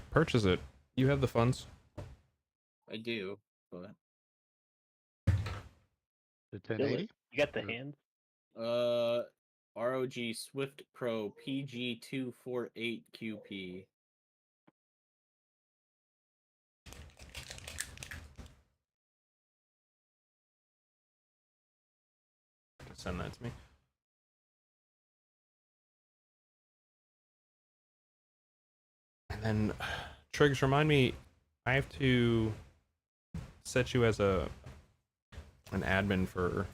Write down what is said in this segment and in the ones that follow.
Purchase it. You have the funds. I do, but The Kill it. 1080? You got the Or- hands. uh, ROG Swift Pro PG248QP. Send that to me. And then, Triggs, remind me, I have to set you as an admin for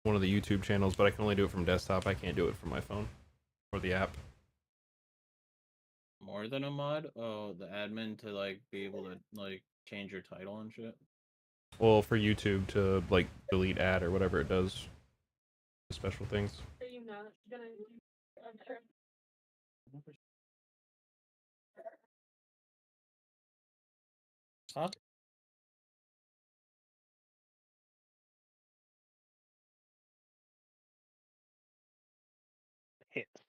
one of the YouTube channels, but I can only do it from desktop. I can't do it from my phone or the app. More than a mod? Oh, the admin to like be able to like change your title and shit. Well, for YouTube to like delete ad or whatever it does, the special things. Are you not gonna? I'm sure. Huh? Hits.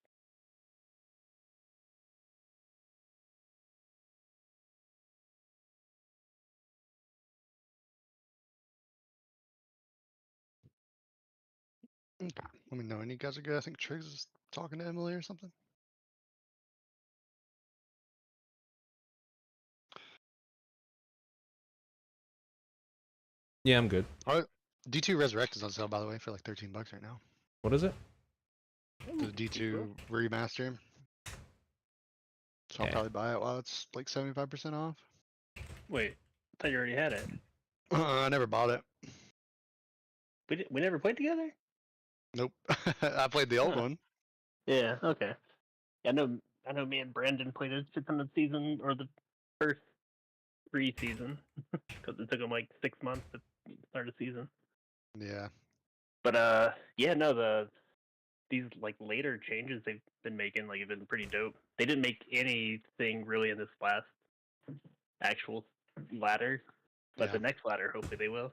Okay. Let me know when you guys are good. I think Triggs is talking to Emily or something. Yeah, I'm good. D2 Resurrect is on sale, by the way, for like $13 right now. What is it? The D2 remaster. So I'll Yeah. probably buy it while it's like 75% off. Wait, I thought you already had it. I never bought it. We never played together. Nope. I played the old Huh. one. Yeah. Okay. Yeah, I know. Me and Brandon played it on the season or the first free season because it took him like 6 months to start a season. Yeah. But yeah, no, these like later changes they've been making like have been pretty dope. They didn't make anything really in this last actual ladder, but Yeah. the next ladder hopefully they will.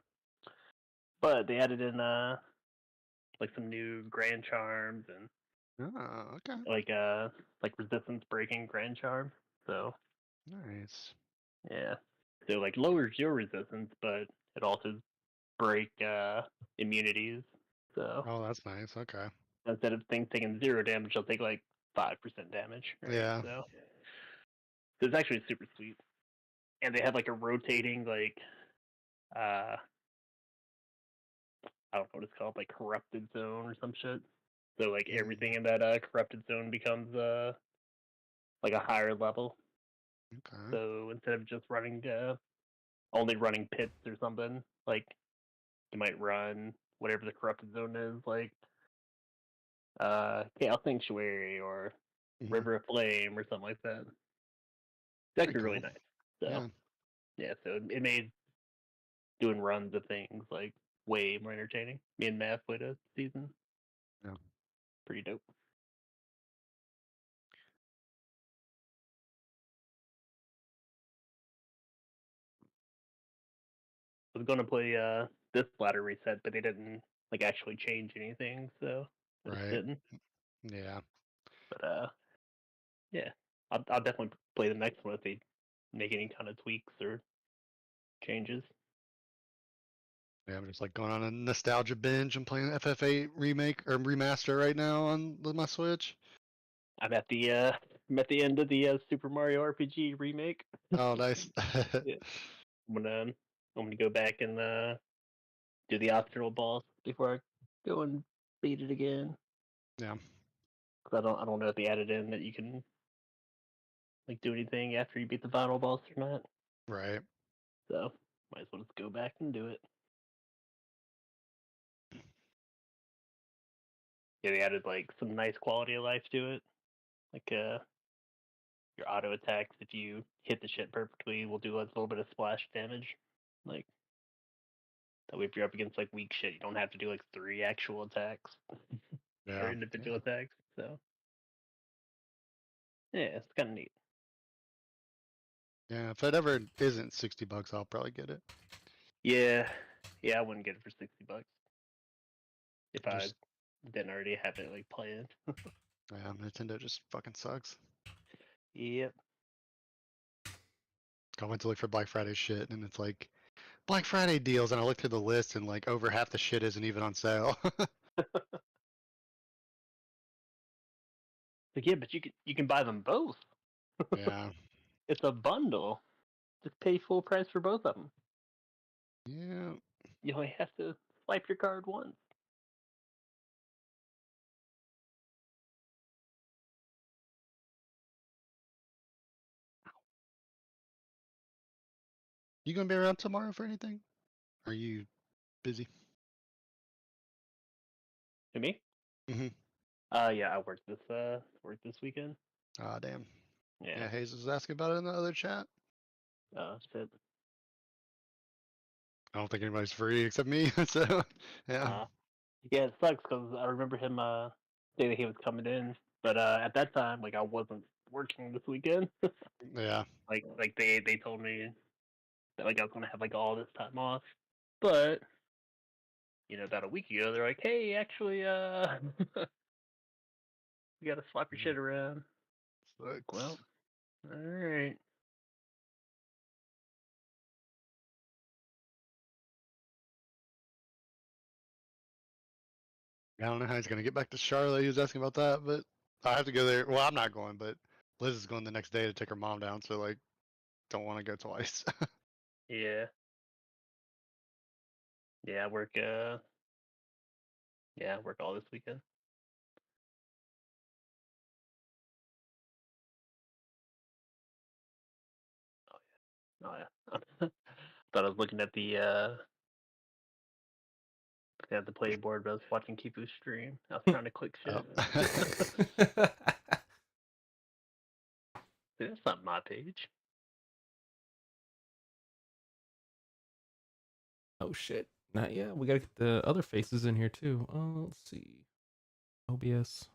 But they added in like some new grand charms and Oh, okay. like resistance breaking grand charm. So Nice. yeah, so like lowers your resistance, but it also break immunities. So Oh, that's nice. Okay. instead of things taking 0 damage, they'll take like 5% damage. Right? Yeah. So it's actually super sweet. And they have like a rotating like I don't know what it's called, like corrupted zone or some shit. So like everything in that corrupted zone becomes like a higher level. Okay. So instead of just running only running pits or something, like you might run whatever the corrupted zone is, like Chaos Sanctuary or Mhm. River of Flame or something like that. It's Pretty actually really cool. nice. So Yeah. yeah, so it made doing runs of things like way more entertaining. Me and Matt played a season. Yeah. Pretty dope. I was gonna play this ladder reset, but they didn't like actually change anything, so I just Right. didn't. Yeah. But yeah, I'll definitely play the next one if they make any kind of tweaks or changes. Yeah, I'm just like going on a nostalgia binge. I'm playing FF8 remake or remaster right now on my Switch. I'm at the end of the Super Mario RPG remake. Oh, nice. Yeah. I'm gonna go back and do the optional boss before I go and beat it again. Yeah. Cause I don't know if they added in that you can like do anything after you beat the final boss or not. Right. So might as well just go back and do it. Yeah, they added like some nice quality of life to it. Like your auto attacks, if you hit the shit perfectly, will do a little bit of splash damage. Like that way, if you're up against like weak shit, you don't have to do like 3 actual attacks or Yeah. individual attacks. So yeah, it's kind of neat. Yeah. If it ever isn't $60, I'll probably get it. Yeah, I wouldn't get it for $60 if I Just didn't already have it like planned. yeah, Nintendo just fucking sucks. Yep. I went to look for Black Friday shit, and it's like Black Friday deals, and I looked through the list, and like over half the shit isn't even on sale. Like, yeah, but you can buy them both. Yeah, It's a bundle. Just pay full price for both of them. yeah. You only have to swipe your card once. You gonna be around tomorrow for anything? Are you busy? To me? Mhm. Yeah, I worked this weekend. Ah, damn. Yeah, Yeah. Hayes was asking about it in the other chat. Shit. I don't think anybody's free except me. So yeah. Yeah, it sucks because I remember him saying that he was coming in, but at that time, like I wasn't working this weekend. Yeah. like they told me that like I was gonna have like all this time off, but about a week ago they're like, hey, actually, you gotta swap your shit around. Sucks. Well, all right. I don't know how he's gonna get back to Charlotte. He was asking about that, but I have to go there. Well, I'm not going, but Liz is going the next day to take her mom down, so like don't want to go twice. Yeah. Yeah, I work I work all this weekend. Oh yeah. Thought I was looking at the playboard, but I was watching Kifu's stream. I was trying to click shit. Oh. Dude, that's not my page. Oh shit! Not yet. We gotta get the other faces in here too. Let's see. OBS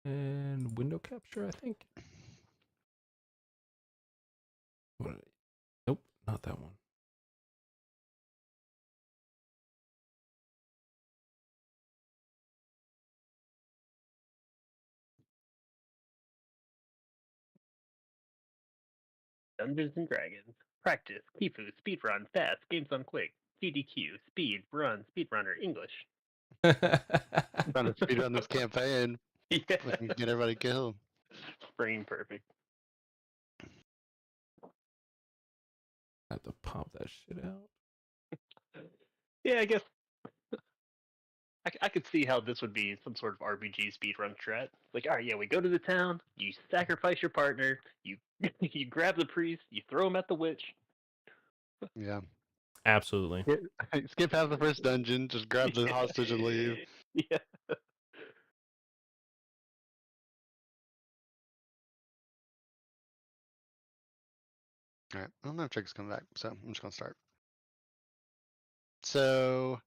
and window capture, I think. What? Nope, not that one. Dungeons and Dragons. Practice. Kifu. Speedrun. Fast. Games on quick. CDQ. Speed. Run. Speedrunner. English. Trying to speedrun this campaign. Yeah. Fucking get everybody killed. Brain perfect. Have to pop that shit out. Yeah, I guess I could see how this would be some sort of RPG speedrun strat. Like, all right, yeah, we go to the town, you sacrifice your partner, you you grab the priest, you throw him at the witch. Yeah. Absolutely. Skip half the first dungeon, just grab the hostage and leave. Yeah. Alright, I don't know if Jake's coming back, so I'm just gonna start. So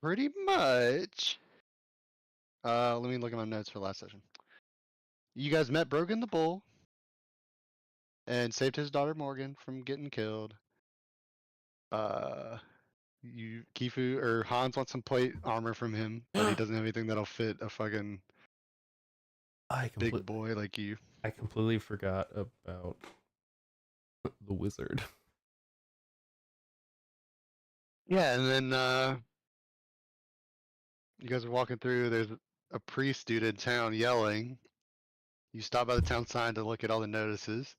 pretty much let me look at my notes for last session. You guys met Brogan the Bull and saved his daughter Morgan from getting killed. Kifu or Hans wants some plate armor from him, but he doesn't have anything that'll fit a fucking big boy like you. I completely forgot about the wizard. Yeah, and then you guys are walking through, there's a priest dude in town yelling. You stop by the town sign to look at all the notices.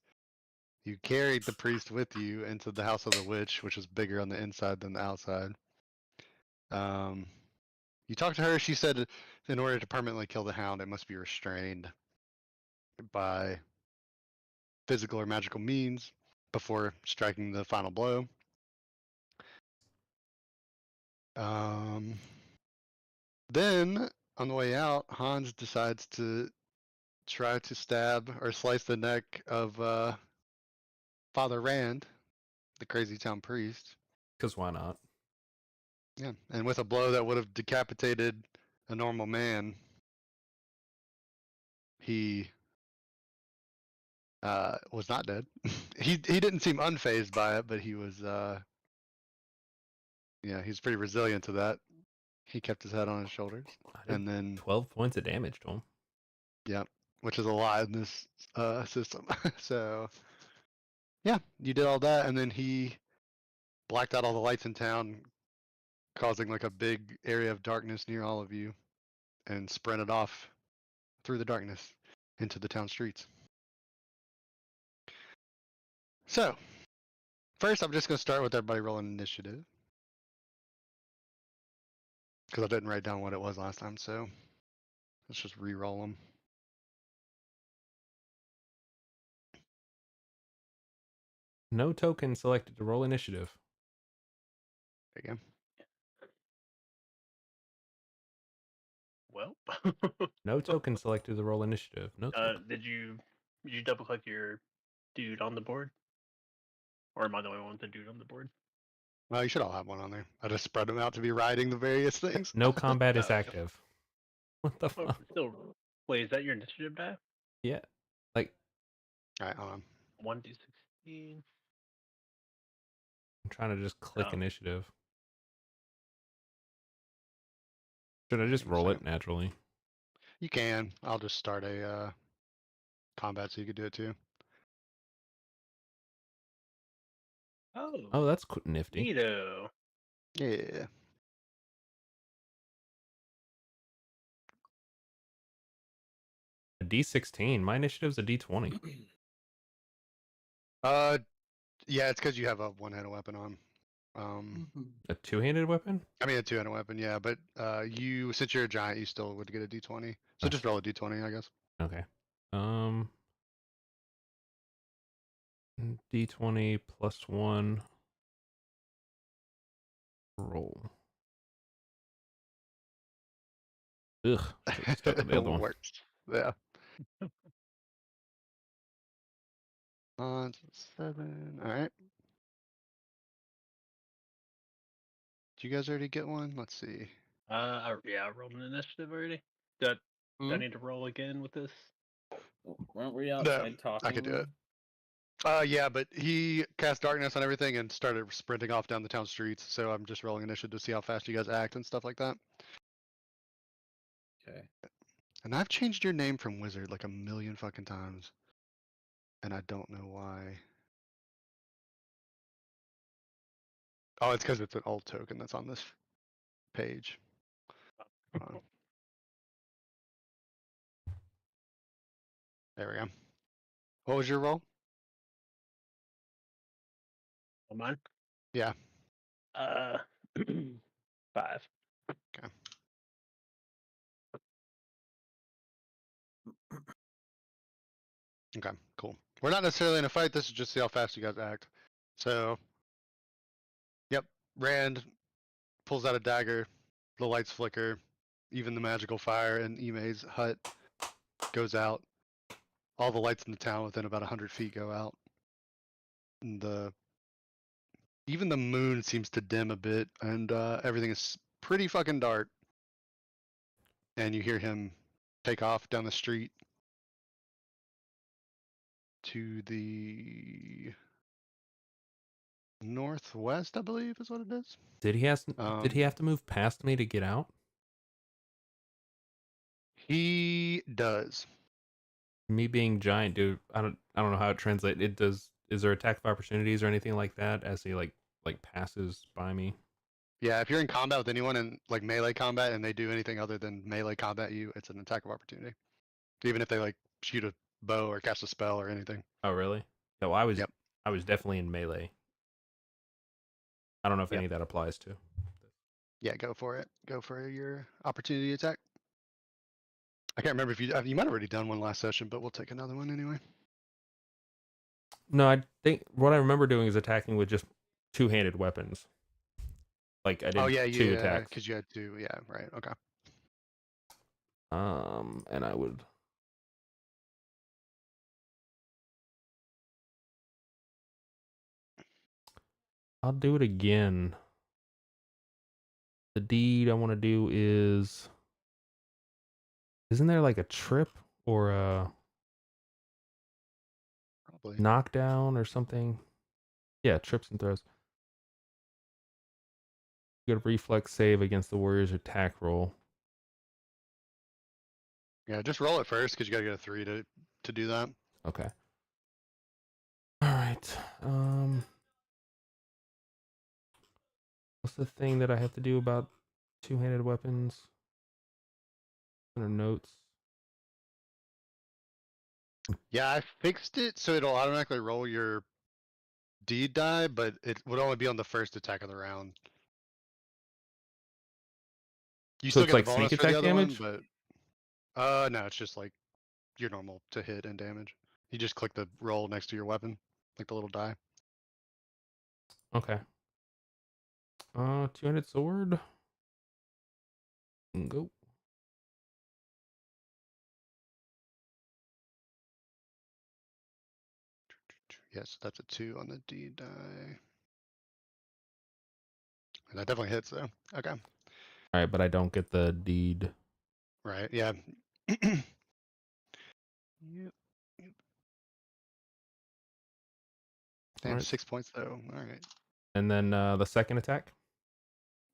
You carried the priest with you into the house of the witch, which was bigger on the inside than the outside. You talked to her, she said in order to permanently kill the hound, it must be restrained by physical or magical means before striking the final blow. Then, on the way out, Hans decides to try to stab or slice the neck of Father Rand, the crazy town priest. Because why not? Yeah, and with a blow that would have decapitated a normal man, he was not dead. he didn't seem unfazed by it, but he was he's pretty resilient to that. He kept his head on his shoulders, and then 12 points of damage to him. yeah, which is a lot in this system. So Yeah, you did all that, and then he blacked out all the lights in town, causing like a big area of darkness near all of you, and sprinted off through the darkness into the town streets. So, first, I'm just going to start with everybody rolling initiative. Because I didn't write down what it was last time, so let's just re-roll them. No token selected to roll initiative. There you go. Well, No token selected to roll initiative. No token. did you double click your dude on the board, or am I the only one with the dude on the board? Well, you should all have one on there. I just spread them out to be riding the various things. No combat is Oh, active. What the Oh, fuck? still, wait, is that your initiative die? Yeah. Like, All right, hold on. 1d16. I'm trying to just click Oh. initiative. Should I just Give me a roll it second. naturally? You can. I'll just start a combat so you can do it too. Oh, that's nifty. Neato. Yeah. A D16. My initiative's a D20. Yeah, it's because you have a one-handed weapon on. A two-handed weapon? I mean a two-handed weapon, yeah, but you since you're a giant, you still would get a D20. So Oh. just roll a D20, I guess. Okay. D20 plus 1. Roll. Ugh. should've stuck with the other one. Works. Yeah. 7. All right. Did you guys already get one? Let's see. Yeah, I rolled an initiative already. Do I need to roll again with this? Weren't we outside talking? I could do it. though? Yeah, but he cast darkness on everything and started sprinting off down the town streets. So I'm just rolling initiative to see how fast you guys act and stuff like that. Okay. And I've changed your name from Wizard like a million fucking times, and I don't know why. Oh, it's because it's an alt token that's on this page. Hold on. There we go. What was your roll? Oh, mine? Yeah. 5. Okay, cool. We're not necessarily in a fight. This is just see how fast you guys act. So, yep. Rand pulls out a dagger. The lights flicker. Even the magical fire in Ime's hut goes out. All the lights in the town within about 100 feet go out. And even the moon seems to dim a bit, and everything is pretty fucking dark. And you hear him take off down the street to the northwest, I believe is what it is. Did he have to move past me to get out? He does. Me being giant, dude. I don't know how it translates. It does. Is there attack of opportunities or anything like that as he like passes by me? Yeah, if you're in combat with anyone in like melee combat and they do anything other than melee combat you, it's an attack of opportunity. Even if they like shoot a bow or cast a spell or anything. Oh, really? No, I was. Yep. I was definitely in melee. I don't know if Yep. any of that applies to. Yeah, go for it. Go for your opportunity attack. I can't remember if you might have already done one last session, but we'll take another one anyway. No, I think what I remember doing is attacking with just two-handed weapons. Like I did Oh yeah, two attacks. because you had 2. Yeah, right. Okay. And I would. I'll do it again. The deed I want to do is. Isn't there like a trip or a Probably. knockdown or something? Yeah, trips and throws. You get a reflex save against the warrior's attack roll. Yeah, just roll it first because you gotta get a 3 to do that. Okay. All right. right. What's the thing that I have to do about two-handed weapons? Under notes. Yeah, I fixed it so it'll automatically roll your deed die, but it would only be on the first attack of the round. You So still it's get like the sneak bonus for the attack other damage? one, but no, it's just like your normal to hit and damage. You just click the roll next to your weapon, like the little die. Okay. Two-handed sword. Go. Yes, that's a 2 on the D die. And that definitely hits though. Okay. All right, but I don't get the deed. Right, yeah. Yep. Damn, Alright. 6 points though. Alright. And then the second attack,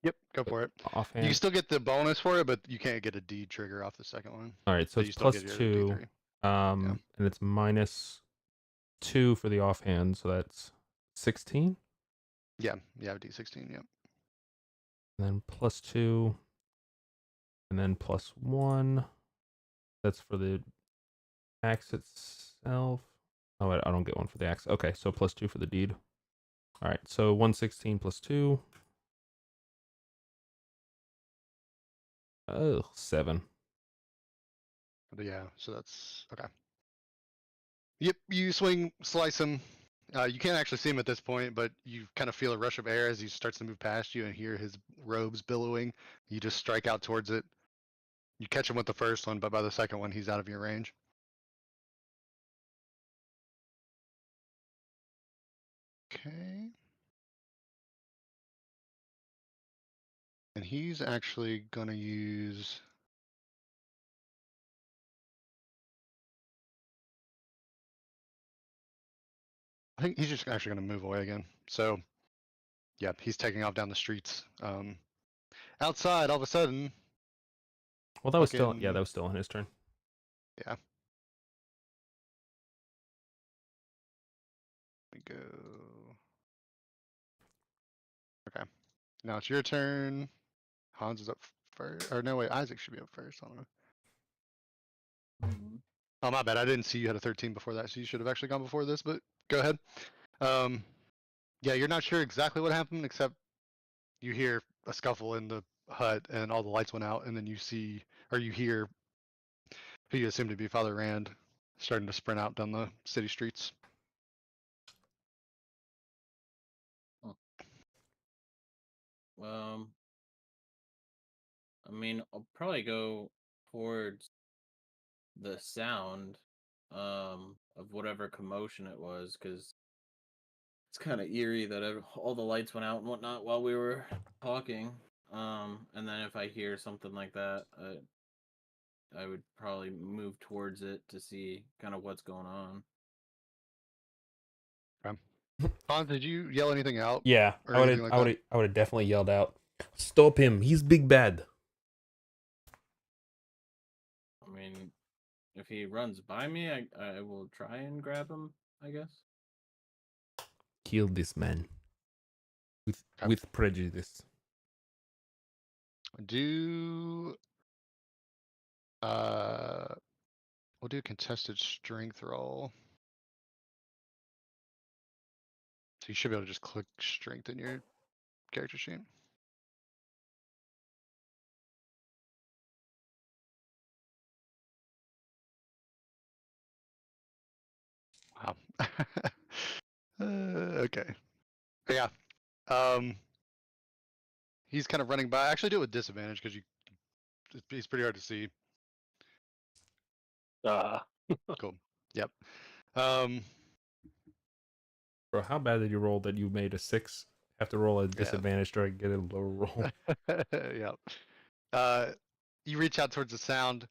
Yep, go for it. You offhand. can still get the bonus for it, but you can't get a D trigger off the second one. All right, so you it's still plus get your 2. D3. And it's minus 2 for the offhand, so that's 16. Yeah, D16, yep. And then plus 2. And then plus 1. That's for the axe itself. Oh, I don't get one for the axe. Okay, so plus 2 for the deed. All right, so 116 plus 2. Oh, 7. But yeah, so that's okay. Yep, you swing, slice him. You can't actually see him at this point, but you kind of feel a rush of air as he starts to move past you and hear his robes billowing. You just strike out towards it. You catch him with the first one, but by the second one, he's out of your range. Okay. And he's actually going to use... I think he's just actually going to move away again. So, yeah, he's taking off down the streets. Outside, all of a sudden... Well, that was still, fucking- yeah, that was still in his turn. Yeah. We go. Okay. Now it's your turn. Hans is up first. Or no, wait, Isaac should be up first. I don't know. Oh, my bad. I didn't see you had a 13 before that, so you should have actually gone before this, but go ahead. Yeah, you're not sure exactly what happened, except you hear a scuffle in the hut and all the lights went out, and then you see, or you hear who you assume to be Father Rand starting to sprint out down the city streets. I mean, I'll probably go towards the sound of whatever commotion it was, because it's kind of eerie that all the lights went out and whatnot while we were talking. And then if I hear something like that, I would probably move towards it to see kind of what's going on. Hans, did you yell anything out? Yeah, Or I would anything have, like that? I would have definitely yelled out, "Stop him! He's big bad." I mean, if he runs by me, I will try and grab him, I guess. Kill this man Okay. with prejudice. Do we'll do a contested strength roll. So you should be able to just click strength in your character sheet. Wow. Okay. But yeah. He's kind of running by. Actually, do it with disadvantage because it's pretty hard to see. Cool. Yep. Bro, how bad did you roll that you made a 6? Have to roll a disadvantage to get a lower roll. Yep. You reach out towards the sound,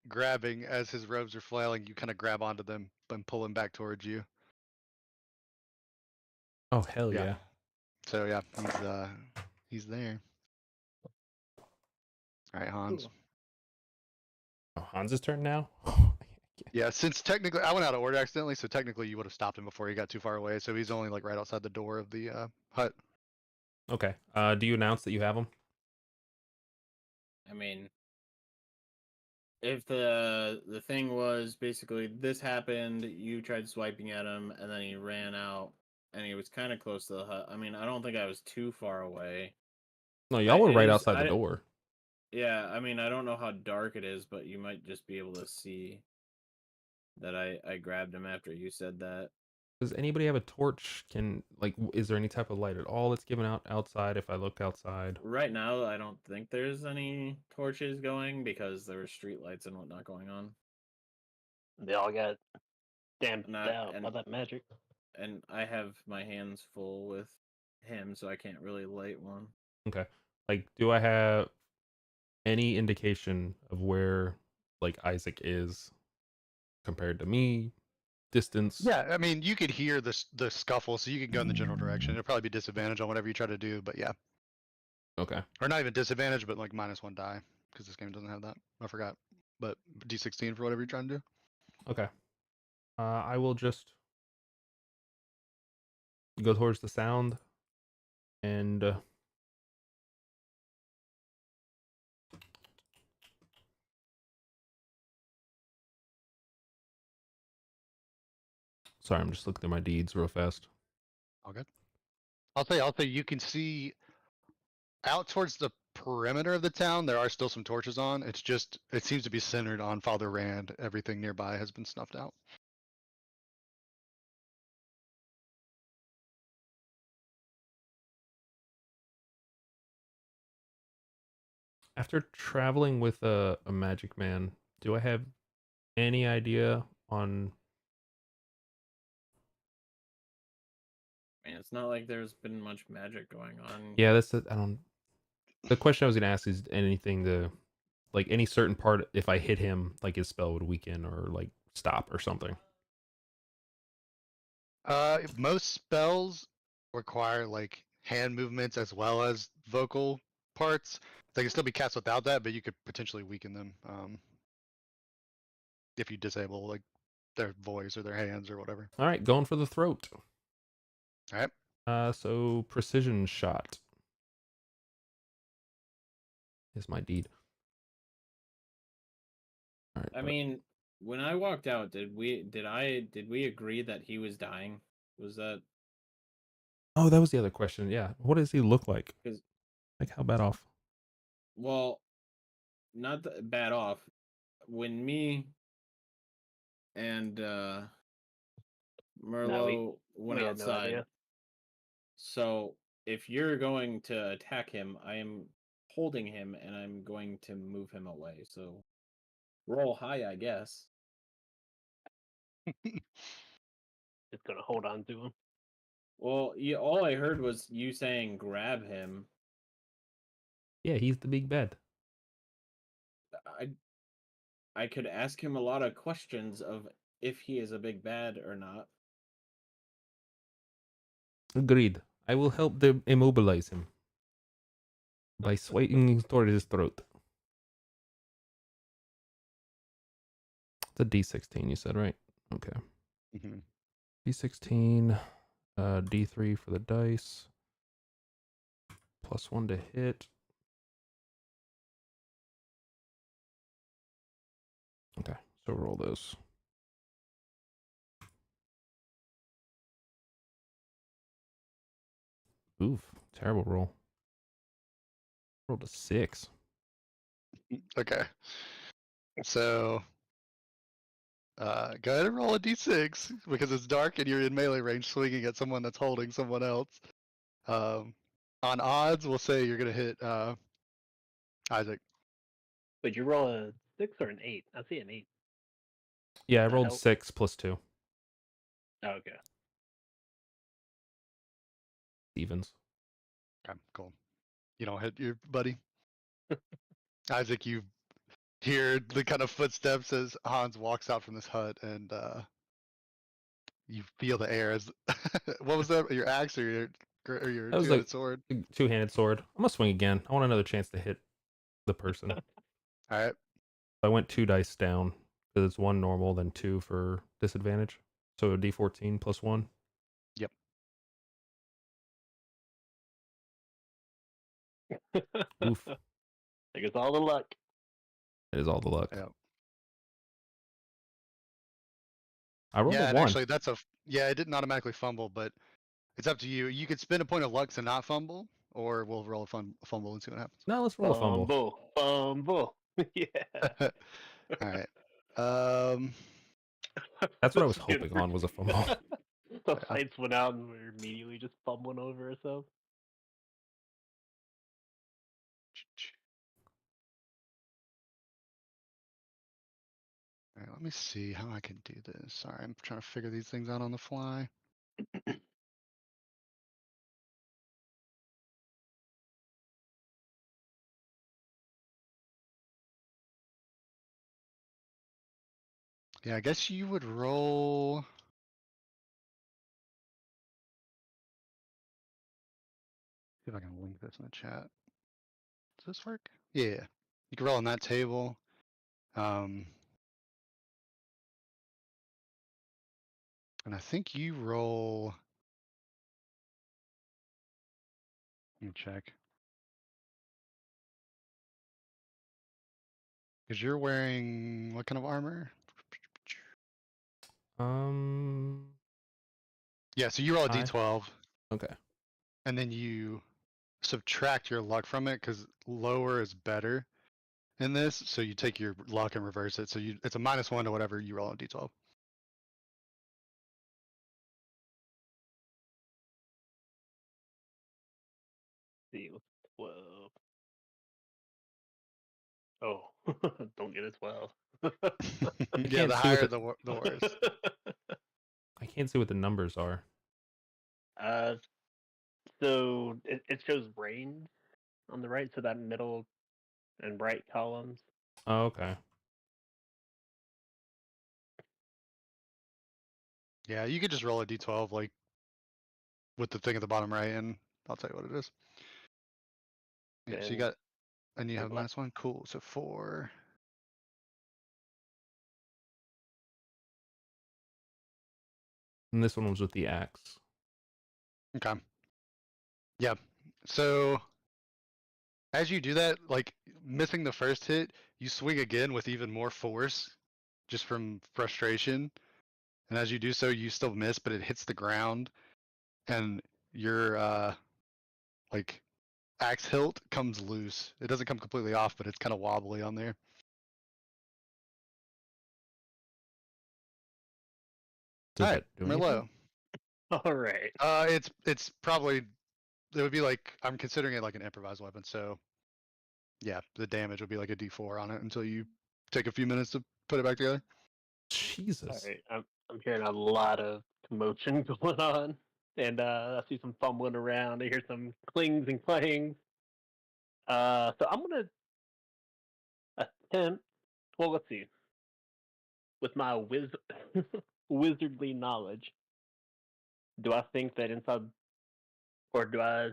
grabbing as his robes are flailing. You kind of grab onto them and pull him back towards you. Oh hell Yeah. yeah! So yeah, he's there. All right, Hans. Oh, Hans's turn now. Yeah, since technically I went out of order accidentally, so technically you would have stopped him before he got too far away. So he's only like right outside the door of the hut. Okay. Do you announce that you have him? I mean, if the thing was basically this happened, you tried swiping at him, and then he ran out, and he was kind of close to the hut. I mean, I don't think I was too far away. No, y'all were it right is- outside I the di- door. Yeah, I mean, I don't know how dark it is, but you might just be able to see that I grabbed him after you said that. Does anybody have a torch? Is there any type of light at all that's given out outside if I look outside? Right now, I don't think there's any torches going because there were street lights and whatnot going on. They all got damped Not out by and that magic. and I have my hands full with him, so I can't really light one. Okay. Like, do I have any indication of where like Isaac is compared to me? Distance? Yeah, I mean you could hear the scuffle, so you can go in the general direction. It'll probably be disadvantage on whatever you try to do, but yeah, Okay. or not even disadvantage, but like -1 die because this game doesn't have that. I forgot, but D16 for whatever you're trying to do. Okay. I will just go towards the sound and sorry, I'm just looking through my deeds real fast. All good. I'll say you can see out towards the perimeter of the town. There are still some torches on. It's just it seems to be centered on Father Rand. Everything nearby has been snuffed out. After traveling with a magic man, do I have any idea on? I mean, it's not like there's been much magic going on. Yeah, I don't. The question I was gonna ask is anything like any certain part. If I hit him, like his spell would weaken or like stop or something. Most spells require like hand movements as well as vocal parts. They can still be cast without that, but you could potentially weaken them if you disable like their voice or their hands or whatever. All right, going for the throat. All right. So precision shot is my deed. All right. I mean, when I walked out, did we agree that he was dying? Was that Oh, that was the other question. Yeah, what does he look like? 'Cause- Like how bad off? well, not bad off. When me and Merlot went we had no outside. idea. So if you're going to attack him, I am holding him and I'm going to move him away. So roll high, I guess. Just gonna hold on to him. Well, all I heard was you saying grab him. Yeah, he's the big bad. I could ask him a lot of questions of if he is a big bad or not. Agreed. I will help them immobilize him by swiping towards his throat. It's a D16, you said, right? Okay. Mhm. D16, D3 for the dice, +1 to hit. Okay, so roll those. Oof, terrible roll. Rolled a 6. Okay. So go ahead and roll a d6 because it's dark and you're in melee range swinging at someone that's holding someone else. On odds, we'll say you're gonna hit Isaac. But you roll a 6 or an 8? I see an 8. Yeah, I That rolled help? 6 + 2. Oh, okay. Evens. Okay, cool. You don't hit your buddy. Isaac, you hear the kind of footsteps as Hans walks out from this hut, and you feel the air as what was that? Your axe or your That was two-handed like sword? two-handed sword. I'm gonna swing again. I want another chance to hit the person. All right. I went 2 dice down Because it's 1 normal, then 2 for disadvantage. So D14 plus 1. Yep. Oof. Like it's all the luck. It is all the luck. Yep. I rolled Yeah, a and 1. actually it didn't automatically fumble, but it's up to you. You could spend a point of luck to not fumble, or we'll roll a fumble and see what happens. No, let's roll a fumble. Fumble. Yeah. All right. Um, That's what I was Dude, hoping on was a fumble. The Yeah. lights went out and we were immediately just fumbling over ourselves. all right, let me see how I can do this. Sorry, I'm trying to figure these things out on the fly. Yeah, I guess you would roll. See if I can link this in the chat. Does this work? Yeah. You can roll on that table. And I think you roll. Let me check. Because you're wearing what kind of armor? Yeah, so you roll a High. d12, Okay. and then you subtract your luck from it because lower is better in this. So you take your luck and reverse it. So it's a -1 to whatever you roll on d12. See, what's 12? Oh, don't get a 12. Yeah, can't the see what higher the- the worse. I can't see what the numbers are. uh, so it shows range on the right, so that middle and right columns. Oh, okay. Yeah, you could just roll a d12 like with the thing at the bottom right, and I'll tell you what it is. Yeah, so you Then got, and you like have what? -1. Cool. So 4. And this one was with the axe. Okay. Yeah. So as you do that, like missing the first hit, you swing again with even more force, just from frustration. And as you do so, you still miss, but it hits the ground, and your like axe hilt comes loose. It doesn't come completely off, but it's kind of wobbly on there. Did All right, that do anything? Merlot. All right. It's probably, it would be like, I'm considering it like an improvised weapon, so yeah, the damage would be like a D4 on it until you take a few minutes to put it back together. Jesus. All right. I'm hearing a lot of commotion going on, and I see some fumbling around. I hear some clings and clangs. So I'm gonna attempt. Well, let's see. With my wizardly knowledge, do I think that inside, or do I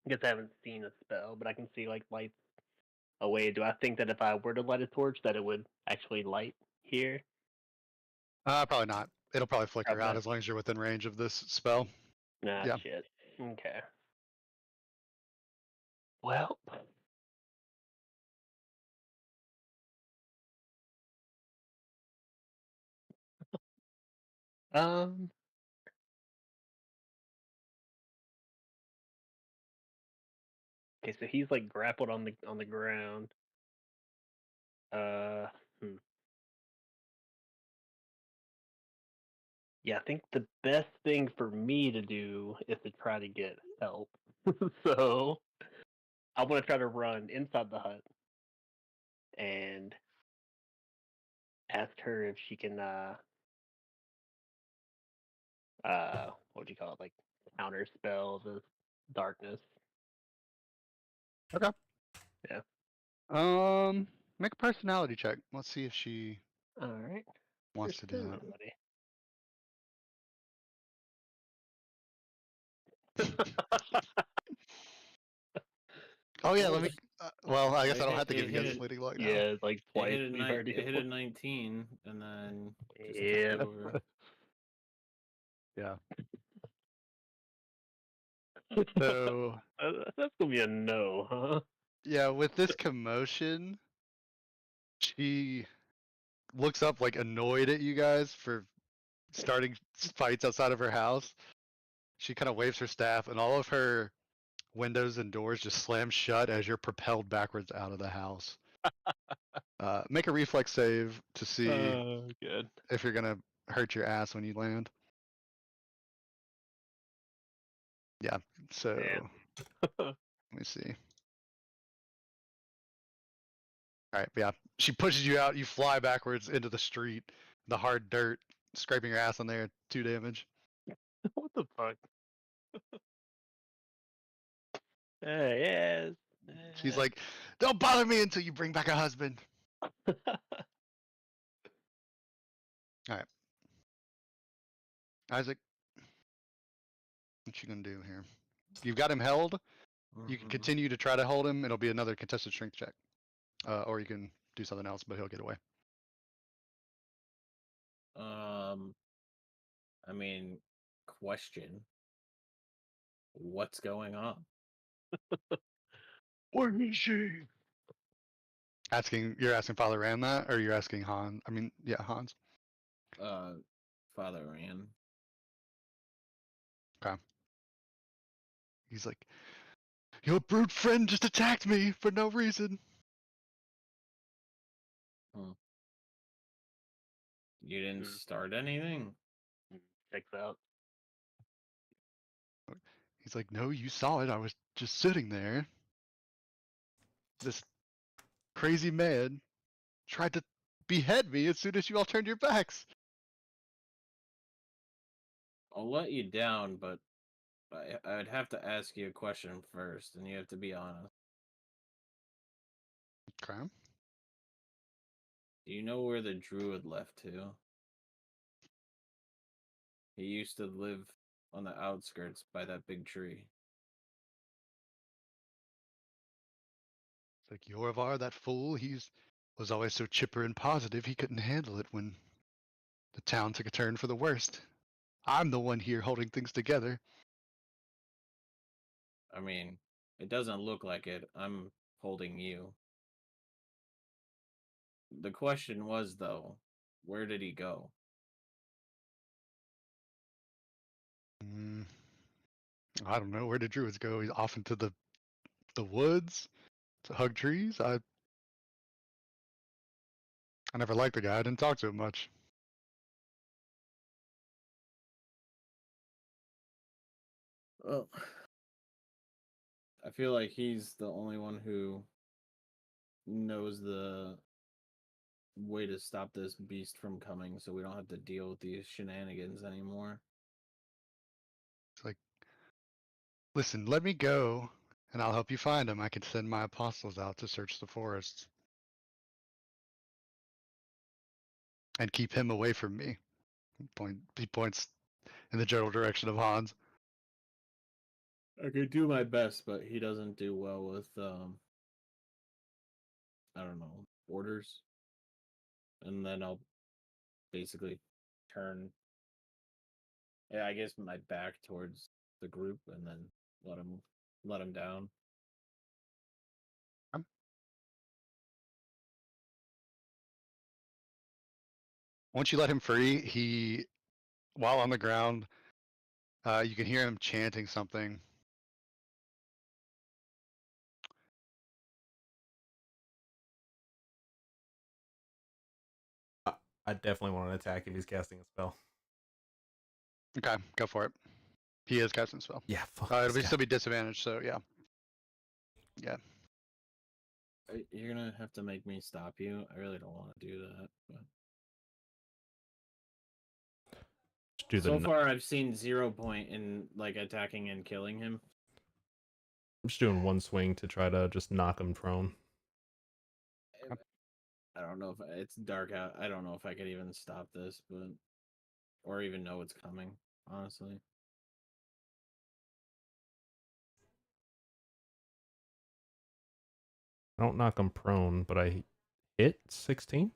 guess I haven't seen a spell, but I can see like lights away. Do I think that if I were to light a torch, that it would actually light here? Probably not. It'll probably flicker Probably out not. as long as you're within range of this spell. Nah, Yeah. shit. Okay. Well, um, okay, so he's like grappled on the ground. Uh, hmm. Yeah, I think the best thing for me to do is to try to get help. So I want to try to run inside the hut and ask her if she can what do you call it, like counter spell the darkness. Make a personality check. Let's see if she All right. wants to do that. Personality. Oh yeah, let me. Well, I guess It I don't hit- have to give it you guys hit a it- fleeting luck now. Yeah, like It twice. hit a We've already it hit a one. 19, and then just Yeah. tipped over. Yeah. So That's gonna be a no, huh? yeah, with this commotion, she looks up like annoyed at you guys for starting fights outside of her house. She kind of waves her staff, and all of her windows and doors just slam shut as you're propelled backwards out of the house. Make a reflex save to see Good. if you're gonna hurt your ass when you land. Yeah. So let me see. All right, yeah. She pushes you out. You fly backwards into the street, the hard dirt, scraping your ass on there. 2 damage. What the fuck? Yes. She's like, "Don't bother me until you bring back a husband." Isaac, what you gonna do here? You've got him held. You can Mhm. continue to try to hold him. It'll be another contested strength check, or you can do something else, but he'll get away. I mean, question. What's going on? Where is she? You're asking Father Ran that, or you're asking Han? I mean, yeah, Hans. Father Ran. He's like, "Your brute friend just attacked me for no reason." You didn't Hmm. start anything? Checks out. He's like, "No, you saw it. I was just sitting there. This crazy man tried to behead me as soon as you all turned your backs." I'll let you down, but I'd have to ask you a question first, and you have to be honest. Okay. Do you know where the druid left to? He used to live on the outskirts by that big tree. It's like, Yorvar, that fool, was always so chipper and positive he couldn't handle it when the town took a turn for the worst. I'm the one here holding things together. I mean, it doesn't look like it. I'm holding you. The question was, though, where did he go? Mm, I don't know. Where did druids go? He's off into the woods to hug trees. I never liked the guy. I didn't talk to him much. Well, I feel like he's the only one who knows the way to stop this beast from coming, so we don't have to deal with these shenanigans anymore. It's like, listen, let me go, and I'll help you find him. I can send my apostles out to search the forests and keep him away from me. He points in the general direction of Hans. I could do my best, but he doesn't do well with I don't know, orders. And then I'll basically turn, yeah, I guess my back towards the group, and then let him down. Once you let him free, while on the ground, you can hear him chanting something. I definitely want to attack if he's casting a spell. Okay, go for it. He is casting a spell. Yeah, fuck It'll this guy. still be disadvantaged, so yeah. Yeah. You're gonna have to make me stop you. I really don't want to do that. But... Just do the So far, I've seen 0 point in like attacking and killing him. I'm just doing one swing to try to just knock him prone. I don't know if it's dark out. I don't know if I could even stop this, but or even know it's coming. Honestly, I don't knock him prone, but I hit 16.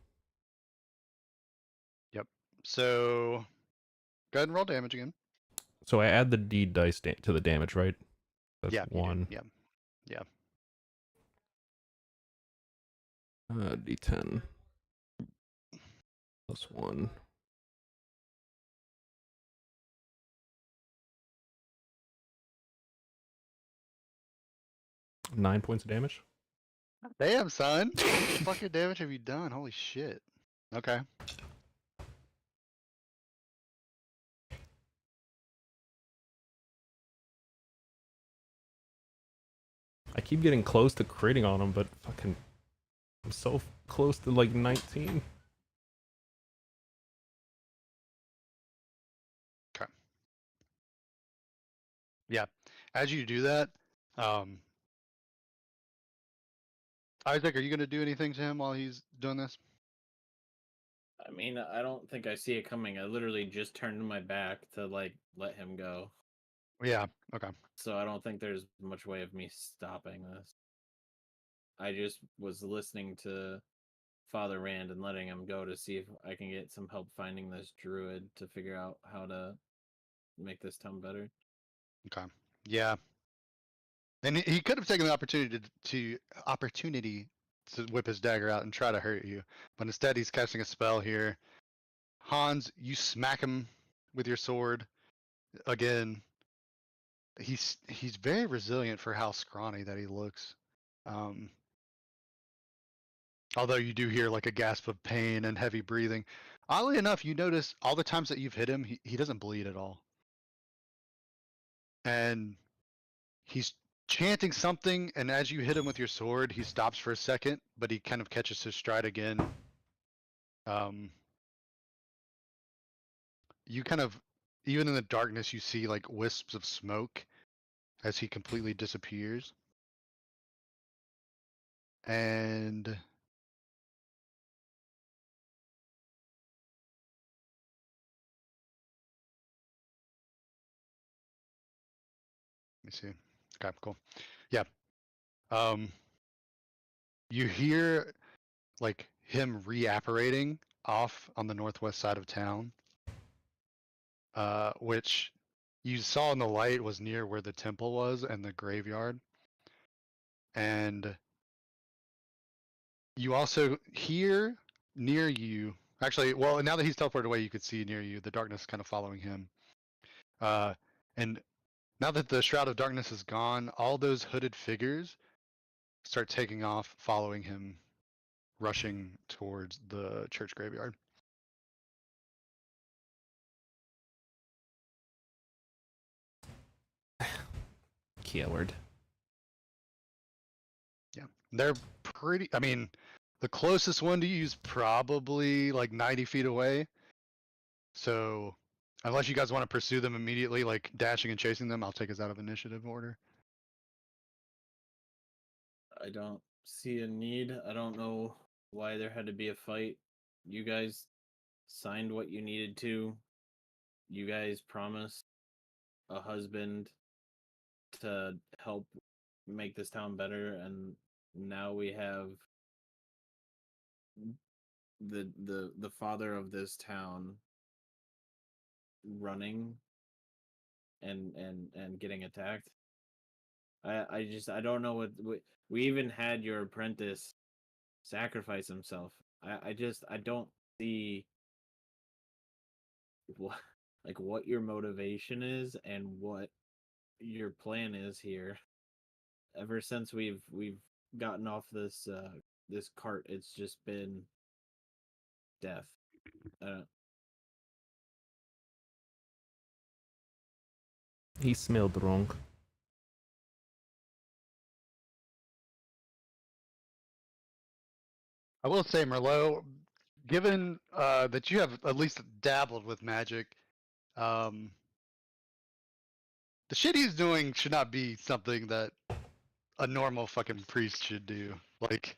So go ahead and roll damage again. So I add the D dice to the damage, right? That's Yeah, you do. 1. Yeah. D10 plus 1. Nine points of damage. Damn, son. What the fucking damage have you done? Holy shit. Okay. I keep getting close to critting on him, but fucking, I'm so close to like 19. Yeah. As you do that, Isaac, are you gonna do anything to him while he's doing this? I mean, I don't think I see it coming. I literally just turned my back to like let him go. Yeah. Okay. So I don't think there's much way of me stopping this. I just was listening to Father Rand and letting him go to see if I can get some help finding this druid to figure out how to make this town better. Okay. Yeah. And he could have taken the opportunity to whip his dagger out and try to hurt you, but instead he's casting a spell here. Hans, you smack him with your sword again. He's very resilient for how scrawny that he looks. Although you do hear like a gasp of pain and heavy breathing. Oddly enough, you notice all the times that you've hit him, he doesn't bleed at all. And he's chanting something, and as you hit him with your sword, he stops for a second, but he kind of catches his stride again. You kind of, even in the darkness, you see like wisps of smoke as he completely disappears. And let me see. Okay, cool. Yeah. You hear like him reapparating off on the northwest side of town, which you saw in the light was near where the temple was and the graveyard. And you also hear near you, actually, well, now that he's teleported away, you could see near you the darkness kind of following him. And now that the Shroud of Darkness is gone, all those hooded figures start taking off, following him, rushing towards the church graveyard. Keyword. Yeah, they're pretty. I mean, the closest one to you is probably like 90 feet away. So, unless you guys want to pursue them immediately, like dashing and chasing them, I'll take us out of initiative order. I don't see a need. I don't know why there had to be a fight. You guys signed what you needed to. You guys promised a husband to help make this town better, and now we have the father of this town running and getting attacked. I don't know what we even had your apprentice sacrifice himself. I don't see what what your motivation is and what your plan is here. Ever since we've gotten off this this cart, it's just been death. He smelled wrong. I will say, Merlot, given that you have at least dabbled with magic, the shit he's doing should not be something that a normal fucking priest should do. Like,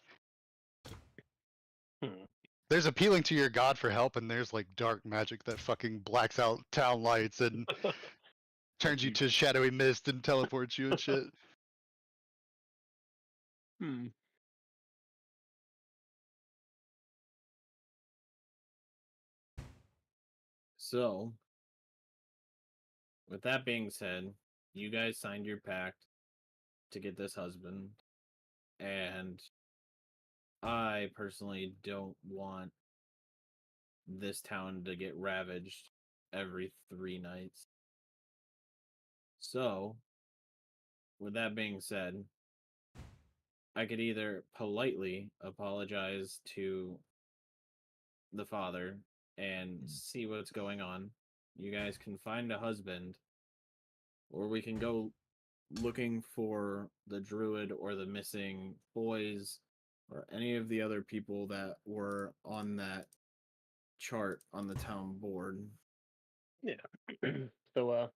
there's appealing to your god for help, and there's like dark magic that fucking blacks out town lights and turns you to shadowy mist and teleports you and shit. So, with that being said, you guys signed your pact to get this husband, and I personally don't want this town to get ravaged every 3 nights. So, with that being said, I could either politely apologize to the father and see what's going on. You guys can find a husband, or we can go looking for the druid or the missing boys or any of the other people that were on that chart on the town board. Yeah. So,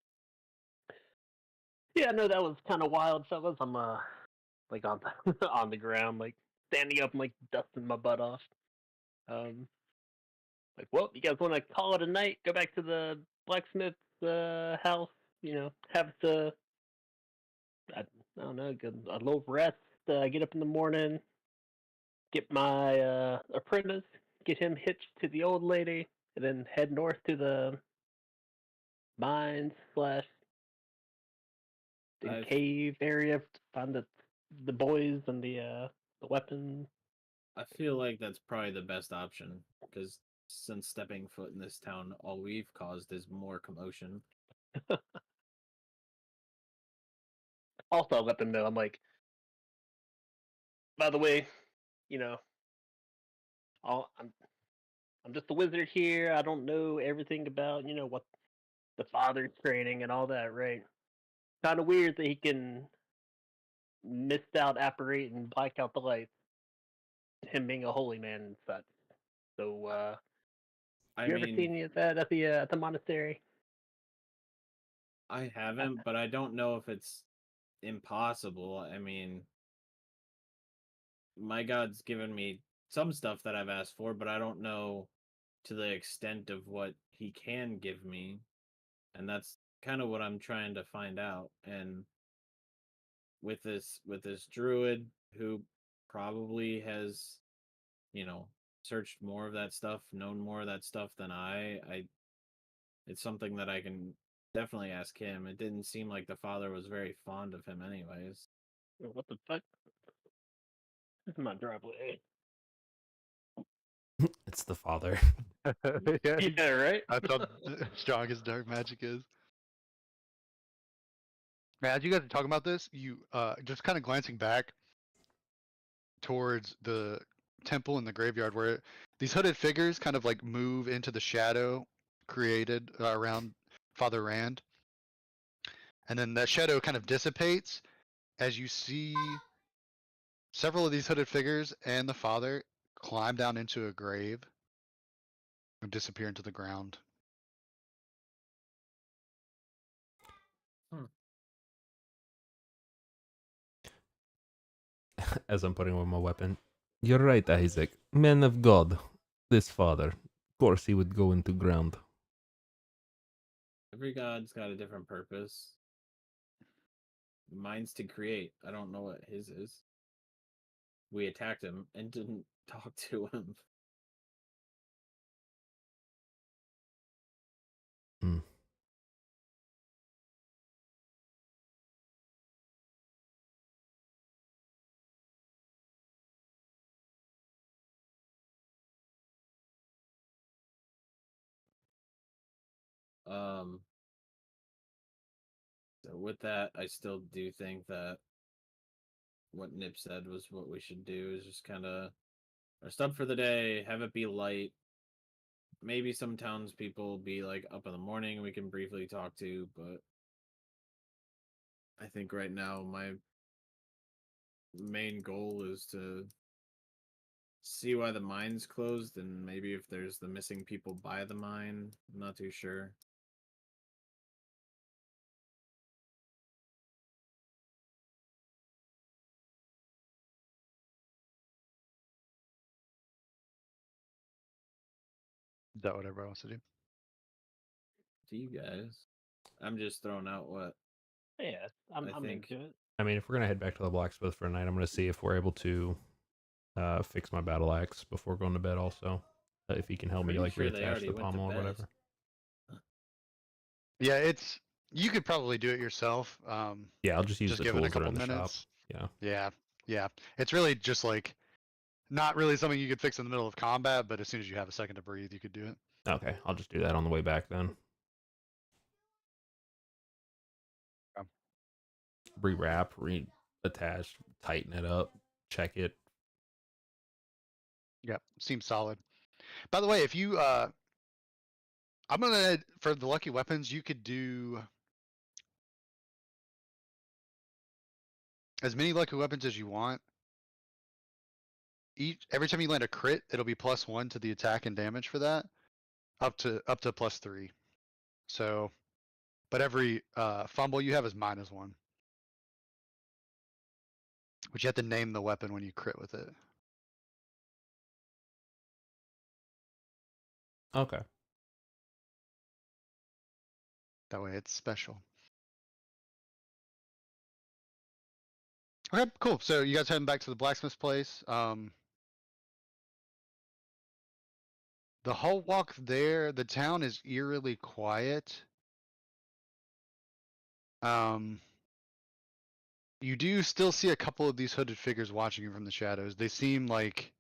yeah, no, that was kind of wild, fellas. I'm like on the on the ground, like standing up and like dusting my butt off. Like, well, you guys want to call it a night? Go back to the blacksmith's house. You know, have the I don't know, get a little rest. Get up in the morning, get my apprentice, get him hitched to the old lady, and then head north to the mines slash the I've- cave area to find the boys and the weapons. I feel like that's probably the best option because since stepping foot in this town, all we've caused is more commotion. Also, I let them know I'm like, by the way, you know, I'm just a wizard here. I don't know everything about what the father's training and all that, right? Kind of weird that he can mist out, apparate, and black out the lights. Him being a holy man and such. So, I you ever mean, seen any of that at the monastery? I haven't, but I don't know if it's impossible. I mean, my god's given me some stuff that I've asked for, but I don't know to the extent of what he can give me. And that's kind of what I'm trying to find out. And with this druid who probably has, searched more of that stuff, known more of that stuff than I it's something that I can definitely ask him. It didn't seem like the father was very fond of him anyways. What the fuck? This is my driveway. It's the father. Yeah, Yeah, right. that's how strong his dark magic is. Man, as you guys are talking about this, you just kind of glancing back towards the temple in the graveyard where these hooded figures kind of like move into the shadow created around Father Rand. And then that shadow kind of dissipates as you see several of these hooded figures and the father climb down into a grave and disappear into the ground. As I'm putting away my weapon. You're right, Isaac. Man of God. This father. Of course he would go into ground. Every god's got a different purpose. Mine's to create. I don't know what his is. We attacked him and didn't talk to him. Hmm. So with that, I still do think that what Nip said was what we should do is just kind of rest up for the day, have it be light. Maybe some townspeople be like up in the morning we can briefly talk to, but I think right now my main goal is to see why the mine's closed and maybe if there's the missing people by the mine. I'm not too sure. Is that what everybody wants to do? To you guys, I'm just throwing out what Yeah, I'm think- into it. I mean, if we're gonna head back to the blacksmith for a night, I'm gonna see if we're able to fix my battle axe before going to bed. Also, if he can help me Pretty like sure they reattach already the went to pommel or bed. whatever. Yeah, you could probably do it yourself. Yeah, I'll just use Just the give it a tools that are couple in the shop. minutes. Yeah. Yeah, yeah. It's really just like not really something you could fix in the middle of combat, but as soon as you have a second to breathe, you could do it. Okay, I'll just do that on the way back then. Yeah. Rewrap, reattach, tighten it up, check it. Yeah, seems solid. By the way, if you I'm gonna for the lucky weapons, you could do as many lucky weapons as you want. Every time you land a crit, it'll be +1 to the attack and damage for that, up to +3. So, but every fumble you have is -1. But you have to name the weapon when you crit with it. Okay. That way it's special. Okay, cool. So you guys heading back to the blacksmith's place. The whole walk there, the town is eerily quiet. You do still see a couple of these hooded figures watching you from the shadows. They seem like,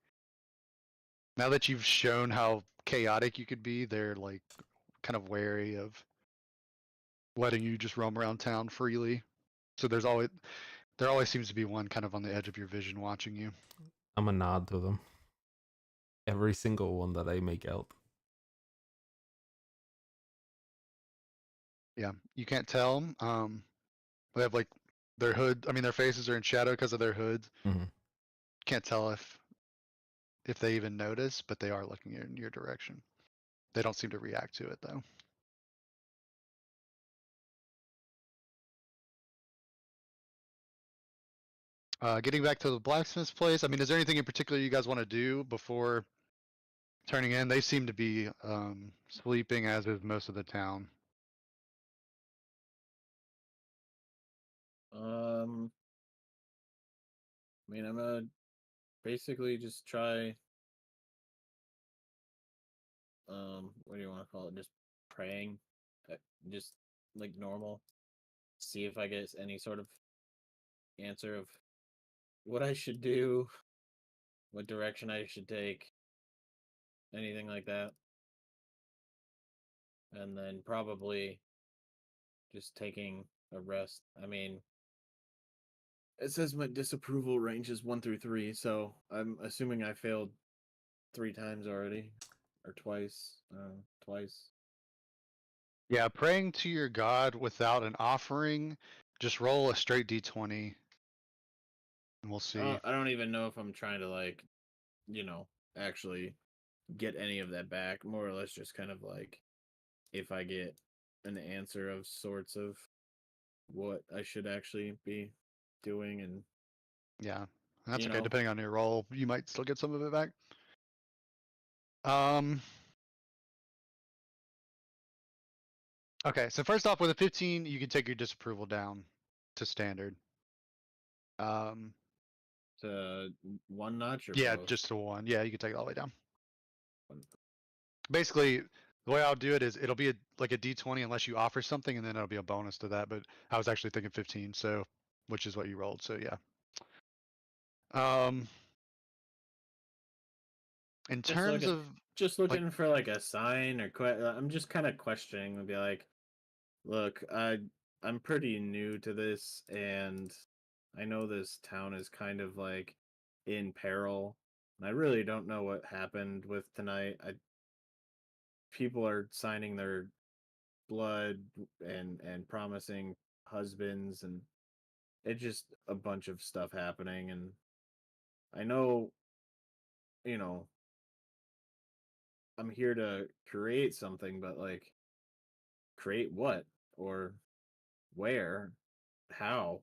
now that you've shown how chaotic you could be, they're like kind of wary of letting you just roam around town freely. So there always seems to be one kind of on the edge of your vision watching you. I'm a nod to them. Every single one that I make out. Yeah, you can't tell. They have like their hood. I mean, their faces are in shadow because of their hoods. Mhm. Can't tell if they even notice, but they are looking in your direction. They don't seem to react to it though. Getting back to the blacksmith's place. I mean, is there anything in particular you guys want to do before turning in? They seem to be sleeping, as is most of the town. I mean, I'm gonna basically just try. What do you want to call it? Just praying, just like normal. See if I get any sort of answer of what I should do, what direction I should take, anything like that. And then probably just taking a rest. I mean, it says my disapproval range is 1 through 3, so I'm assuming I failed 3 times already, or twice. Twice. Yeah, praying to your god without an offering, just roll a straight d20, and we'll see. I don't even know if I'm trying to like, actually get any of that back. More or less, just kind of like if I get an answer of sorts of what I should actually be doing, and Yeah, that's you okay. know. Depending on your roll, you might still get some of it back. Okay, so first off, with a 15, you can take your disapproval down to standard. To 1 notch or Yeah, both? just to 1. Yeah, you can take it all the way down. One. Basically, the way I'll do it is it'll be like a d20 unless you offer something, and then it'll be a bonus to that. But I was actually thinking 15, so which is what you rolled. So yeah. In Just terms of just looking for like a sign or I'm just kind of questioning and be like, look, I'm pretty new to this, and I know this town is kind of like in peril, and I really don't know what happened with tonight. People are signing their blood and promising husbands, and it's just a bunch of stuff happening, and I know, you know, I'm here to create something, but like create what or where, how?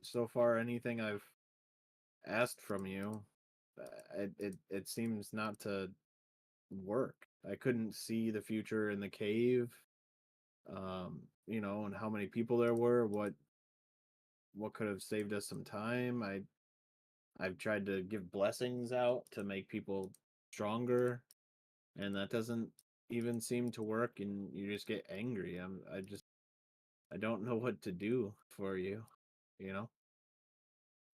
So far anything I've asked from you, it seems not to work. I couldn't see the future in the cave, and how many people there were, what could have saved us some time. I've tried to give blessings out to make people stronger, and that doesn't even seem to work, and you just get angry. I don't know what to do for you, you know?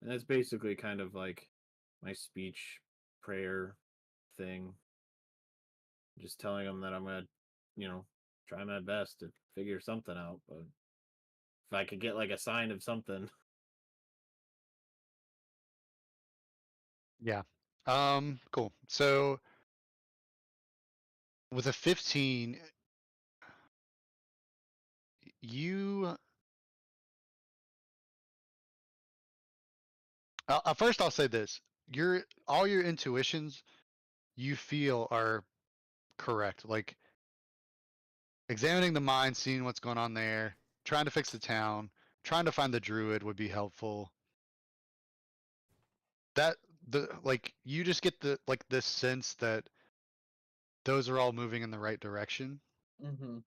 And that's basically kind of like my speech prayer thing. Just telling them that I'm gonna, try my best to figure something out. But if I could get like a sign of something, Yeah. Cool. So with a 15, you first I'll say this. All your intuitions you feel are correct. Like examining the mine, seeing what's going on there, trying to fix the town, trying to find the druid would be helpful. That you just get this sense that those are all moving in the right direction. mm-hmm.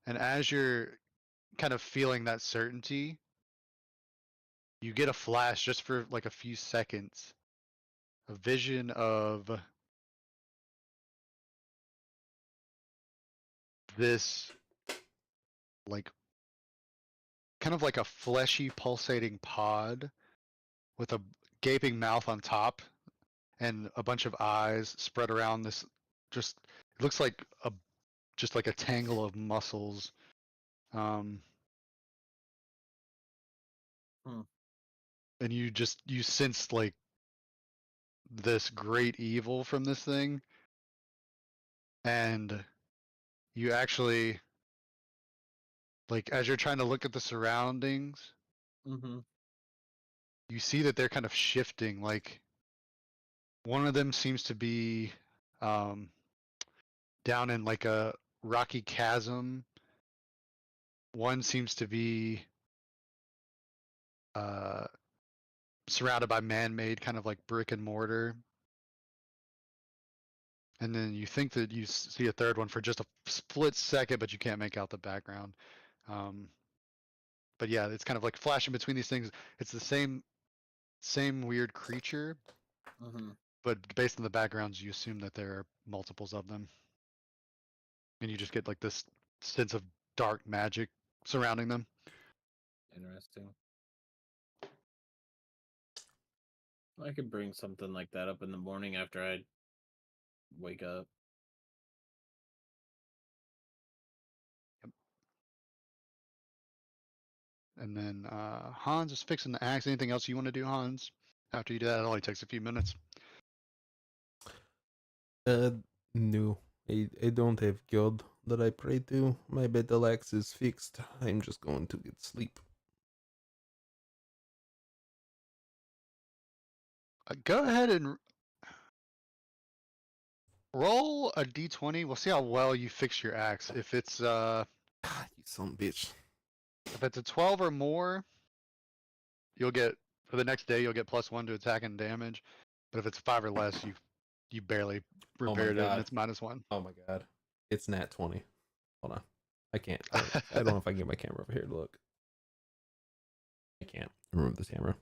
And as you're kind of feeling that certainty, you get a flash just for like a few seconds, a vision of this like kind of like a fleshy pulsating pod with a gaping mouth on top and a bunch of eyes spread around this. Just it looks like a tangle of muscles. um Hmm. and you sense like this great evil from this thing, and you actually, like, as you're trying to look at the surroundings, Mm-hmm. you see that they're kind of shifting. Like one of them seems to be down in like a rocky chasm. One seems to be uh, surrounded by man-made kind of like brick and mortar. And then you think that you see a third one for just a split second, but you can't make out the background. But yeah, it's kind of like flashing between these things. It's the same weird creature, Mm-hmm. but based on the backgrounds, you assume that there are multiples of them, and you just get like this sense of dark magic surrounding them. Interesting. I could bring something like that up in the morning after I wake up. And then Hans is fixing the axe. Anything else you want to do, Hans? After you do that, it only takes a few minutes. No. I don't have God that I pray to. My battle axe is fixed. I'm just going to get sleep. Go ahead and roll a d20. We'll see how well you fix your axe. If it's You son of a bitch. if it's a 12 or more, you'll get, for the next day, you'll get +1 to attack and damage. But if it's 5 or less, you barely Oh my repaired it, and God. it's -1. Oh my god. It's nat 20. Hold on. I can't. I don't know if I can get my camera over here to look. I can't. Remove this camera.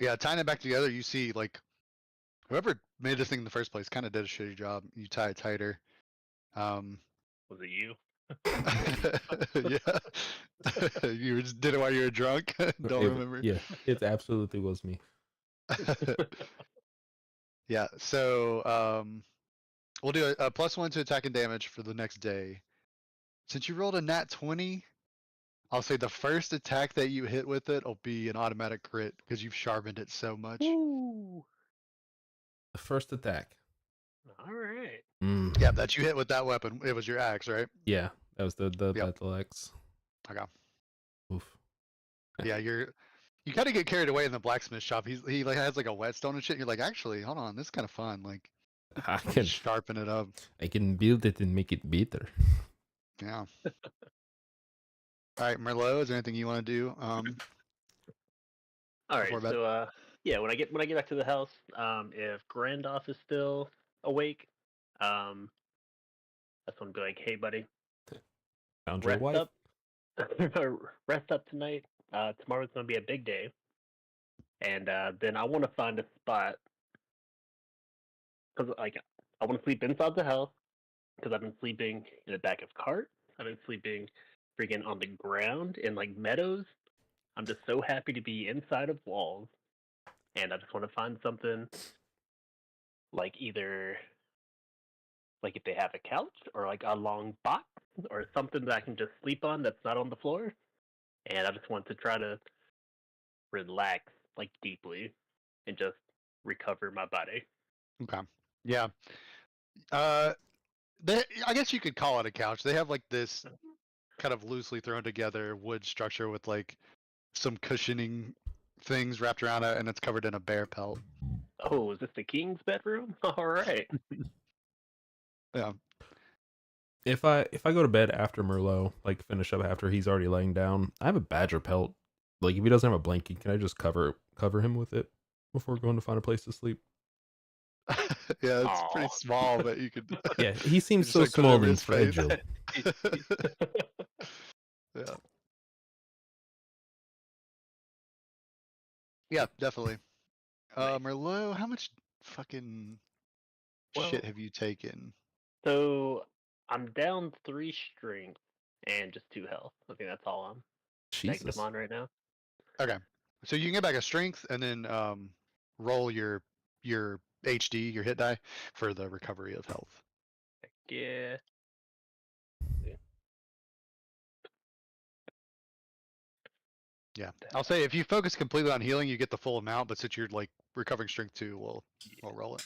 Yeah, tying it back together, you see like whoever made this thing in the first place kind of did a shitty job. You tie it tighter. Was it you? Yeah. You just did it while you were drunk. Don't remember. Yeah, it absolutely was me. Yeah, so we'll do a +1 to attack and damage for the next day. Since you rolled a nat 20, I'll say the first attack that you hit with it will be an automatic crit because you've sharpened it so much. Ooh. The first attack. All right. Yeah, that you hit with that weapon. It was your axe, right? Yeah, that was the Yep. battle axe. Okay. Oof. Yeah, you kind of get carried away in the blacksmith shop. He like has like a whetstone and shit. You're like, actually, hold on, this is kind of fun. Like, I can sharpen it up. build it and make it better. Yeah. All right, Merlot, is there anything you want to do? All right. Before bed? So yeah, when I get back to the house, if Grandoff is still awake, that's when I'll be like, hey buddy, Found your rest wife. up. Rest up tonight. Tomorrow's gonna be a big day. And then I want to find a spot because, like, I want to sleep inside the house because I've been sleeping in the back of cart. I've been sleeping freaking on the ground in like meadows. I'm just so happy to be inside of walls, and I just want to find something like either like if they have a couch or like a long box or something that I can just sleep on that's not on the floor. And I just want to try to relax like deeply and just recover my body. Okay. Yeah. I guess you could call it a couch. They have like this kind of loosely thrown together wood structure with like some cushioning things wrapped around it, and it's covered in a bear pelt. Oh, is this the king's bedroom? All right. Yeah. If I go to bed after Merlot, like finish up after he's already laying down, I have a badger pelt. Like if he doesn't have a blanket, can I just cover him with it before going to find a place to sleep? Yeah, it's pretty Aw. small, but you could. Yeah, he you seems just, so like, put it small over and his face. fragile. Yeah. Yeah, definitely. Nice. Merlot, how much fucking Well, shit have you taken? So I'm down 3 strength and just 2 health. I think that's all I'm negative Jesus. on right now. Okay. So you can get back a strength and then roll your HD, your hit die, for the recovery of health. Heck yeah. Yeah. I'll say if you focus completely on healing, you get the full amount, but since you're like recovering strength 2, we'll roll it.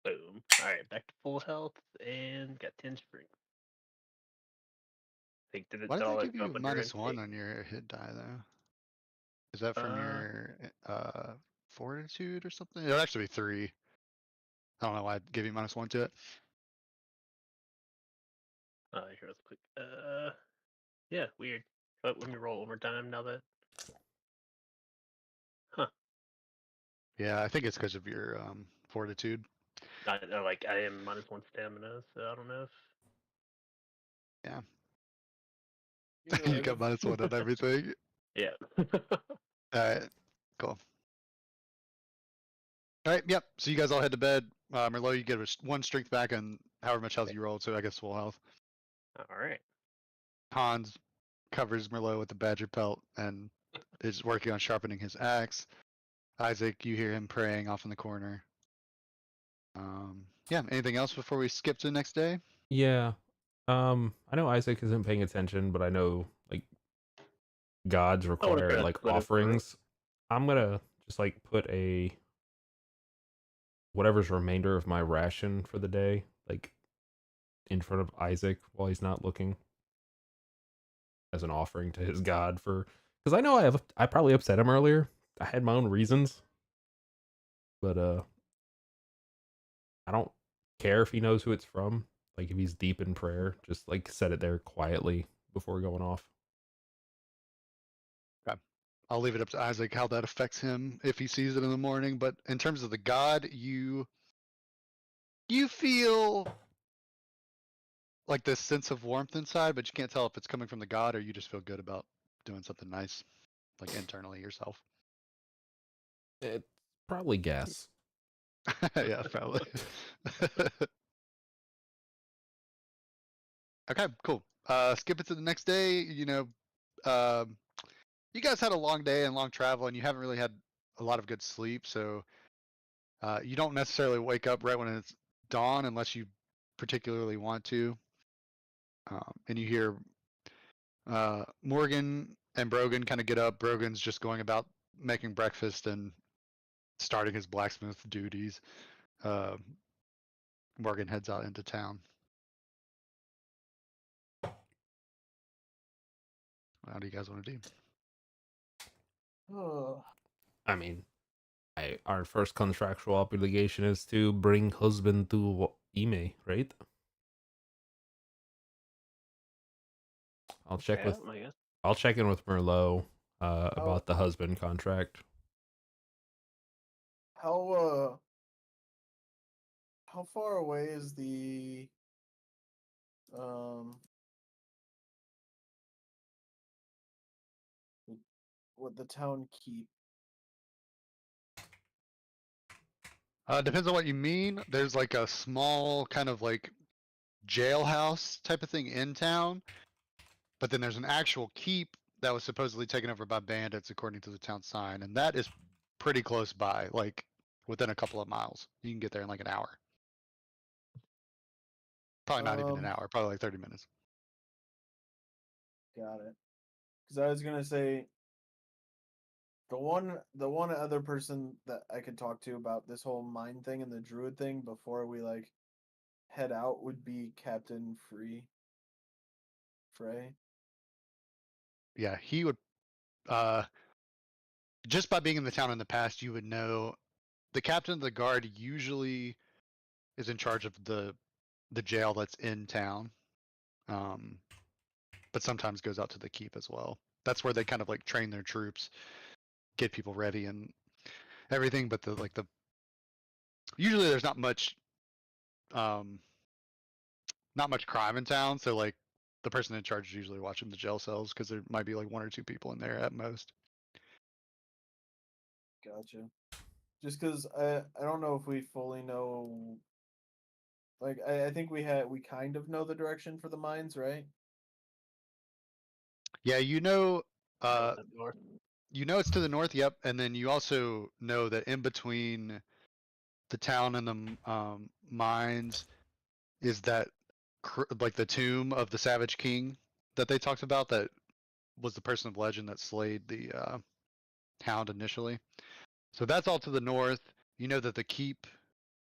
Boom. All right, back to full health and got 10 strength. I think did Why did all that that give drop you under -1 intake? on your hit die though? Is that from your fortitude or something? It'll actually be 3. I don't know why I gave you -1 to it. Here, let's click. Yeah, weird. But let me roll one more time now that. Huh. Yeah, I think it's because of your fortitude. I am -1 stamina, so I don't know if. Yeah. You're You like got a- -1 on everything. Yeah. Alright, cool. Alright, yep. So you guys all head to bed. Merlot, you get 1 strength back and however much health you rolled, so I guess full health. All right. Hans covers Merlot with the badger pelt and is working on sharpening his axe. Isaac, you hear him praying off in the corner. Yeah, anything else before we skip to the next day? Yeah. I know Isaac isn't paying attention, but I know like gods I want to require try to like split it for offerings. I'm gonna just like put a whatever's remainder of my ration for the day, like in front of Isaac while he's not looking, as an offering to his god for because I know I probably upset him earlier. I had my own reasons, but I don't care if he knows who it's from. Like if he's deep in prayer, just like set it there quietly before going off. Okay. I'll leave it up to Isaac how that affects him if he sees it in the morning. But in terms of the god, you feel like this sense of warmth inside, but you can't tell if it's coming from the god or you just feel good about doing something nice, like internally yourself. It's probably gas. Yeah, probably. Okay, cool. Skip it to the next day. Um, you guys had a long day and long travel, and you haven't really had a lot of good sleep, so you don't necessarily wake up right when it's dawn unless you particularly want to. And you hear Morgan and Brogan kind of get up. Brogan's just going about making breakfast and starting his blacksmith duties. Uh, Morgan heads out into town. How do you guys want to do? Oh, I mean, our first contractual obligation is to bring husband to Ime, right? I'll check Yeah, with I guess. I'll check in with Merlot about the husband contract. how far away is the um what the town keep? Depends on what you mean. There's like a small kind of like jailhouse type of thing in town, but then there's an actual keep that was supposedly taken over by bandits, according to the town sign, and that is pretty close by, like within a couple of miles. You can get there in like an hour. Probably not even an hour. Probably like 30 minutes. Got it. Because I was gonna say the one other person that I could talk to about this whole mine thing and the druid thing before we like head out would be Captain Frey. Yeah, he would. Just by being in the town in the past, you would know the captain of the guard usually is in charge of the jail that's in town, but sometimes goes out to the keep as well. That's where they kind of like train their troops, get people ready and everything. But the usually there's not much crime in town, so like the person in charge is usually watching the jail cells because there might be like 1 or 2 people in there at most. Gotcha. Just because I don't know if we fully know. Like I think we kind of know the direction for the mines, right? Yeah, Up north. you know it's to the north. Yep, and then you also know that in between the town and the mines is that like the tomb of the Savage King that they talked about, that was the person of legend that slayed the Hound initially. So that's all to the north. You know that the keep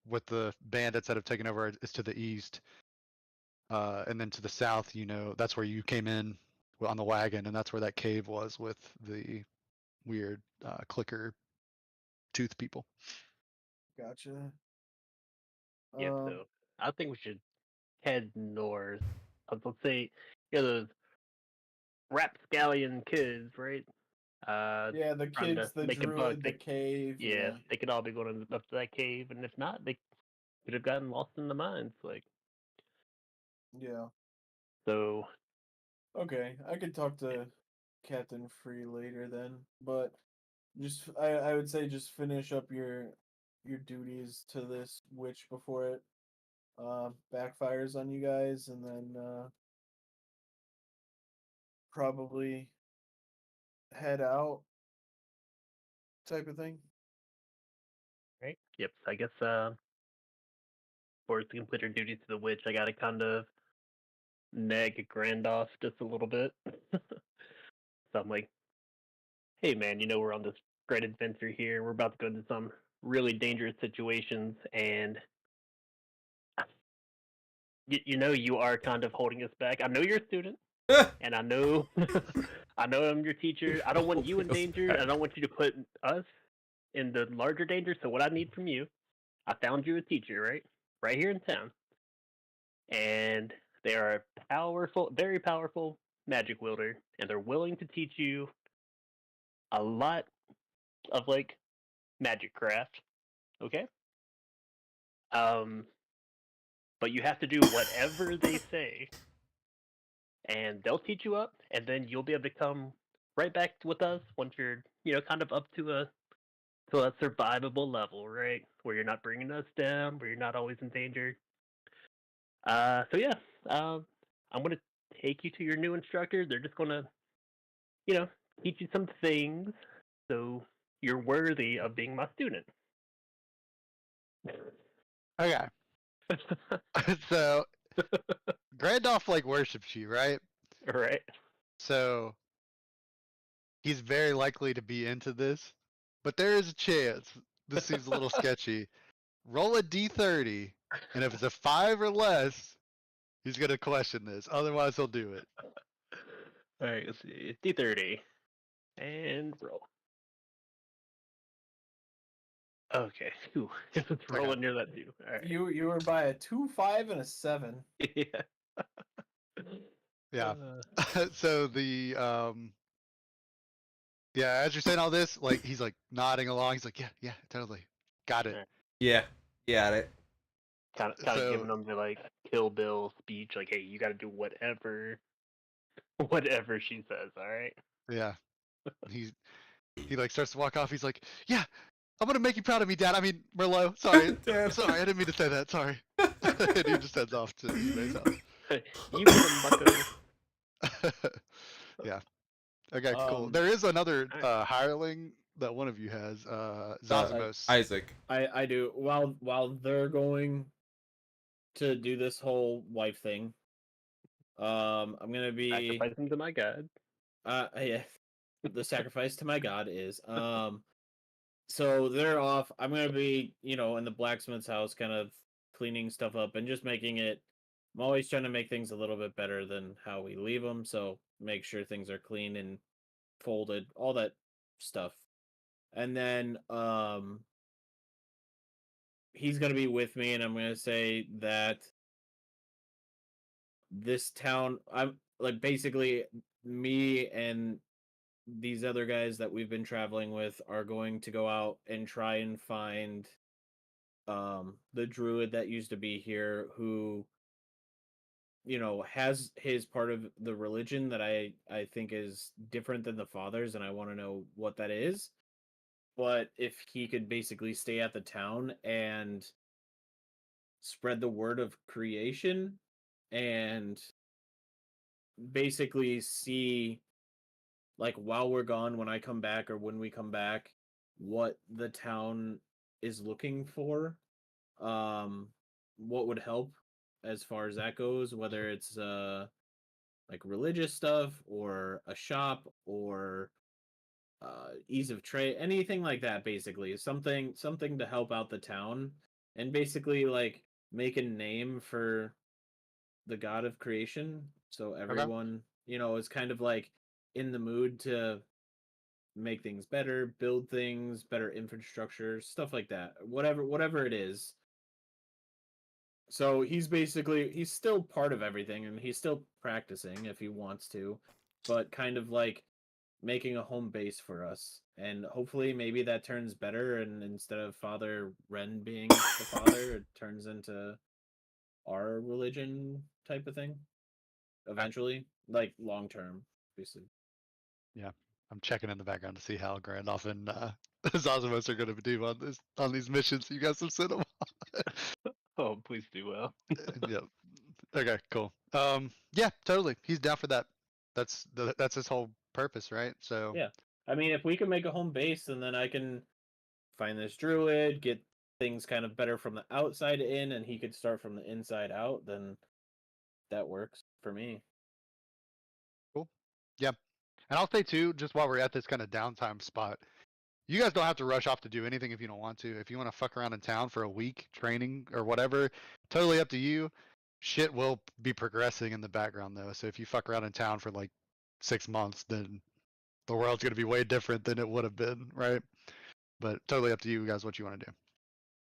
with the bandits that have taken over is to the east, and then to the south, you know, that's where you came in on the wagon, and that's where that cave was with the weird clicker tooth people. Gotcha. Yeah, so I think we should head north. Let's say, those rapscallion kids, right? Yeah, the trying to kids, the make a buck. druid, the cave. Yeah, they could all be going up to that cave, and if not, they could have gotten lost in the mines. Like, Yeah. so Okay, I could talk to Captain Free later then, but just I would say just finish up your duties to this witch before it backfires on you guys, and then probably head out type of thing. right. Yep. So I guess for us to complete our duties to the witch, I gotta kind of nag Grandoff just a little bit. So I'm like, hey man, we're on this great adventure here. We're about to go into some really dangerous situations, and you are kind of holding us back. I know you're a student, and I know I know I'm your teacher. I don't want you in danger. I don't want you to put us in the larger danger. So what I need from you, I found you a teacher, right here in town, and they are a powerful, very powerful magic wielder, and they're willing to teach you a lot of like magic craft. Okay. But you have to do whatever they say, and they'll teach you up, and then you'll be able to come right back with us once you're, kind of up to a survivable level, right? Where you're not bringing us down, where you're not always in danger. So yeah, I'm gonna take you to your new instructor. They're just gonna, teach you some things, so you're worthy of being my student. Okay. So Grandoff like worships you, right? Right. So he's very likely to be into this, but there is a chance this seems a little sketchy. Roll a d30, and if it's a 5 or less, he's gonna question this. Otherwise, he'll do it. All right, let's see. D30 and roll. Okay. Ooh, it's rolling near that too. All right. You were by a 2, 5, and a 7. Yeah. Yeah. So the yeah, as you're saying all this, like he's like nodding along. He's like, yeah, totally, got it. Yeah, got it. Kind of giving them the like Kill Bill speech, like, hey, you got to do whatever she says. All right. Yeah. He like starts to walk off. He's like, yeah, I'm gonna make you proud of me, Dad. I mean, Merlot. Sorry. Dad. Sorry, I didn't mean to say that. Sorry. And he just heads off to Yume's You little bucko. yeah. Okay, cool. Um, There is another Alright. hireling that one of you has, Zazimos. Isaac. I do. While they're going to do this whole wife thing, I'm gonna be Sacrificing to my god. yeah, the sacrifice to my god is so they're off. I'm gonna be, in the blacksmith's house, kind of cleaning stuff up and just making it. I'm always trying to make things a little bit better than how we leave them, so make sure things are clean and folded, all that stuff. And then he's gonna be with me, and I'm gonna say that this town, I'm like basically me and these other guys that we've been traveling with are going to go out and try and find the druid that used to be here, who has his part of the religion that I think is different than the fathers, and I want to know what that is. But if he could basically stay at the town and spread the word of creation and basically see, like, while we're gone, when I come back or when we come back, what the town is looking for, what would help as far as that goes, whether it's like religious stuff or a shop or ease of trade, anything like that. Basically something to help out the town and basically like make a name for the god of creation, so everyone is kind of like in the mood to make things better, build things better, infrastructure, stuff like that, whatever it is. So he's still part of everything, and he's still practicing if he wants to, but kind of like making a home base for us. And hopefully maybe that turns better, and instead of Father Ren being the father, it turns into our religion type of thing eventually, like long term, obviously. Yeah. I'm checking in the background to see how Gandalf and Zazimos are gonna do on these missions you guys have sent them. Oh, please do well. Yep. Okay, cool. Yeah, totally. He's down for that. That's his whole purpose, right? So Yeah. I mean, if we can make a home base, and then I can find this druid, get things kind of better from the outside in, and he could start from the inside out, then that works for me. cool. Yeah. And I'll say too, just while we're at this kind of downtime spot, you guys don't have to rush off to do anything if you don't want to. If you want to fuck around in town for a week training or whatever, totally up to you. Shit will be progressing in the background though. So if you fuck around in town for like 6 months, then the world's gonna be way different than it would have been, right? But totally up to you guys what you want to do.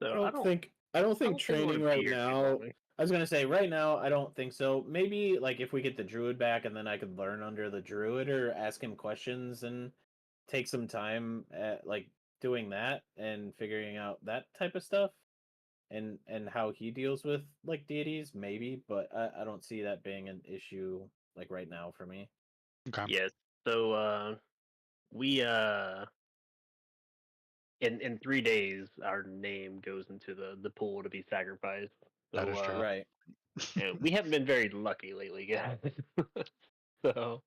So I don't think we're training gonna be right here too now. long. I was gonna say right now I don't think so. Maybe like if we get the druid back, and then I could learn under the druid or ask him questions and take some time at like doing that and figuring out that type of stuff, and how he deals with like deities, maybe. But I don't see that being an issue like right now for me. Okay. Yes. So we in 3 days our name goes into the pool to be sacrificed. So That is true. Right. we haven't been very lucky lately, guys. So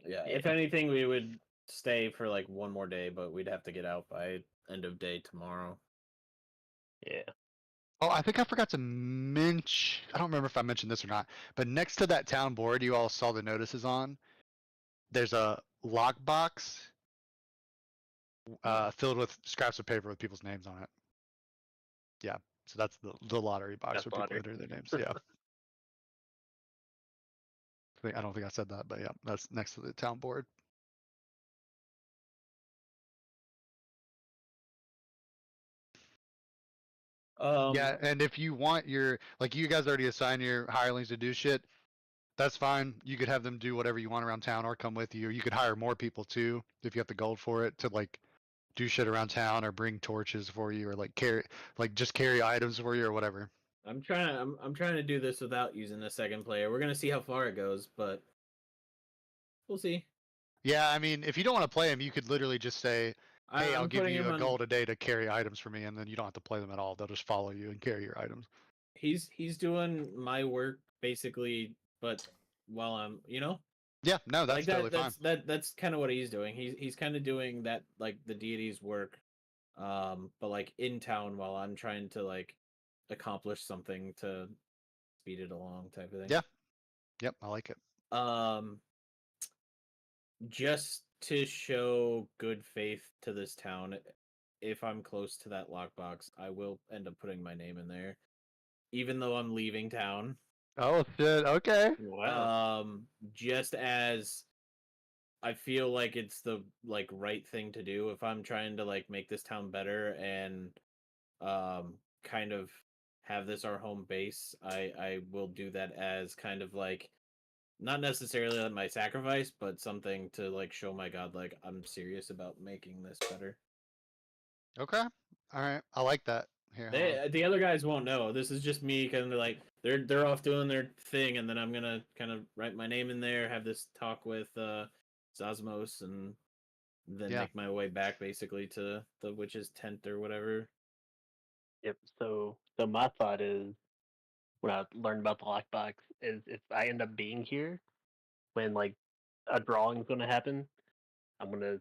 Yeah. Yeah. If anything, we would stay for like one more day, but we'd have to get out by end of day tomorrow. yeah. Oh, I think I forgot to mention. I don't remember if I mentioned this or not, but next to that town board you all saw the notices on, there's a lockbox filled with scraps of paper with people's names on it. Yeah, so that's the lottery box That's where people lottery. enter their names. Yeah. I don't think I said that, but yeah, that's next to the town board. Yeah, and if you want your, like, you guys already assigned your hirelings to do shit, that's fine. You could have them do whatever you want around town or come with you. Or you could hire more people too if you have the gold for it to like do shit around town or bring torches for you or like just carry items for you or whatever. I'm trying to do this without using a second player. We're gonna see how far it goes, but we'll see. Yeah, I mean, if you don't want to play him, you could literally just say, hey, I'll I'm give putting you him a on- gold a day to carry items for me, and then you don't have to play them at all. They'll just follow you and carry your items. He's doing my work basically, but while I'm, Yeah, no, that's like that. totally fine. That's kind of what he's doing. He's kind of doing that, like the deity's work, but like in town while I'm trying to like accomplish something to speed it along, type of thing. Yeah. Yep, I like it. Just to show good faith to this town, if I'm close to that lockbox, I will end up putting my name in there, even though I'm leaving town. Oh shit. Okay. Wow. Just as I feel like it's the like right thing to do if I'm trying to like make this town better and kind of have this our home base. I will do that as kind of like not necessarily like my sacrifice, but something to like show my god like I'm serious about making this better. Okay. All right. I like that. Here. hold on. The other guys won't know. This is just me kind of like they're off doing their thing, and then I'm gonna kind of write my name in there, have this talk with Zosmos, and then Yeah. make my way back basically to the witch's tent or whatever. Yep. So my thought is, when I learned about the lockbox, is if I end up being here when like a drawing's gonna happen, I'm gonna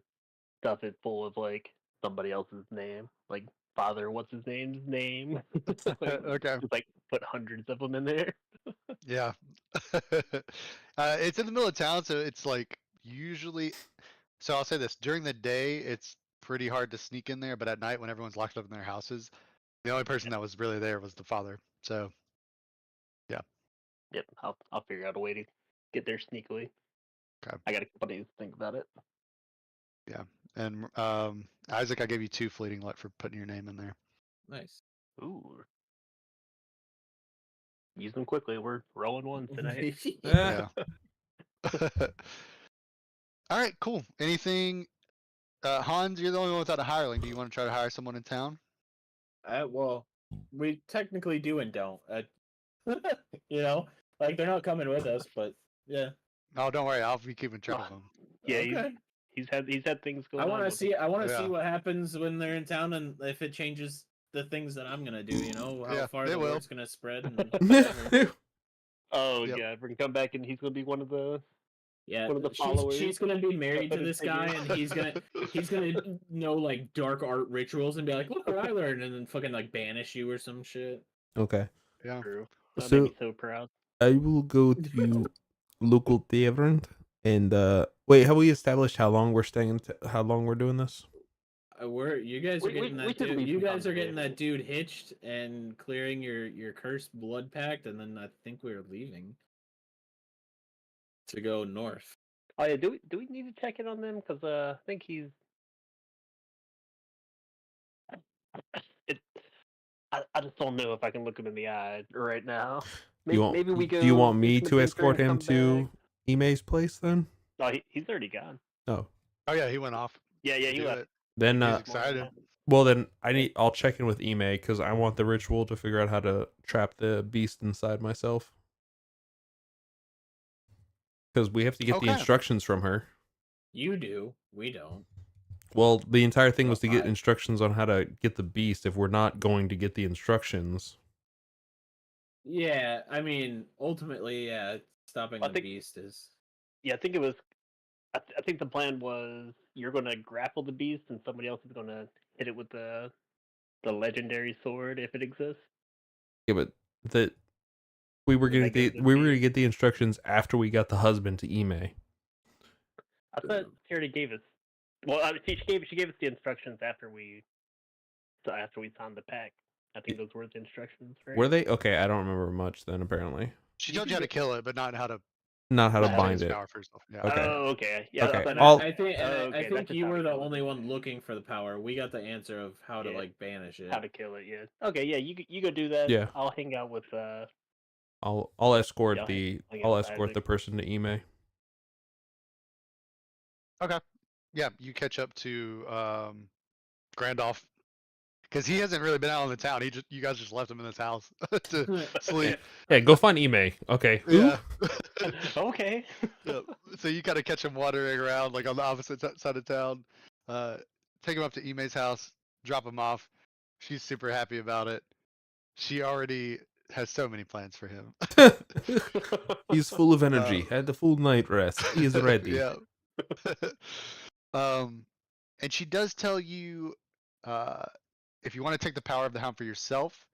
stuff it full of like somebody else's name, like Father, what's his name's name. Like, Okay. just like put hundreds of them in there. Yeah. It's in the middle of town, so it's like usually. So I'll say this: during the day, it's pretty hard to sneak in there, but at night, when everyone's locked up in their houses, the only person that was really there was the father. So Yep, I'll figure out a way to get there sneakily. Okay. I got a couple days to think about it. and Isaac, I gave you 2 fleeting light for putting your name in there. Nice. Ooh. Use them quickly. We're rolling ones tonight. Yeah. All right, cool. Anything, Hans? You're the only one without a hireling. Do you want to try to hire someone in town? Well, we technically do and don't. Like they're not coming with us, but yeah. Oh, don't worry. I'll be keeping track of Ah. them. Yeah, Okay. he's had things going I on. want to with see. I want to Yeah. see what happens when they're in town, and if it changes the things that I'm gonna do. How Yeah, far it the will. word's gonna spread. And whatever. Oh Yep. yeah, we're gonna come back and he's gonna be one of the. Yeah, One of the she's followers gonna be married to of his this guy, figure. and he's gonna know like dark art rituals and be like, "Look what I learned," and then fucking like banish you or some shit. Okay. Yeah. True. That So- made me so proud. I will go to local tavern and wait. Have we established how long we're staying? How long we're doing this? You guys are We- getting we that should dude. leave You some guys are getting conversation. that dude hitched and clearing your cursed blood pact, and then I think we're leaving to go north. Oh yeah, do we need to check in on them? Because I think he's. I just don't know if I can look him in the eye right now. Maybe we go. Do you want do me some to adventure escort and him come to back? Ime's place then? No, he's already gone. Oh, Oh yeah, he went off. Yeah, he Do left. it. then He's excited. well then I'll check in with Ime because I want the ritual to figure out how to trap the beast inside myself. Because we have to get the Okay. instructions from her. You do. We don't. Well, the entire thing was to get I- instructions on how to get the beast. If we're not going to get the instructions, Yeah, I mean, ultimately, yeah, stopping I the think- beast is. Yeah, I think it was. I think the plan was you're going to grapple the beast, and somebody else is going to hit it with the legendary sword if it exists. yeah, but that we were Then gonna that gives get us we were the- gonna get the instructions after we got the husband to Ime. I thought she already gave us. Well, she gave us the instructions after we signed the pact. I think those were the instructions, right? Were they okay? I don't remember much then. Apparently, She You told can you how to get- kill it, but not how to not how to Yeah, bind it. power for yourself. Yeah. Okay. Oh, okay. Yeah. Okay, But I'll- I think, and Oh, I okay, think that's just you how to were the kill it. only one looking for the power. We got the answer of how to Yeah. like banish it. How to kill it? Yeah. Okay. Yeah. You go do that. Yeah. I'll hang out with. I'll escort Yeah, the I'll I'll get escort the Isaac. person to Ime. Yeah, you catch up to Grandolph because he hasn't really been out in the town. You guys just left him in this house to sleep. Yeah, go find Ime. Okay. Who? Yeah. Okay. Yeah. So you kind of catch him wandering around like on the opposite side of town. take him up to Ime's house, drop him off. She's super happy about it. She already has so many plans for him. He's full of energy. Had the full night rest. He is ready. Yeah. And she does tell you, if you want to take the power of the hound for yourself,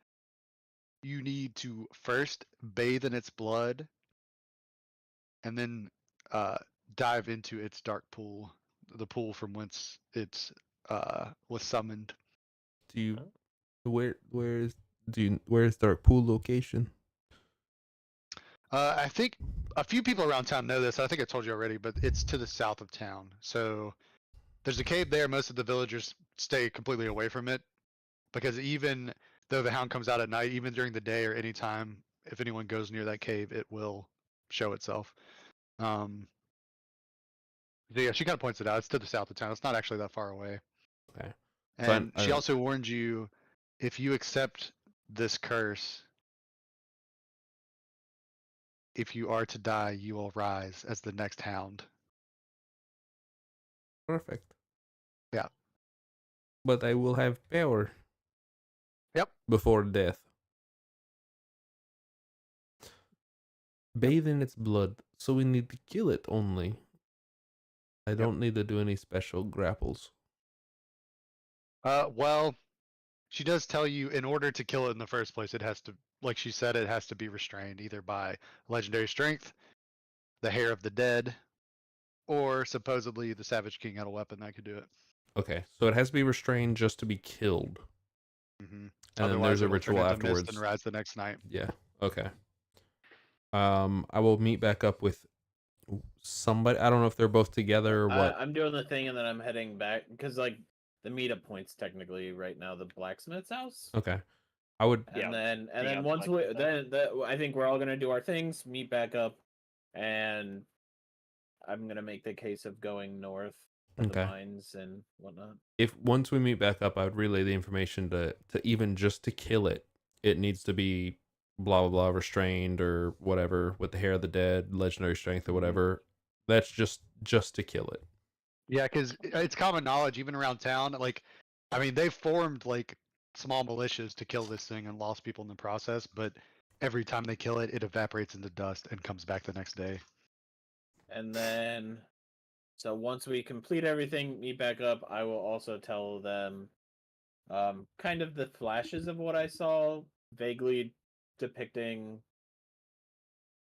you need to first bathe in its blood, and then dive into its dark pool, the pool from whence it was summoned. Do you where's Dark Pool location? I think a few people around town know this. I think I told you already, but it's to the south of town. So there's a cave there. Most of the villagers stay completely away from it because even though the hound comes out at night, even during the day or any time, if anyone goes near that cave, it will show itself. So yeah, she kind of points it out. It's to the south of town. It's not actually that far away. Okay. So And she also warned you, if you accept this curse, if you are to die, you will rise as the next hound. Perfect. Yeah. But I will have power. Yep. Before death. Bathe in its blood, so we need to kill it only. I don't need to do any special grapples. Well, she does tell you in order to kill it in the first place, it has to, like she said, it has to be restrained either by legendary strength, the hair of the dead, or supposedly the Savage King had a weapon that could do it. Okay, so it has to be restrained just to be killed. Mm-hmm. And then there's a it'll turn ritual into afterwards. mist and rise the next night. Yeah. Okay. I will meet back up with somebody. I don't know if they're both together or what. I'm doing the thing and then I'm heading back because like the meetup point's technically right now the blacksmith's house. Okay. I would. And Yeah, then once we I think we're all gonna do our things, meet back up, and I'm gonna make the case of going north to the Okay. mines and whatnot. If once we meet back up, I would relay the information to even just to kill it. It needs to be blah blah blah restrained or whatever with the hair of the dead, legendary strength or whatever. That's just to kill it. Yeah, because it's common knowledge, even around town. Like, I mean, they formed like small militias to kill this thing and lost people in the process. But every time they kill it, it evaporates into dust and comes back the next day. And then, so once we complete everything, meet back up, I will also tell them kind of the flashes of what I saw, vaguely depicting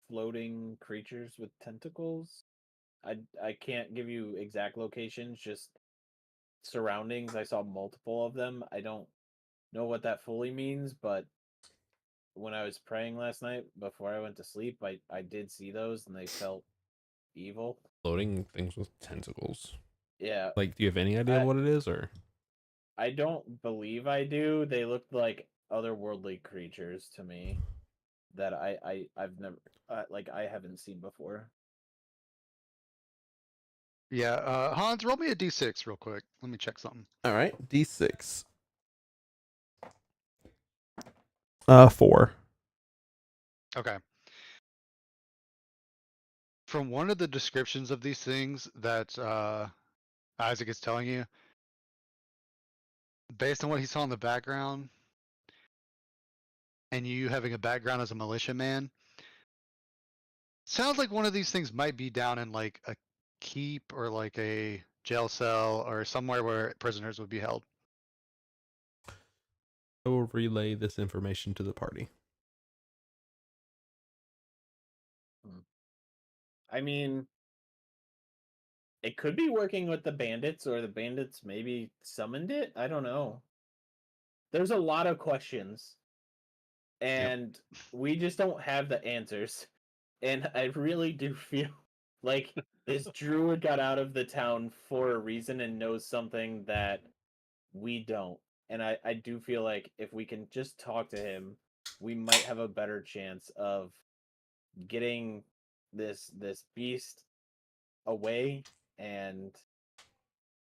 floating creatures with tentacles. I can't give you exact locations, just surroundings. I saw multiple of them. I don't know what that fully means, but when I was praying last night before I went to sleep, I did see those and they felt evil. Floating things with tentacles. Yeah. Like, do you have any idea what it is, or? I don't believe I do. They looked like otherworldly creatures to me that I've never like I haven't seen before. Yeah, Hans, roll me a d6 real quick. Let me check something. All right, D6. 4. Okay. From one of the descriptions of these things that Isaac is telling you, based on what he saw in the background, and you having a background as a militiaman, sounds like one of these things might be down in like a keep or like a jail cell or somewhere where prisoners would be held. I will relay this information to the party. I mean, it could be working with the bandits, or the bandits maybe summoned it. I don't know. There's a lot of questions, and we just don't have the answers. And I really do feel like this druid got out of the town for a reason and knows something that we don't. And I do feel like if we can just talk to him, we might have a better chance of getting this beast away and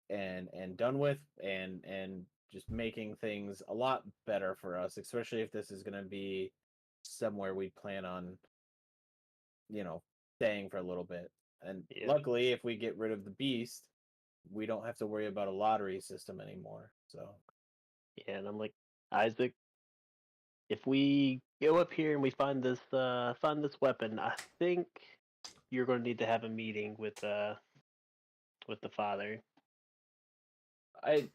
done with, and just making things a lot better for us, especially if this is going to be somewhere we plan on, staying for a little bit. And Yeah. luckily, if we get rid of the beast, we don't have to worry about a lottery system anymore. So Yeah, and I'm like, Isaac, if we go up here and we find this weapon, I think you're going to need to have a meeting with the father. I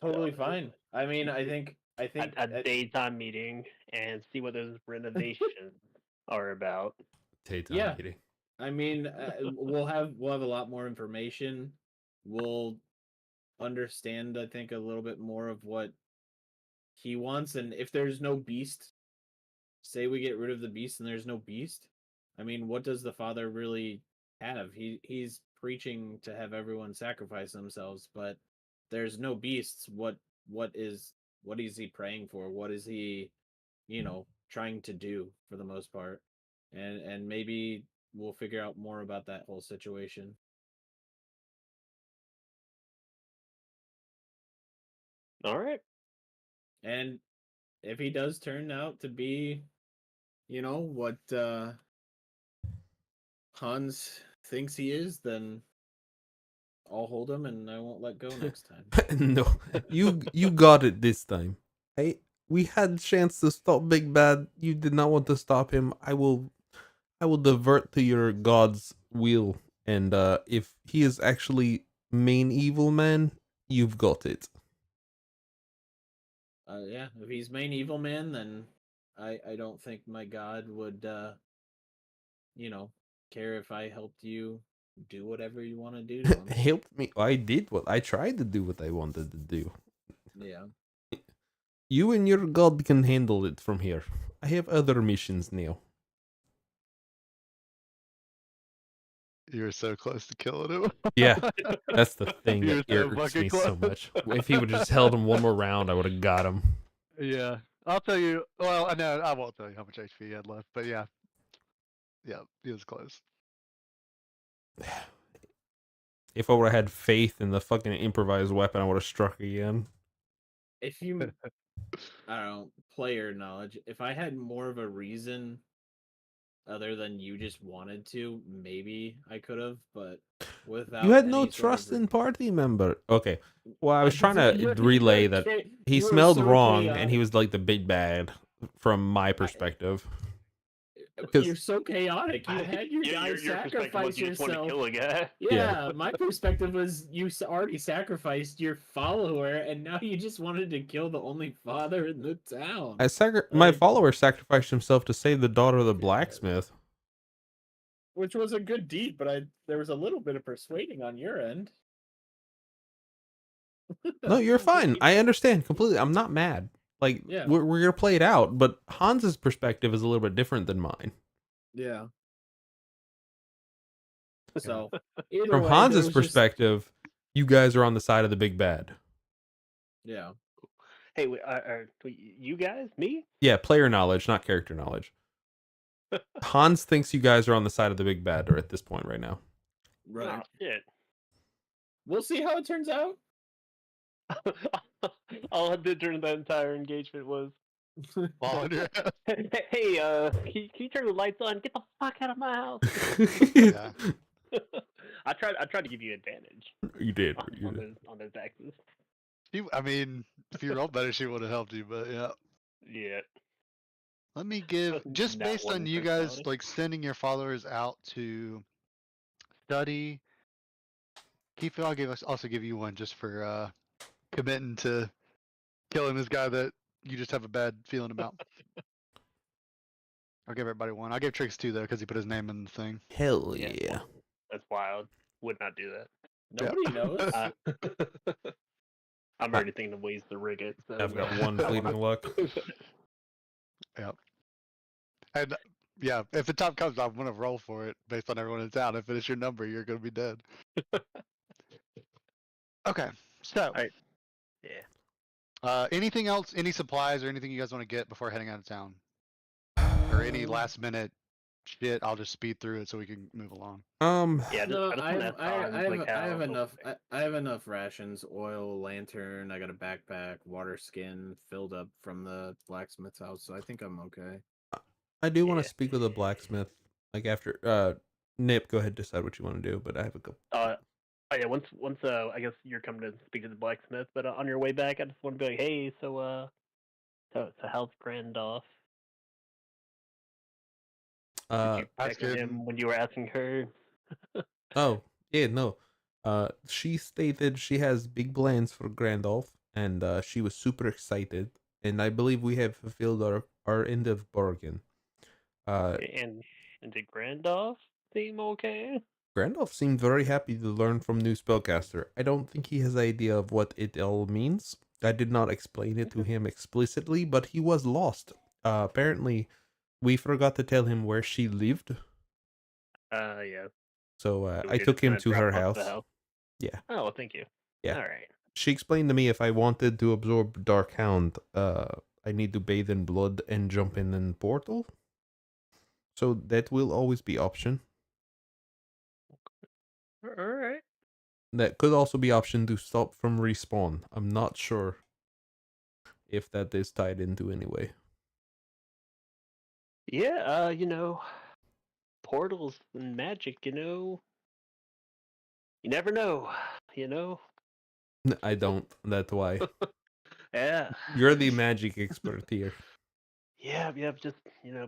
totally Uh, fine. I mean, I think a daytime meeting and see what those renovations are about. Daytime Yeah. meeting. I mean, we'll have a lot more information. We'll understand, I think, a little bit more of what he wants, and if there's no beast, say we get rid of the beast and there's no beast. I mean, what does the father really have? He's preaching to have everyone sacrifice themselves, but there's no beasts. What is he praying for? What is he, trying to do for the most part? And maybe we'll figure out more about that whole situation. All right. And if he does turn out to be, what Hans thinks he is, then I'll hold him and I won't let go next time. No, you got it this time. We had a chance to stop Big Bad. You did not want to stop him. I will divert to your god's will, and if he is actually main evil man, you've got it. Yeah, if he's main evil man, then I don't think my god would care if I helped you do whatever you want to do to him. Helped me. I did what I tried to do. What I wanted to do. Yeah. You and your god can handle it from here. I have other missions now. You were so close to killing him. Yeah, that's the thing You that were so irks fucking me so close. much. If he would have just held him one more round, I would have got him. Yeah, I'll tell you. Well, I know I won't tell you how much HP he had left, but yeah, he was close. If I would have had faith in the fucking improvised weapon, I would have struck again. If you I don't know, player knowledge, if I had more of a reason other than you just wanted to, maybe I could have, but without You had any no sort of trust in party member. Okay. Well, I was trying to You- relay you that were he you were smelled so wrong and he chaotic. was like the big bad from my perspective. 'cause- You're so chaotic. You had your guy your perspective sacrifice was you just want to yourself. kill a guy. Yeah, my perspective was you already sacrificed your follower, and now you just wanted to kill the only father in the town. My Like- follower sacrificed himself to save the daughter of the blacksmith. Which was a good deed, but there was a little bit of persuading on your end. No, you're fine. I understand completely. I'm not mad. Like, Yeah. we're gonna play it out, but Hans's perspective is a little bit different than mine. Yeah. So either From way, Hans's there was just- perspective, you guys are on the side of the big bad. Yeah. Hey, you guys, me? Yeah, player knowledge, not character knowledge. Hans thinks you guys are on the side of the big bad or at this point right now. Right. Oh, shit. We'll see how it turns out. All I did during that entire engagement was, Fall on your ass. hey, can you turn the lights on? Get the fuck out of my house. Yeah. I tried to give you advantage You did. on those axes. I mean, if you rolled better, she would have helped you. But yeah, Yeah. let me give just Not based one on you guys personality. like sending your followers out to study. Keith, I'll also give you one just for committing to killing this guy that you just have a bad feeling about. I'll give everybody one. I'll give Trix two though because he put his name in the thing. Hell Yeah. yeah. That's wild. Would not do that. Nobody knows. I'm already thinking of ways to rig it. So I've got one fleeting luck. And yeah, if the top comes, I'm gonna roll for it based on everyone in town. If it is your number, you're gonna be dead. Okay, so Alright. Yeah. anything else? Any supplies or anything you guys want to get before heading out of town? Or any last minute shit? I'll just speed through it so we can move along. Yeah, No, I just I wanna have, ask Hans, like, I have how- enough. I have enough rations, oil, lantern. I got a backpack, water skin filled up from the blacksmith's house, so I think I'm okay. I do want Yeah. to speak with a blacksmith. Like after Nip, go ahead, decide what you want to do, but I have a couple. Oh yeah, once I guess you're coming to speak to the blacksmith, but on your way back, I just want to be like, hey, so how's Grandolph? Did you That's check on good. him when you were asking her? Oh, yeah, no. She stated she has big plans for Grandolph, and she was super excited. And I believe we have fulfilled our end of bargain. And did Grandolph seem okay? Grandolph seemed very happy to learn from new spellcaster. I don't think he has idea of what it all means. I did not explain it to him explicitly, but he was lost. Apparently, we forgot to tell him where she lived, Yeah. so So I we took just him kinda to drop her him off at house. the house. Yeah. Oh, well, thank you. Yeah. All right. She explained to me if I wanted to absorb Dark Hound, I need to bathe in blood and jump in an portal. So that will always be option. All right. That could also be option to stop from respawn. I'm not sure if that is tied into any way. Yeah. Portals and magic. You never know. I don't. That's why. Yeah. You're the magic expert here. Yeah. Just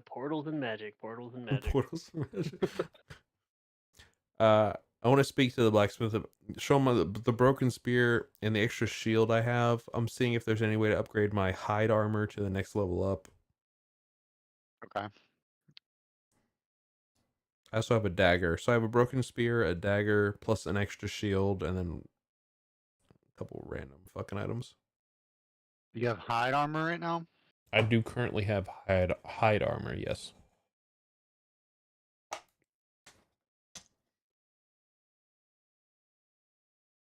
portals and magic. Portals and magic. Portals. I want to speak to the blacksmith. Show him the broken spear and the extra shield I have. I'm seeing if there's any way to upgrade my hide armor to the next level up. Okay. I also have a dagger. So I have a broken spear, a dagger, plus an extra shield, and then a couple random fucking items. You have hide armor right now? I do currently have hide armor, yes.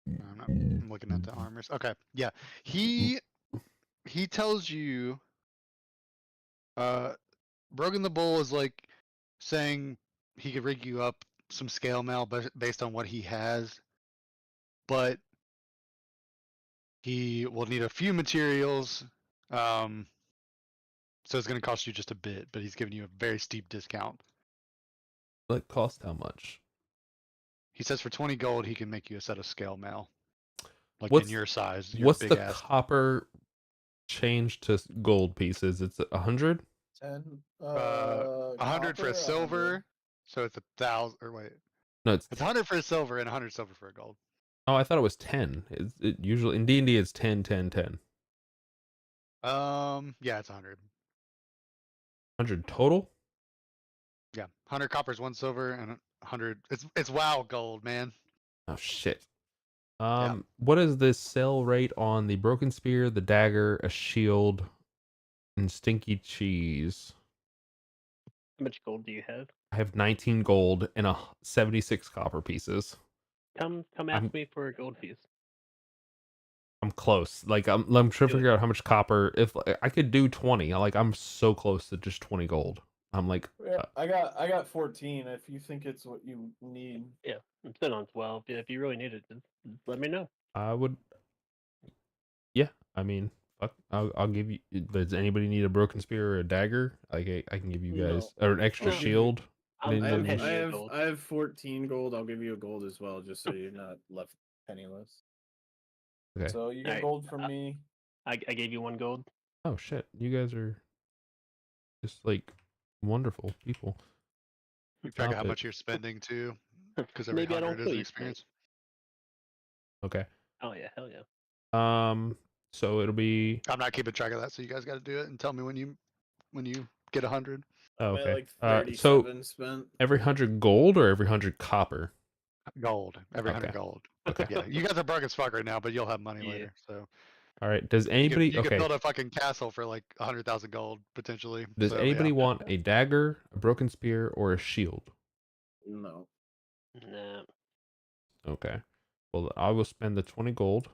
I'm looking at the armors. Okay. Yeah. He tells you Brogan the Bull is like saying he could rig you up some scale mail based on what he has, but he will need a few materials. So it's going to cost you just a bit, but he's giving you a very steep discount. Like, cost how much? He says for 20 gold, he can make you a set of scale mail, like What's- in your size. Your What's big the ass. copper change to gold pieces? It's 100? 10. 100 for copper, a silver, so it's 1,000. Or wait, No, it's it's 100 for a silver and 100 silver for a gold. oh, I thought it was 10. It usually in D&D it's 10, 10, 10. Yeah, it's 100. 100 total? Yeah, 100 coppers, 1 silver, and 100. It's WoW gold, man. Oh shit. What is this sell rate on the broken spear, the dagger, a shield, and stinky cheese? How much gold do you have? I have 19 gold and 76 copper pieces. Come ask me for a gold piece. I'm close. Like I'm trying to figure out how much copper. If I could do 20, like I'm so close to just 20 gold. I'm like, Yeah, I got 14. If you think it's what you need. Yeah, I'm sitting on 12. If you really need it, just let me know. I would. Yeah, I mean, fuck. I'll give you. Does anybody need a broken spear or a dagger? Like I can give you guys or an extra No. shield. I'm Then handing I you have gold. I have 14 gold. I'll give you a gold as well, just so you're not left penniless. Okay. So you get Alright, gold from me. I gave you 1 gold. Oh shit! You guys are just like wonderful people. Keep track of Stop how it. much you're spending too, because every Maybe I 100 don't is kill an you experience. Okay. Oh yeah, hell yeah. So it'll be. I'm not keeping track of that, so you guys got to do it and tell me when you get 100 Oh, I'm at okay. like So 37 spent. every 100 gold or every 100 copper? gold. Every 100 Okay. gold. Okay. Yeah, you guys are broke as fuck right now, but you'll have money Yeah. later. So All right. Does you anybody? could Okay. build a fucking castle for like 100,000 gold potentially. Does so, anybody yeah. want a dagger, a broken spear, or a shield? No. Nah. Okay. Well, I will spend the 20 gold.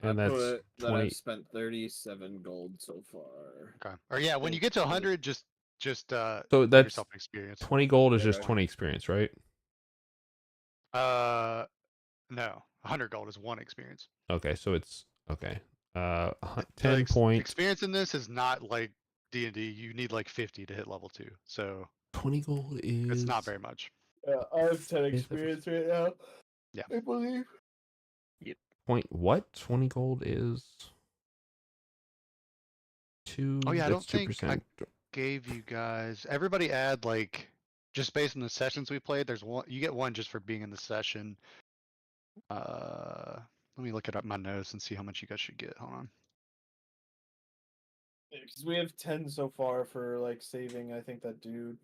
And I that's put that 20 I've spent 37 gold so far. Okay. Or yeah, when you get to 100, just So give that's yourself an experience. 20 gold is Yeah, just right. 20 experience, right? No, 100 gold is 1 experience. Okay, so it's okay. The 10 points. Experience in this is not like D&D. You need like 50 to hit level 2, so 20 gold is it's not very much. I have 10 Is it- experience right now. Yeah. I believe. Point what? 20 gold is 2. Oh yeah, I That's don't think I 2%. gave you guys. Everybody add like just based on the sessions we played. There's one. You get one just for being in the session. Let me look it up my notes and see how much you guys should get. Hold on. Because we have 10 so far for like saving, I think, that dude.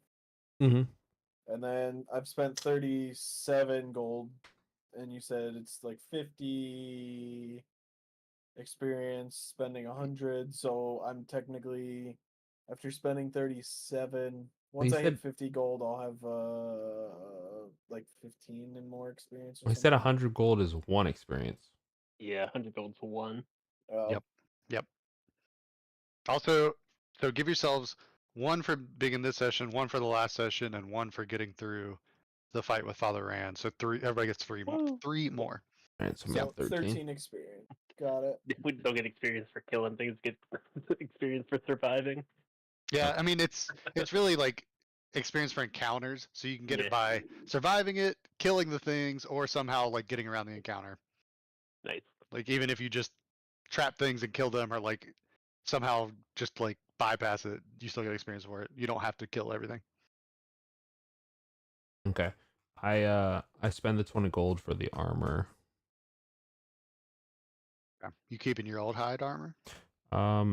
Mm-hmm. And then I've spent 37 gold, and you said it's like 50 experience, spending 100. So I'm technically, after spending 37, once you I said- hit 50 gold, I'll have like 15 and more experience. Or I said something. 100 gold is 1 experience. Yeah, 100 gold for one. Yep. Yep. Also, so give yourselves one for being in this session, one for the last session, and one for getting through the fight with Father Rand. So 3. Everybody gets 3 more. Woo. 3 more. All right, so I'm So at 13. 13 experience. Got it. We don't get experience for killing things, get experience for surviving. Yeah, I mean it's really like experience for encounters, so you can get Yeah. it by surviving it, killing the things, or somehow like getting around the encounter. Nice. Like even if you just trap things and kill them, or like somehow just like bypass it, you still get experience for it. You don't have to kill everything. Okay. I spend the 20 gold for the armor. Yeah. You keeping your old hide armor? I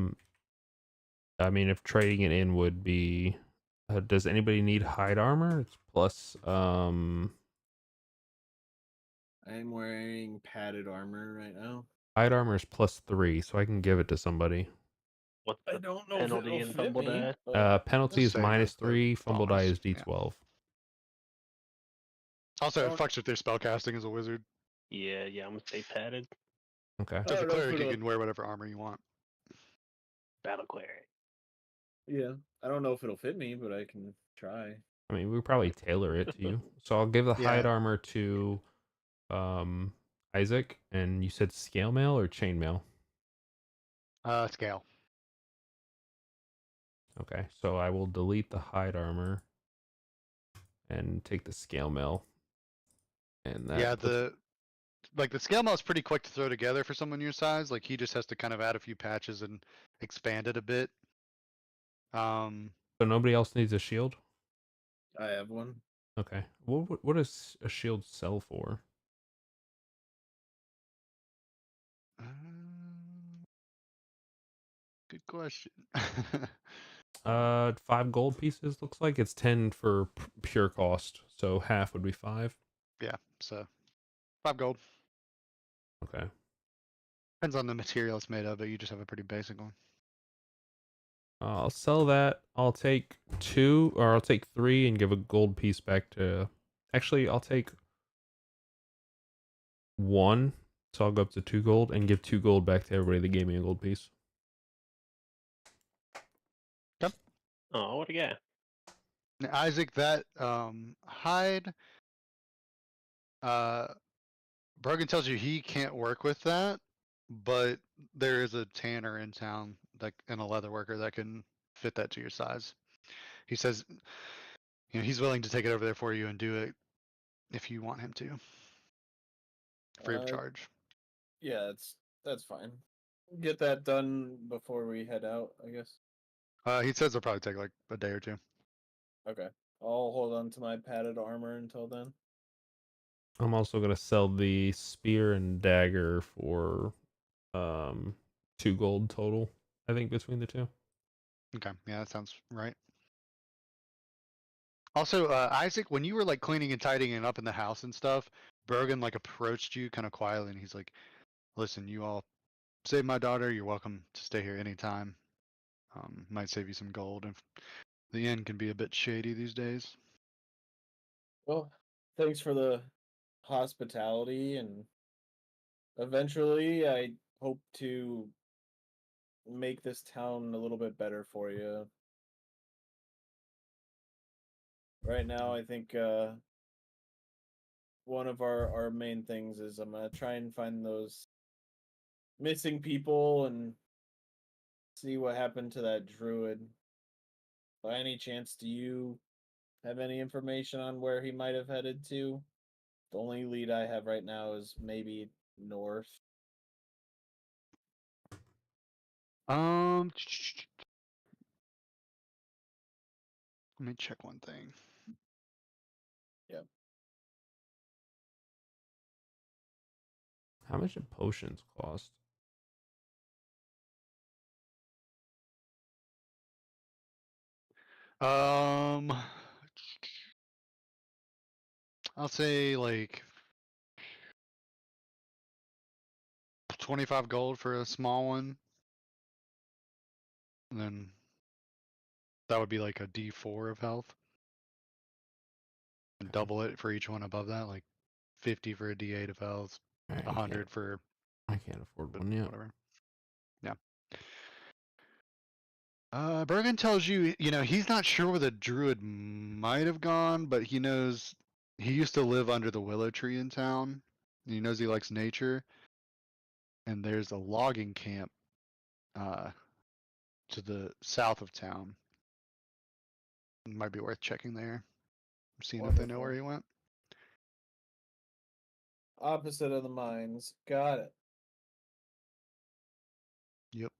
mean, if trading it in would be, does anybody need hide armor? It's plus I'm wearing padded armor right now. hide armor is +3, so I can give it to somebody. What's I the don't know penalty if in it'll fit fumble me. die? But Penalty Just is say that's the -3. Fumble die bonus, is yeah. D12. Also, it Don't- fucks with their spellcasting as a wizard. Yeah, I'm gonna say padded. Okay. I As a don't know if cleric, you it'll- can wear whatever armor you want. Battle cleric. Yeah. I don't know if it'll fit me, but I can try. I mean, we probably tailor it to you. So I'll give the hide Yeah. armor to Isaac, and you said scale mail or chain mail? Scale. Okay, so I will delete the hide armor and take the scale mail. And that Yeah, puts- the scale mail is pretty quick to throw together for someone your size. Like he just has to kind of add a few patches and expand it a bit. so nobody else needs a shield? I have one. Okay. What does a shield sell for? Good question. 5 gold pieces looks like. It's 10 for pure cost, so half would be 5. Yeah, so 5 gold. Okay. Depends on the material it's made of, but you just have a pretty basic one. I'll sell that. I'll take 2, or I'll take 3 and give a gold piece back to. Actually, I'll take 1, so I'll go up to 2 gold and give 2 gold back to everybody that gave me a gold piece. Oh, what a guy. Now, Isaac, that hide, Brogan tells you he can't work with that, but there is a tanner in town that and a leather worker that can fit that to your size. He says, he's willing to take it over there for you and do it if you want him to, free of Uh, charge. Yeah, that's fine. Get that done before we head out, I guess. He says it'll probably take like a day or 2. Okay. I'll hold on to my padded armor until then. I'm also gonna sell the spear and dagger for 2 gold total. I think between the two. Okay, yeah, that sounds right. Also, Isaac, when you were like cleaning and tidying up in the house and stuff, Brogan like approached you kind of quietly, and he's like, "Listen, you all saved my daughter. You're welcome to stay here anytime. Might save you some gold. And the inn can be a bit shady these days." Well, thanks for the hospitality, and eventually I hope to make this town a little bit better for you. Right now, I think one of our main things is I'm gonna try and find those missing people and see what happened to that druid. By any chance, do you have any information on where he might have headed to? The only lead I have right now is maybe north. Let me check one thing. How much do potions cost? I'll say like 25 gold for a small one. And then that would be like a D4 of health. And double it for each one above that, like 50 for a D8 of health, I 100 can't, for I can't afford one yet. whatever. Yeah. Bergen tells you, he's not sure where the druid might have gone, but he knows he used to live under the willow tree in town. And he knows he likes nature. And there's a logging camp to the south of town. It might be worth checking there. Seeing if they know where he went. Opposite of the mines. Got it. Yep.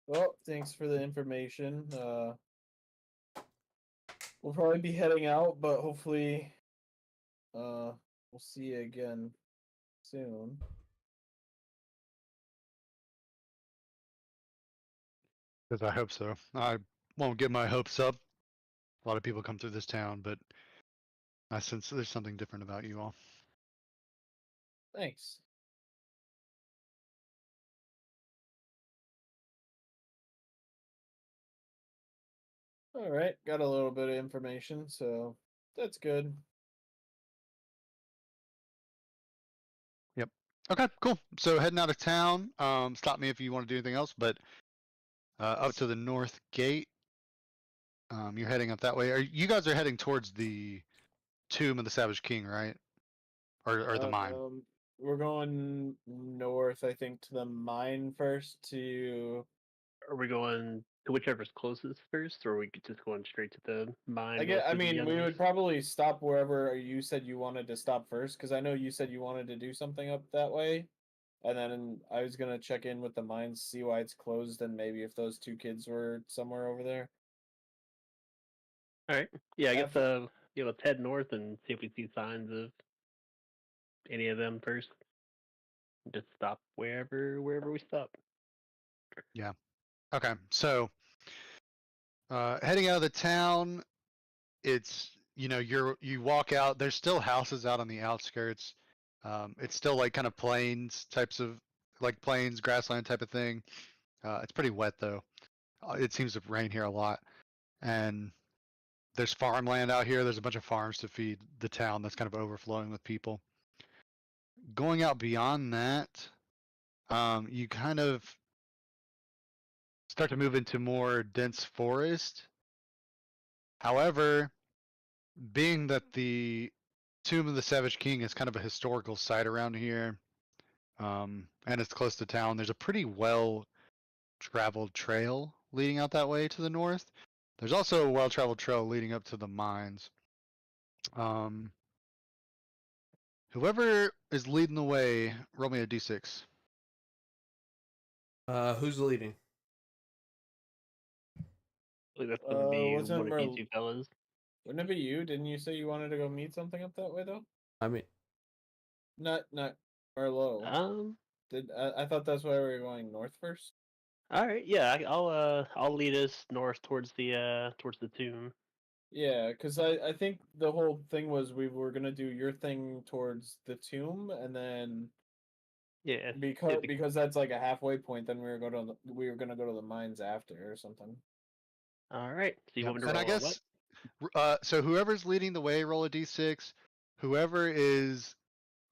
Well, thanks for the information. We'll probably be heading out, but hopefully, we'll see you again soon. Because I hope so. I won't get my hopes up. A lot of people come through this town, but I sense there's something different about you all. Thanks. All right, got a little bit of information, so that's good. Yep. Okay, cool. So heading out of town. Stop me if you want to do anything else, but up to the north gate. You're heading up that way. You guys are heading towards the tomb of the Savage King, right? Or the mine. We're going north, I think, to the mine first to. Are we going to whichever's closest first, or are we just going straight to the mine? I mean, we would probably stop wherever you said you wanted to stop first, because I know you said you wanted to do something up that way. And then I was gonna check in with the mines, see why it's closed, and maybe if those two kids were somewhere over there. All right. Yeah, I guess let's head north and see if we see signs of any of them first. Just stop wherever we stop. Yeah. Okay. So heading out of the town, it's you walk out. There's still houses out on the outskirts. It's still like kind of plains types of like plains, grassland type of thing. It's pretty wet though. It seems to rain here a lot, and there's farmland out here. There's a bunch of farms to feed the town that's kind of overflowing with people. Going out beyond that, you kind of start to move into more dense forest. However, being that the Tomb of the Savage King is kind of a historical site around here, and it's close to town, there's a pretty well-traveled trail leading out that way to the north. There's also a well-traveled trail leading up to the mines. Whoever is leading the way, roll me a d6. Who's leading? I think that's gonna be wasn't one of you two fellas. Wouldn't it be you? Didn't you say you wanted to go meet something up that way though? I mean, Not Merlot. I thought that's why we were going north first. All right, yeah, I'll lead us north towards the tomb. Yeah, because I think the whole thing was we were gonna do your thing towards the tomb, and then Yeah, because that's like a halfway point. Then we were gonna go to the mines after or something. All right. So you want me to And roll I guess so. Whoever's leading the way, roll a d6. Whoever is,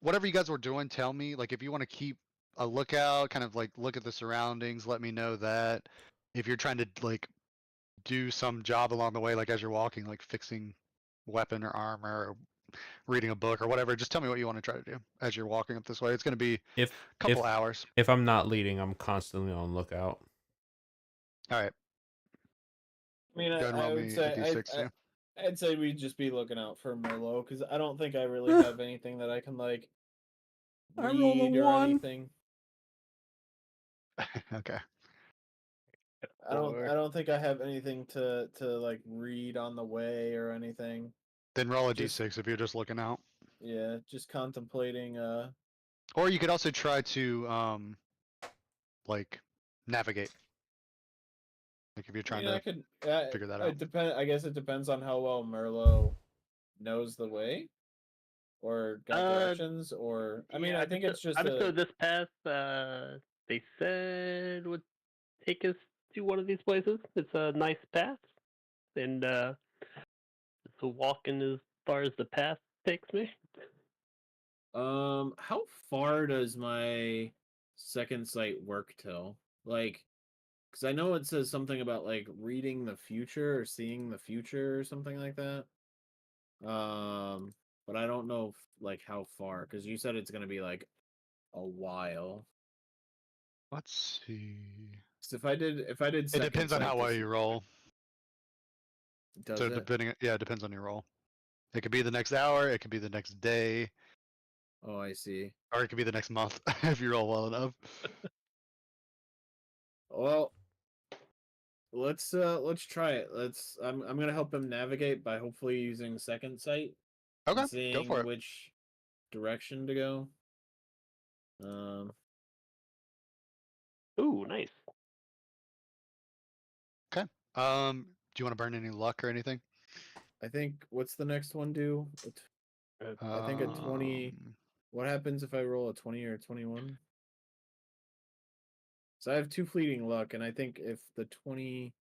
whatever you guys were doing, tell me. Like if you want to keep a lookout, kind of like look at the surroundings, let me know that. If you're trying to like do some job along the way, like as you're walking, like fixing weapon or armor or reading a book or whatever, just tell me what you want to try to do as you're walking up this way. It's going to be a couple hours. If I'm not leading, I'm constantly on lookout. All right. I mean, Go ahead and roll I would me a say d6 too. I'd say we'd just be looking out for Merlot because I don't think I really have anything that I can like I rolled a read or 1. anything. Okay. I Four. don't think I have anything to like read on the way or anything. Then roll a Just- d6 if you're just looking out. Yeah, just contemplating. Or you could also try to like navigate. Like if you're I trying mean, I to could. figure that It out. depend. I guess it depends on how well Merlot knows the way, or got directions, or I mean, Yeah, I think it's just so a. this path, they said would take us to one of these places. It's a nice path, and it's walking as far as the path takes me. How far does my second sight work till? Like, because I know it says something about like reading the future or seeing the future or something like that. But I don't know like how far because you said it's gonna be like a while. Let's see. 'Cause if I did It second depends on sight how to well see- you roll. does So it? yeah, it depends on your roll. It could be the next hour, it could be the next day, Oh, I see. or it could be the next month if you roll well enough. Well, let's try it. I'm gonna help him navigate by hopefully using second sight Okay, and go seeing for it. which direction to go. Ooh, nice. Do you want to burn any luck or anything? I think what's the next one do? I think a 20. Um, What happens if I roll a 20 or a 21? So I have 2 fleeting luck, and I think if the 20.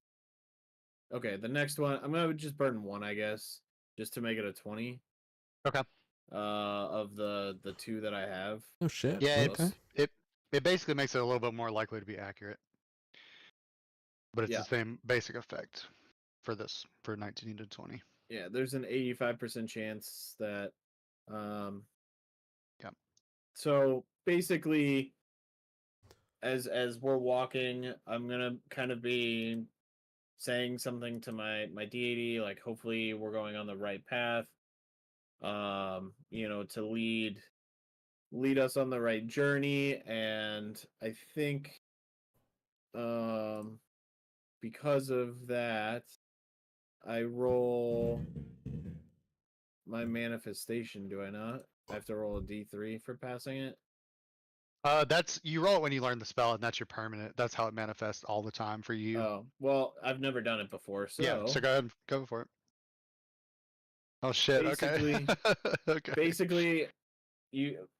Okay, the next one, I'm gonna just burn 1, I guess, just to make it a 20. Okay. Of the 2 that I have. Oh shit. Yeah, Okay. it basically makes it a little bit more likely to be accurate. But it's Yeah. the same basic effect for this, for 19 to 20. Yeah, there's an 85% chance that Yep. So basically as we're walking, I'm going to kind of be saying something to my deity like hopefully we're going on the right path. To lead us on the right journey, and I think because of that I roll my manifestation, do I not? I have to roll a d3 for passing it. That's you roll it when you learn the spell, and that's your permanent. That's how it manifests all the time for you. Oh, well, I've never done it before, so Yeah. So go ahead, go for it. Oh shit. Basically- Okay. Okay. basically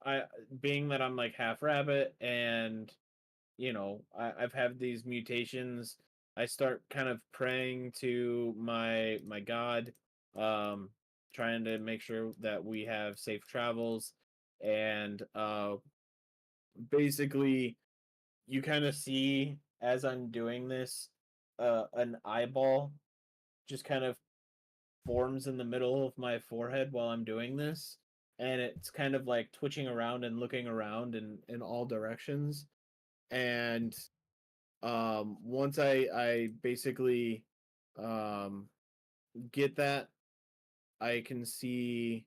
I being that I'm like half rabbit and I've had these mutations, I start kind of praying to my god, trying to make sure that we have safe travels, and basically you kind of see as I'm doing this an eyeball just kind of forms in the middle of my forehead while I'm doing this, and it's kind of like twitching around and looking around in all directions. And once I basically get that, I can see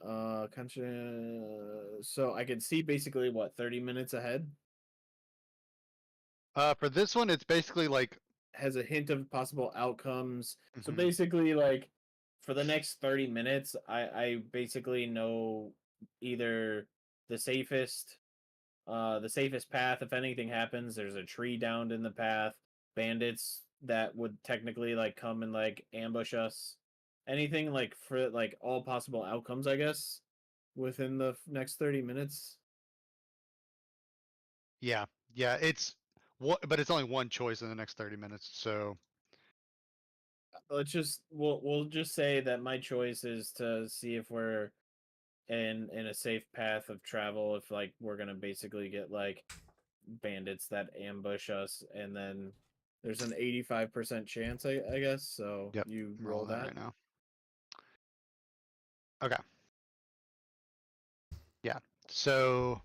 so I can see basically what 30 minutes ahead. For this one, it's basically like Has a hint of possible outcomes. So Mhm. basically, like for the next 30 minutes, I basically know either the safest path. If anything happens, there's a tree downed in the path, bandits that would technically like come and like ambush us, anything like for like all possible outcomes, I guess, within the next 30 minutes. yeah. It's what, but it's only one choice in the next 30 minutes. So We'll just say that my choice is to see if we're in a safe path of travel, if like we're gonna basically get like bandits that ambush us, and then there's an 85% chance, I guess. So yep, you I'm roll rolling that that. right now. Okay. Yeah. So,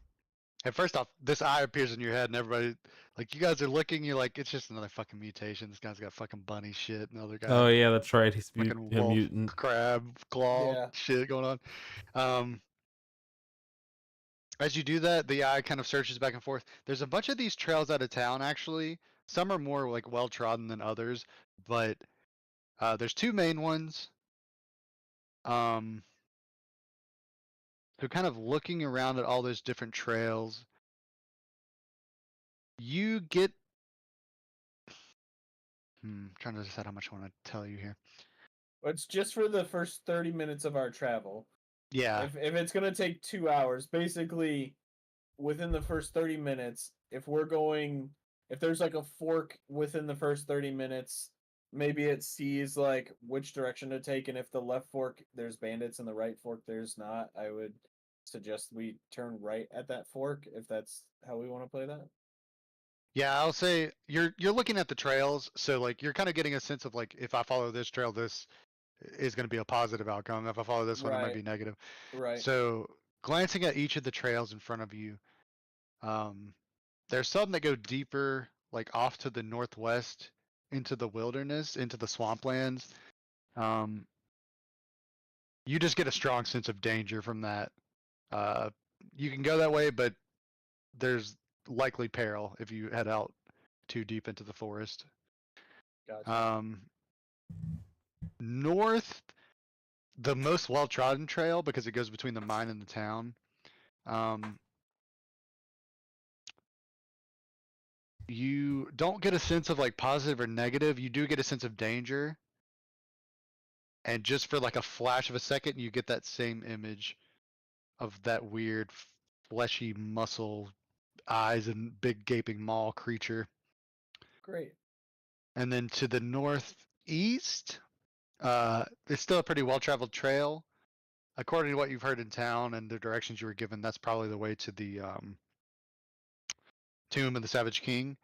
and first off, this eye appears in your head, and everybody, Like you guys are looking, you're like, it's just another fucking mutation. This guy's got fucking bunny shit. Another guy, Oh yeah, that's right. He's fucking a wolf, mutant. crab, claw Yeah. shit going on. As you do that, the eye kind of searches back and forth. There's a bunch of these trails out of town, actually. Some are more like well trodden than others, but there's two main ones. So kind of looking around at all those different trails, you get. Trying to decide how much I want to tell you here. It's just for the first 30 minutes of our travel. Yeah. If it's gonna take 2 hours, basically within the first 30 minutes, if there's like a fork within the first 30 minutes, maybe it sees like which direction to take, and if the left fork there's bandits and the right fork there's not, I would suggest we turn right at that fork if that's how we want to play that. Yeah, I'll say you're looking at the trails, so like you're kind of getting a sense of like if I follow this trail, this is going to be a positive outcome. If I follow this one, it might Right. be negative. Right. So glancing at each of the trails in front of you, there's some that go deeper, like off to the northwest into the wilderness, into the swamplands. You just get a strong sense of danger from that. You can go that way, but there's likely peril if you head out too deep into the forest. Gotcha. North, the most well-trodden trail because it goes between the mine and the town. You don't get a sense of like positive or negative. You do get a sense of danger. And just for like a flash of a second, you get that same image of that weird fleshy muscle eyes and big gaping maw creature. Great. And then to the northeast, it's still a pretty well-traveled trail. According to what you've heard in town and the directions you were given, that's probably the way to the Tomb of the Savage King.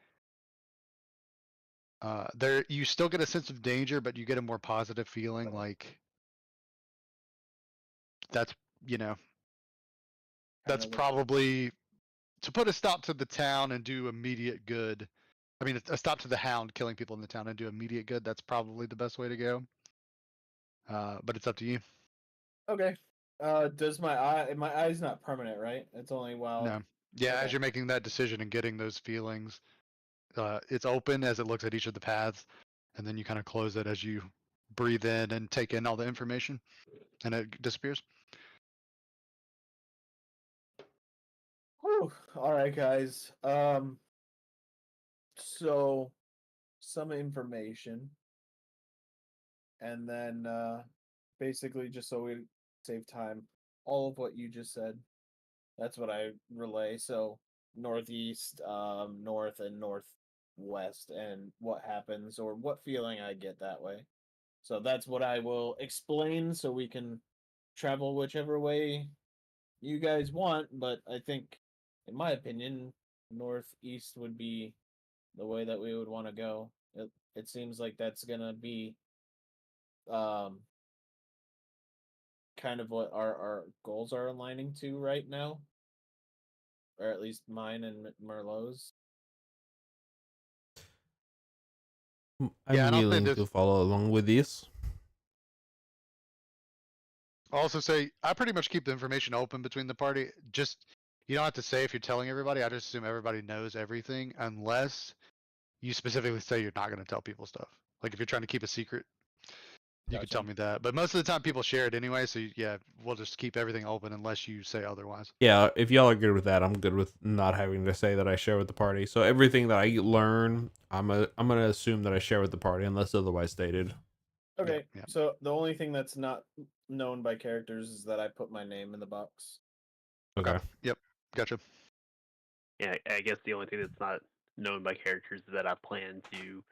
There, you still get a sense of danger, but you get a more positive feeling, like that's that's Kinda probably to put a stop to the town and do immediate good. I mean, a stop to the hound killing people in the town and do immediate good. That's probably the best way to go. But it's up to you. Okay. Does my eye's not permanent, right? It's only while. No. Yeah, as Okay. you're making that decision and getting those feelings, it's open as it looks at each of the paths, and then you kind of close it as you breathe in and take in all the information, and it disappears. Whew. All right, guys. So some information, and then basically just so we save time, all of what you just said. That's what I relay. So northeast, north, and northwest, and what happens or what feeling I get that way. So that's what I will explain, so we can travel whichever way you guys want. But I think, in my opinion, northeast would be the way that we would want to go. It seems like that's gonna be um kind of what our goals are aligning to right now, or at least mine and Merlot's. I'm Yeah, and I'll say willing this. to follow along with this. I'll also say I pretty much keep the information open between the party. Just you don't have to say if you're telling everybody. I just assume everybody knows everything unless you specifically say you're not going to tell people stuff. Like if you're trying to keep a secret, you could tell Gotcha. me that. But most of the time people share it anyway, so yeah, we'll just keep everything open unless you say otherwise. Yeah, if y'all are good with that, I'm good with not having to say that I share with the party. So everything that I learn, I'm gonna assume that I share with the party unless otherwise stated. Okay, yeah. so the only thing that's not known by characters is that I put my name in the box. Okay. Yep. Gotcha. Yeah, I guess the only thing that's not known by characters is that I plan to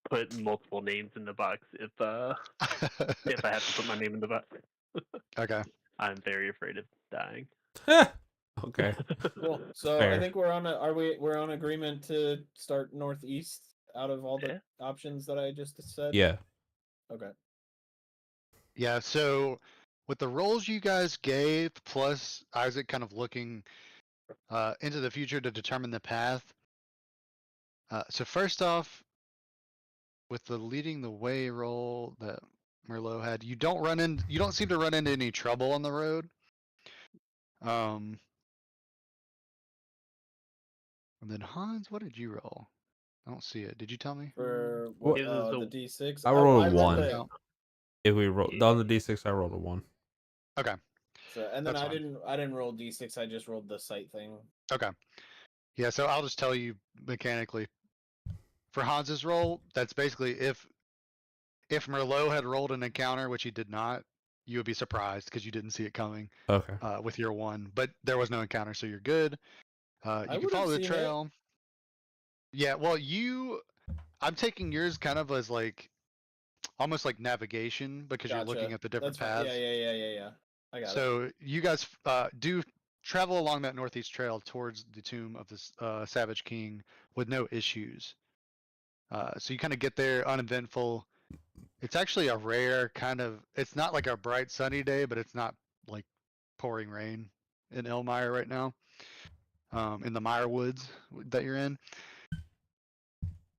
put multiple names in the box if I have to put my name in the box. Okay. I'm very afraid of dying. Okay. Cool. So I Fair. think we're on agreement to start northeast out of all the Yeah. options that I just said. Yeah. Okay. Yeah, so with the roles you guys gave, plus Isaac kind of looking into the future to determine the path, So first off, with the leading the way roll that Merlot had, you don't seem to run into any trouble on the road. And then Hans, what did you roll? I don't see it. Did you tell me? For What- what? It was The a- D6. I rolled a rolled one. the- No. If we roll on the d6, I rolled a 1. Okay. So and then That's I fine. didn't roll D6. I just rolled the sight thing. Okay. Yeah, so I'll just tell you mechanically. For Hans's roll, that's basically if Merlot had rolled an encounter, which he did not, you would be surprised because you didn't see it coming Okay. with your 1. But there was no encounter, so you're good. I You can would've follow the seen it. trail. Yeah, well, I'm taking yours kind of as like almost like navigation because you're looking Gotcha. at the different That's fine. paths. Yeah. I got it. So you guys do travel along that northeast trail towards the tomb of this Savage King with no issues. So you kind of get there uneventful. It's actually a rare kind of. It's not like a bright sunny day, but it's not like pouring rain in Elmire right now. In the Mire Woods that you're in.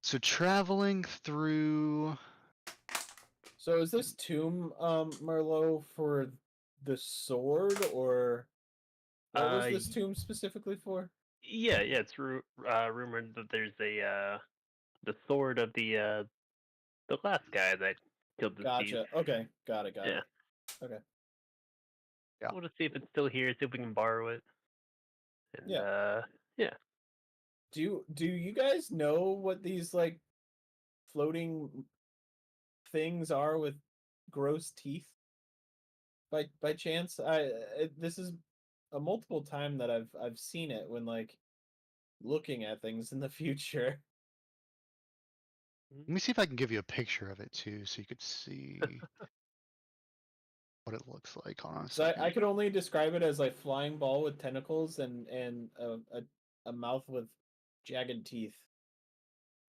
So traveling through. So is this tomb Merlot for the sword, or what was this y- tomb specifically for? Yeah, it's rumored that there's the sword of the last guy that killed the thief. Gotcha. Okay. Got it. Yeah. Okay. Yeah. We'll just see if it's still here, see if we can borrow it. And Yeah. Do you guys know what these like floating things are with gross teeth? By chance, this is a multiple time that I've seen it when like looking at things in the future. Let me see if I can give you a picture of it too, so you could see what it looks like. Hold on a So second. I could only describe it as like flying ball with tentacles and a mouth with jagged teeth.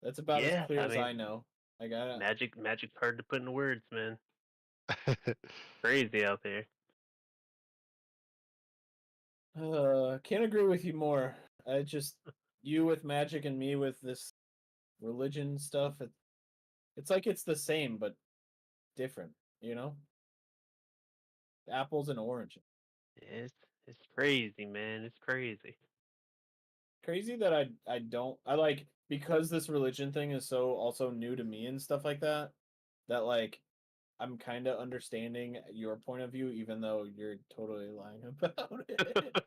That's about as Yeah, clear I as mean, I know. I got it. magic's hard to put into words, man. Crazy out there. Can't agree with you more. I just you with magic and me with this religion stuff. It's like it's the same but different. You know, apples and oranges. It's crazy, man. It's crazy. Crazy that I don't I like because this religion thing is so also new to me and stuff like that. That like I'm kind of understanding your point of view, even though you're totally lying about it.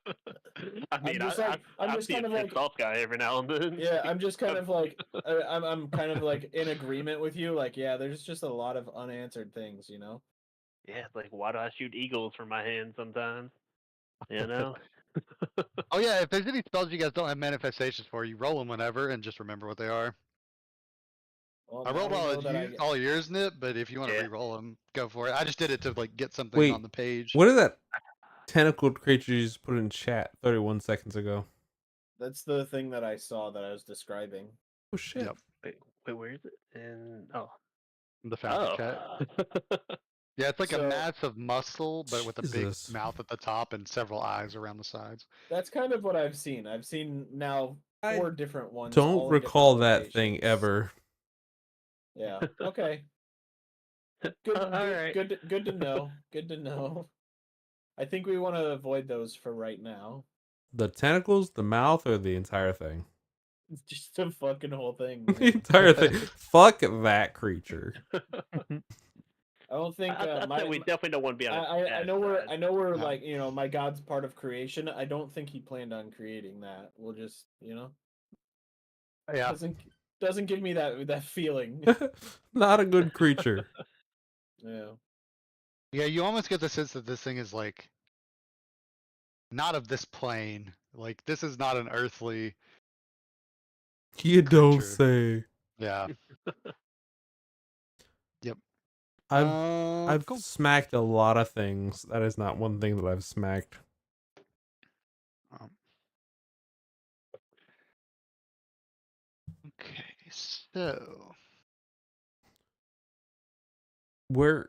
I mean, just like I'm I just see kind a of like pissed off guy every now and then. yeah, I'm just kind of like I'm kind of like in agreement with you. Like yeah, there's just a lot of unanswered things, you know. Yeah, it's like why do I shoot eagles from my hand sometimes? You know. Oh yeah, if there's any spells you guys don't have manifestations for, you roll them whenever and just remember what they are. Well, I now rolled we know that I all yours, Nip, but if you want to Yeah. re-roll them, go for it. I just did it to like get something Wait, on the page. What is that tentacled creature you just put in chat 31 seconds ago? that's the thing that I saw that I was describing. Oh shit. Yep. Wait, where is it? And The founding chat. Yeah, it's like a So- mass of muscle, but with a big Jesus. mouth at the top and several eyes around the sides. That's kind of what I've seen. I've seen now I 4 different ones. Don't all in recall different that thing locations. ever. Yeah. Okay. Good. All right. Good to know. Good to know. I think we want to avoid those for right now. The tentacles, the mouth, or the entire thing? Just the fucking whole thing. The Man. entire thing. Fuck that creature. I don't think I'd say we definitely don't want to be on. I know we're No. like my God's part of creation. I don't think he planned on creating that. We'll just Yeah. doesn't give me that feeling. Not a good creature. Yeah. Yeah, you almost get the sense that this thing is like not of this plane. Like this is not an earthly. You don't Creature. say. Yeah. Yep. I've Cool. smacked a lot of things. That is not one thing that I've smacked. Okay, so We're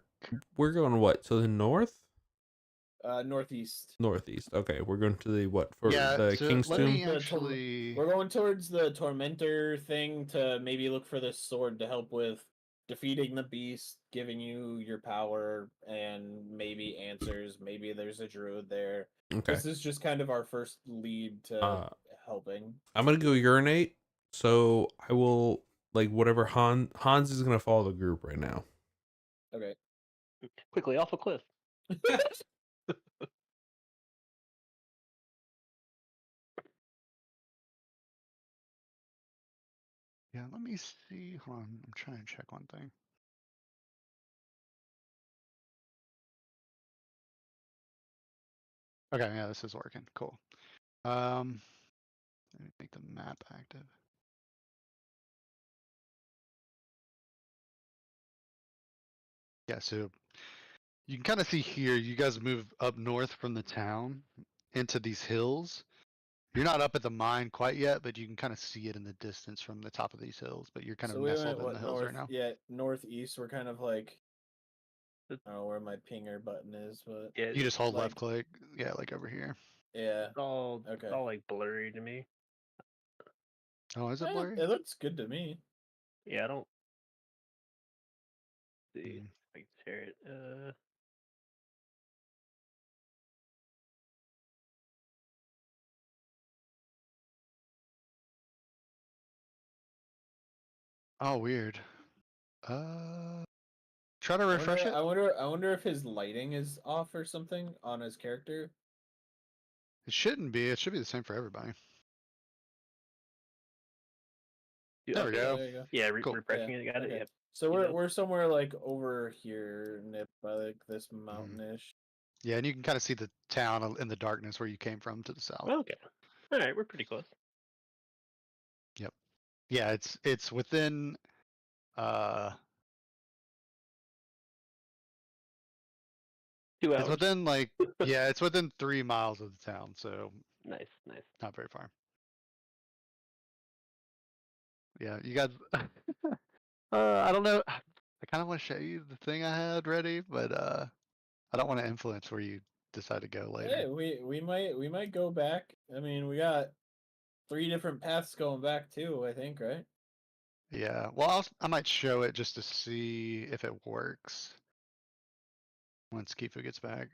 going what, to the north? Northeast. Northeast. Okay, we're going to the what for Yeah, the so King's let Tomb? me The actually. We're going towards the Tormentor thing to maybe look for this sword to help with defeating the beast, giving you your power, and maybe answers. Maybe there's a druid there. Okay. This is just kind of our first lead to helping. I'm gonna go urinate. So I will like whatever Hans is gonna follow the group right now. Okay. Quickly off a cliff. Yeah, let me see. Hold on, I'm trying to check one thing. Okay, yeah, this is working. Cool. Let me make the map active. Yeah, so you can kind of see here, you guys move up north from the town into these hills. You're not up at the mine quite yet, but you can kind of see it in the distance from the top of these hills. But you're kind So of we nestled went in the hills right now. Yeah, northeast. We're kind of like I don't know where my pinger button is, but Yeah, You just hold like- left click. Yeah, like over here. yeah. it's all Okay. it's all like blurry to me. Oh, is it blurry? It looks good to me. Yeah, I don't see Mm. if I can share it. Oh, weird. Try to refresh it. I wonder if his lighting is off or something on his character. It shouldn't be. It should be the same for everybody. There we okay, go. There you go. Yeah, Cool. refreshing it. Got Okay. it. Yep. So You we're know. we're somewhere like over here, Nip, by like this mountainish. Yeah, and you can kind of see the town in the darkness where you came from to the south. Okay. All right, we're pretty close. Yeah, it's within Two hours. it's within like yeah, it's within 3 miles of the town, so Nice, nice. not very far. Yeah, you guys I don't know. I kind of want to show you the thing I had ready, but I don't want to influence where you decide to go later. Hey, we might go back. I mean, we got 3 different paths going back too, I think, right? Yeah, well, I might show it just to see if it works once Kifu gets back.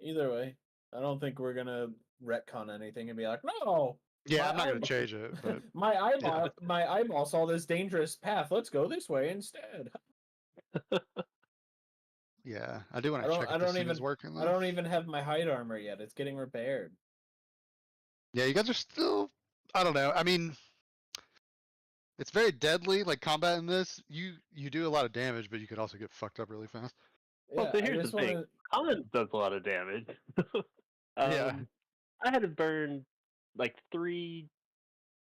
Either way, I don't think we're gonna retcon anything and be like, no. Yeah, My I'm not gonna eyeball- change it, but my eyeball saw this dangerous path. Let's go this way instead. yeah, I do want I to don't- check I if this don't thing is even- working. I Though. don't even have my hide armor yet. It's getting repaired. Yeah, you guys are still. I don't know. I mean, it's very deadly. Like combat in this, you do a lot of damage, but you could also get fucked up really fast. Well, Yeah, so I here's just the thing. wanna- Collins does a lot of damage. Yeah. I had to burn like 3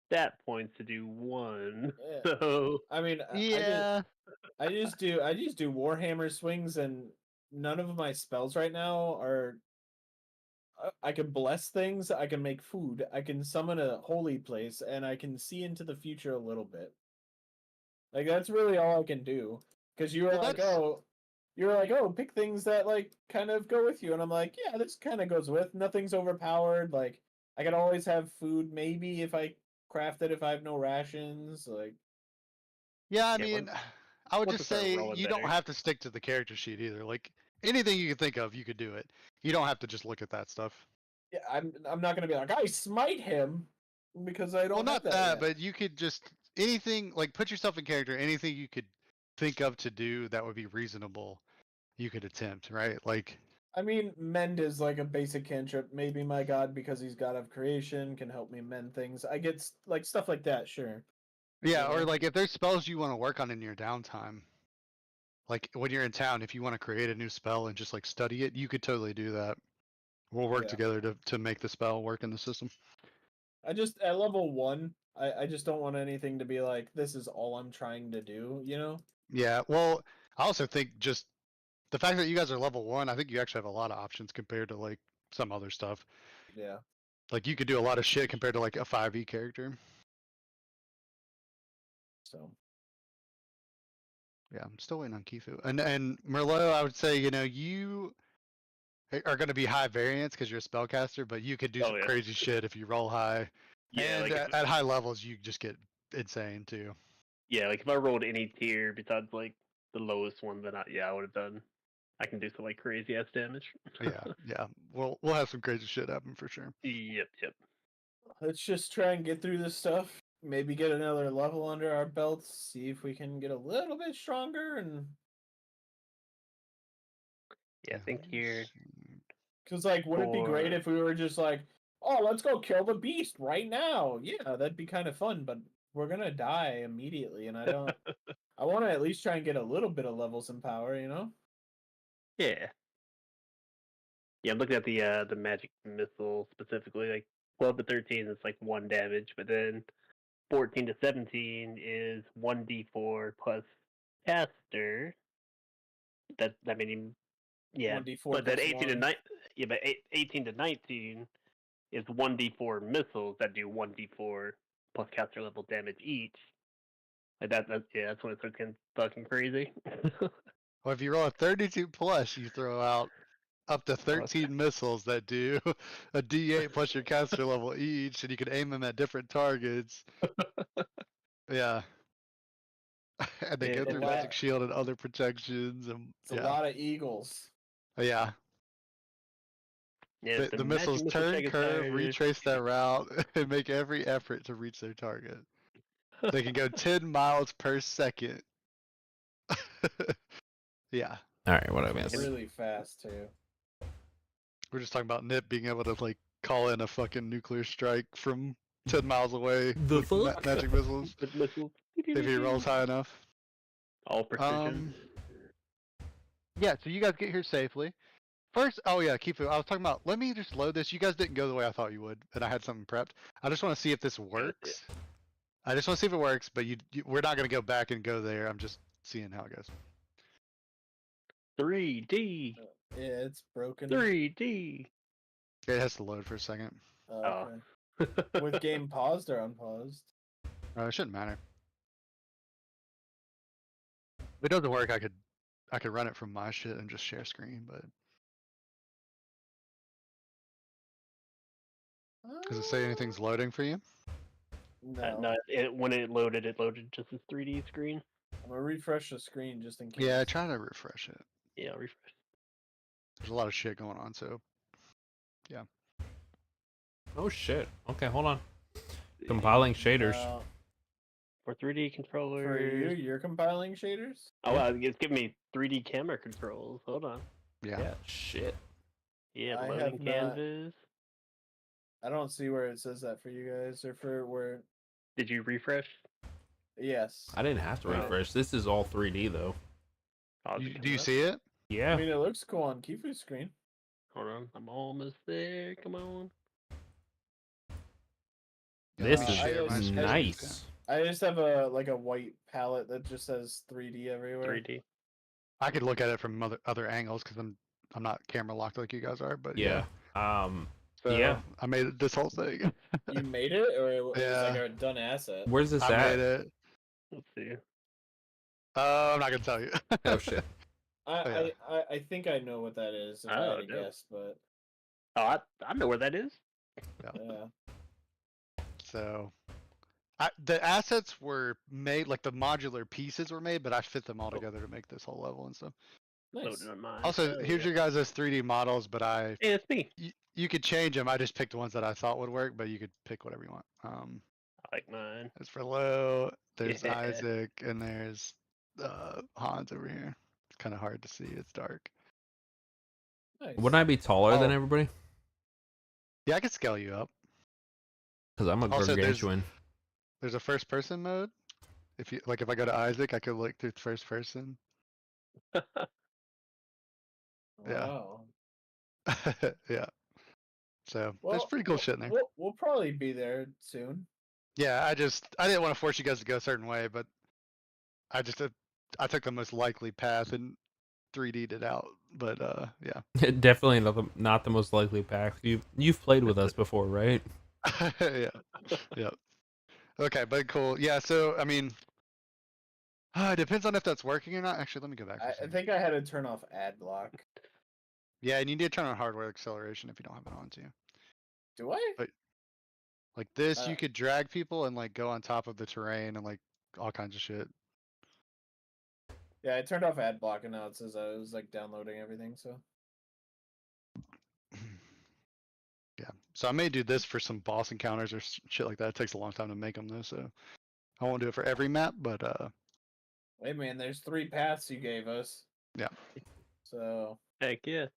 stat points to do 1. Yeah. So I mean, Yeah. I just do Warhammer swings, and none of my spells right now are. I can bless things. I can make food. I can summon a holy place, and I can see into the future a little bit. Like that's really all I can do. Because you were Well, like, that's- oh, pick things that like kind of go with you, and I'm like, yeah, this kind of goes with. Nothing's overpowered. Like I can always have food, maybe if I craft it, if I have no rations. Like Yeah, I Yeah, mean, once- I would once just I start say rolling you don't better. have to stick to the character sheet either. Like anything you can think of, you could do it. You don't have to just look at that stuff. yeah, I'm not gonna be like I smite him because I don't. Well, have not that, yet. but you could just anything like put yourself in character. Anything you could think of to do that would be reasonable, you could attempt, right? Like, I mean, mend is like a basic cantrip. Maybe my god, because he's god of creation, can help me mend things. I get like stuff like that, sure. yeah, Yeah. or like if there's spells you want to work on in your downtime, like when you're in town, if you want to create a new spell and just like study it, you could totally do that. We'll work Yeah. together to make the spell work in the system. I just at level 1, I just don't want anything to be like this is all I'm trying to do, you know? Yeah, well, I also think just the fact that you guys are level 1, I think you actually have a lot of options compared to like some other stuff. Yeah. Like you could do a lot of shit compared to like a 5e character. So Yeah, I'm still waiting on Kifu. And Merlot, I would say, you are going to be high variance because you're a spellcaster, but you could do Oh, some yeah. crazy shit if you roll high. Yeah, And like if, at high levels, you just get insane too. if I rolled any tier besides like the lowest one, then I would have done. I can do some like crazy ass damage. Yeah. We'll have some crazy shit happen for sure. Yep. Let's just try and get through this stuff. Maybe get another level under our belts. See if we can get a little bit stronger. And Yeah, I think here. because, like, would it be great For- if we were just like, oh, let's go kill the beast right now? Yeah, that'd be kind of fun. But we're gonna die immediately, and I don't. I want to at least try and get a little bit of levels in power. Yeah. Yeah, I'm looking at the magic missile specifically. Like 12 to 13 is like 1 damage, but then 14 to 17 is 1d4 plus caster. That meaning, yeah. 1d4 But then plus 18 to 1. 9, yeah, but 18 to 19 is 1d4 missiles that do 1d4 plus caster level damage each. Like that's when it starts getting fucking crazy. Well, if you roll a 32 plus, you throw out up to 13 missiles that do a D8 plus your caster level each, and you can aim them at different targets. Yeah. And they Yeah, go it's a through lot. magic shield and other protections, and It's a lot of eagles. Yeah. Yeah, The magic missiles missile turn, check is curve, higher. retrace that route, and make every effort to reach their target. They can go 10 miles per second. Yeah. All right, what I miss? Really fast too. We're just talking about Nip being able to like call in a fucking nuclear strike from 10 miles away The with fuck? magic missiles With missiles. if he rolls high enough. All precision. Yeah, so you guys get here safely. First, oh yeah, Kifu, I was talking about, let me just load this. You guys didn't go the way I thought you would, and I had something prepped. I just want to see if this works. I just want to see if it works, but we're not going to go back and go there. I'm just seeing how it goes. 3D. Yeah, it's broken. 3D. It has to load for a second. Oh, okay. With game paused or unpaused? It shouldn't matter. If it doesn't work, I could run it from my shit and just share screen, but does it say anything's loading for you? No. No, when it loaded just as 3D screen. I'm gonna refresh the screen just in case. Yeah, try to refresh it. Yeah, I'll refresh. There's a lot of shit going on, so yeah. Oh shit. Okay, hold on. Compiling shaders. For 3D controllers. For you're compiling shaders? Oh wow, it's giving me 3D camera controls. Hold on. Yeah. Shit. Yeah, I loading have not- canvas. I don't see where it says that for you guys or for where. Did you refresh? Yes. I didn't have to Wow. refresh. This is all 3D though. Oh, Do you see it? I Yeah. mean, it looks cool on Kifu's screen. Hold on, I'm almost there. Come on. Yeah, This let me I share my just- screen. nice. I just have a white palette that just says 3D everywhere. 3D. I could look at it from other angles because I'm not camera locked like you guys are, but Yeah. So yeah. I made this whole thing. You made it, or it was Yeah. like a done asset? Where's this I at? made it. Let's see. I'm not gonna tell you. Oh shit. I think I know what that is. If I Oh, had to no. guess, but Oh, I know where that is. yeah. So, the assets were made, like the modular pieces were made, but I fit them all together to make this whole level and stuff. Nice. Loading on mine. Also, Oh, here's yeah. your guys' 3D models, but Hey, it's me. you could change them. I just picked the ones that I thought would work, but you could pick whatever you want. I like mine. There's Frollo, there's Yeah. Isaac, and there's Hans over here. It's kind of hard to see. It's dark. Nice. Wouldn't I be taller than Oh. everybody? Yeah, I could scale you up. Because I'm a Also, there's- gargantuan. There's a first person mode. If I go to Isaac, I could look through first person. yeah. Wow. Yeah. So Well, there's pretty cool shit in there. We'll probably be there soon. Yeah, I didn't want to force you guys to go a certain way, but I took the most likely path and 3D'd it out. But yeah. Definitely not the most likely path. You've played with us before, right? Yeah. Yeah. Okay, but cool. Yeah, so I mean It depends on if that's working or not. Actually, let me go back. For a I second. think I had to turn off ad block. Yeah, and you need to turn on hardware acceleration if you don't have it on too. Do I? But like this, you Uh, could drag people and like go on top of the terrain and like all kinds of shit. Yeah, I turned off ad block and now it says I was like downloading everything. So Yeah, so I may do this for some boss encounters or shit like that. It takes a long time to make them though, so I won't do it for every map. But wait, man, there's 3 paths you gave us. Yeah. So Heck yeah.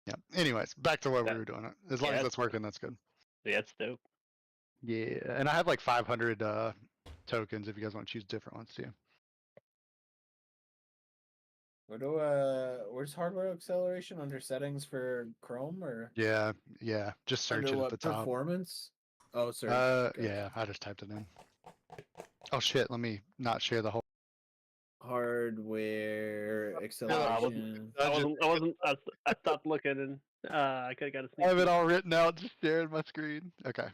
yeah. Anyways, back to what we That- were doing. As long yeah, as that's working, that's good. Yeah, that's dope. Yeah, and I have like 500 tokens if you guys want to choose different ones too. where's hardware acceleration under settings for Chrome or Yeah, just search under it at what the top. performance? Oh, search. Gotcha. Yeah, I just typed it in. Oh shit, let me not share the whole. Hardware I acceleration. I stopped looking and I could have got a I sneak have it peek. all written out, just sharing my screen. Okay.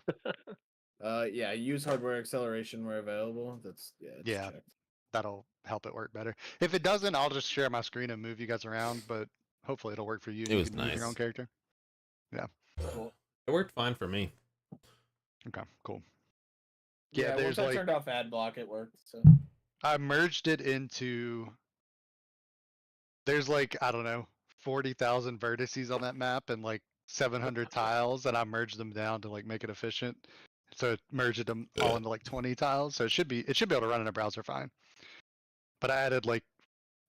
Yeah, use hardware acceleration where available. That's it's Yeah. checked. That'll help it work better. If it doesn't, I'll just share my screen and move you guys around, but hopefully it'll work for you. It You was can move your own nice. character. Cool. It worked fine for me. Okay, cool. Yeah, once there's I like turned off ad block, it worked. So I merged it into there's like, I don't know, 40,000 vertices on that map and like 700 tiles, and I merged them down to like make it efficient. So it merged them all into like 20 tiles. So it should be able to run in a browser fine. But I added like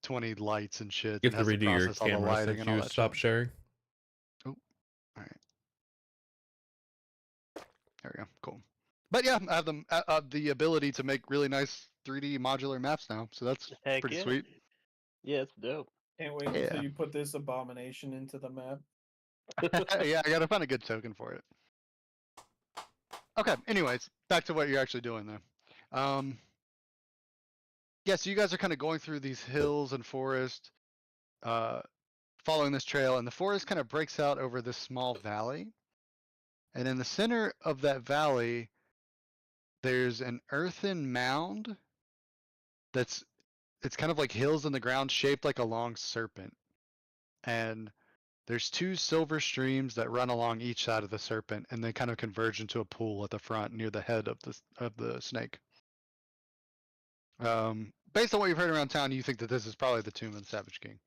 20 lights and shit. You and have to has redo your process all the camera lighting since and all you that stopped shit. sharing. All right. There we go. Cool. But yeah, I have the ability to make really nice 3D modular maps now. So that's Heck pretty yeah. sweet. Yeah, it's dope. can't wait Yeah. until you put this abomination into the map. Yeah, I gotta find a good token for it. Okay, anyways, back to what you're actually doing though. Yeah, so you guys are kind of going through these hills and forest, following this trail, and the forest kind of breaks out over this small valley. And in the center of that valley, there's an earthen mound it's kind of like hills in the ground shaped like a long serpent. And there's 2 silver streams that run along each side of the serpent, and they kind of converge into a pool at the front near the head of the snake. Based on what you've heard around town, you think that this is probably the tomb of the Savage King.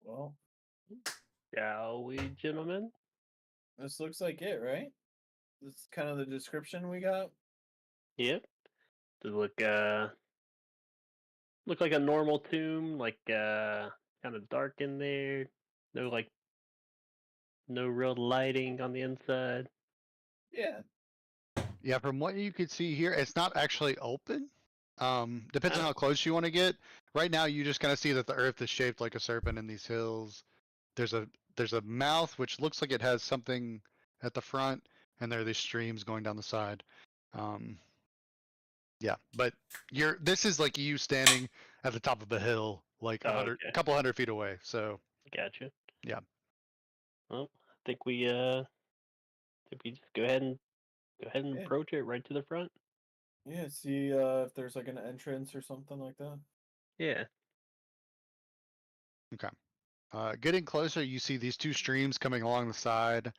Well, Shall we, gentlemen? this looks like it, right? This is kind of the description we got. Yep. Does look like a normal tomb, like kind of dark in there. No real lighting on the inside. Yeah. Yeah, from what you could see here, it's not actually open. Depends on Oh. how close you want to get. Right now, you just kind of see that the earth is shaped like a serpent in these hills. There's a mouth which looks like it has something at the front, and there are these streams going down the side. Yeah, but this is like you standing at the top of a hill, like Oh, a okay. couple hundred feet away. So Gotcha. Yeah. Well, I think we just go ahead and Yeah. approach it right to the front. Yeah, see if there's like an entrance or something like that. Yeah. getting closer, you see these 2 streams coming along the side.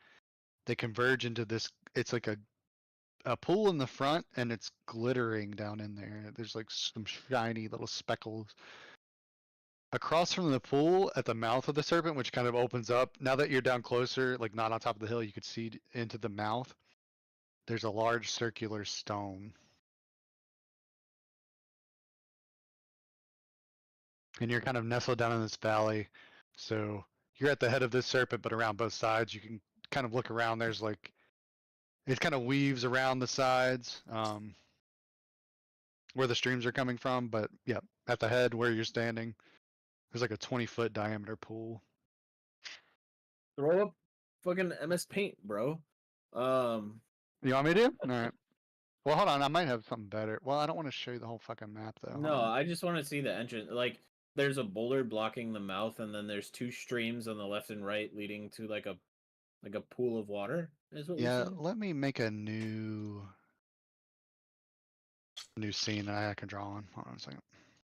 They converge into this. It's like a pool in the front, and it's glittering down in there. There's like some shiny little speckles. Across from the pool, at the mouth of the serpent, which kind of opens up. Now that you're down closer, like not on top of the hill, you could see into the mouth. There's a large circular stone. And you're kind of nestled down in this valley. So you're at the head of this serpent, but around both sides, you can kind of look around. There's like, it kind of weaves around the sides, where the streams are coming from. But yeah, at the head where you're standing, there's like a 20-foot diameter pool. Throw up fucking MS Paint, bro. You want me to? All right. Well, hold on. I might have something better. Well, I don't want to show you the whole fucking map though. Hold No, on. I just want to see the entrance. Like, there's a boulder blocking the mouth, and then there's 2 streams on the left and right leading to like a pool of water. Is what Yeah, we're saying? let me make a new new scene that I can draw on. Hold on a second.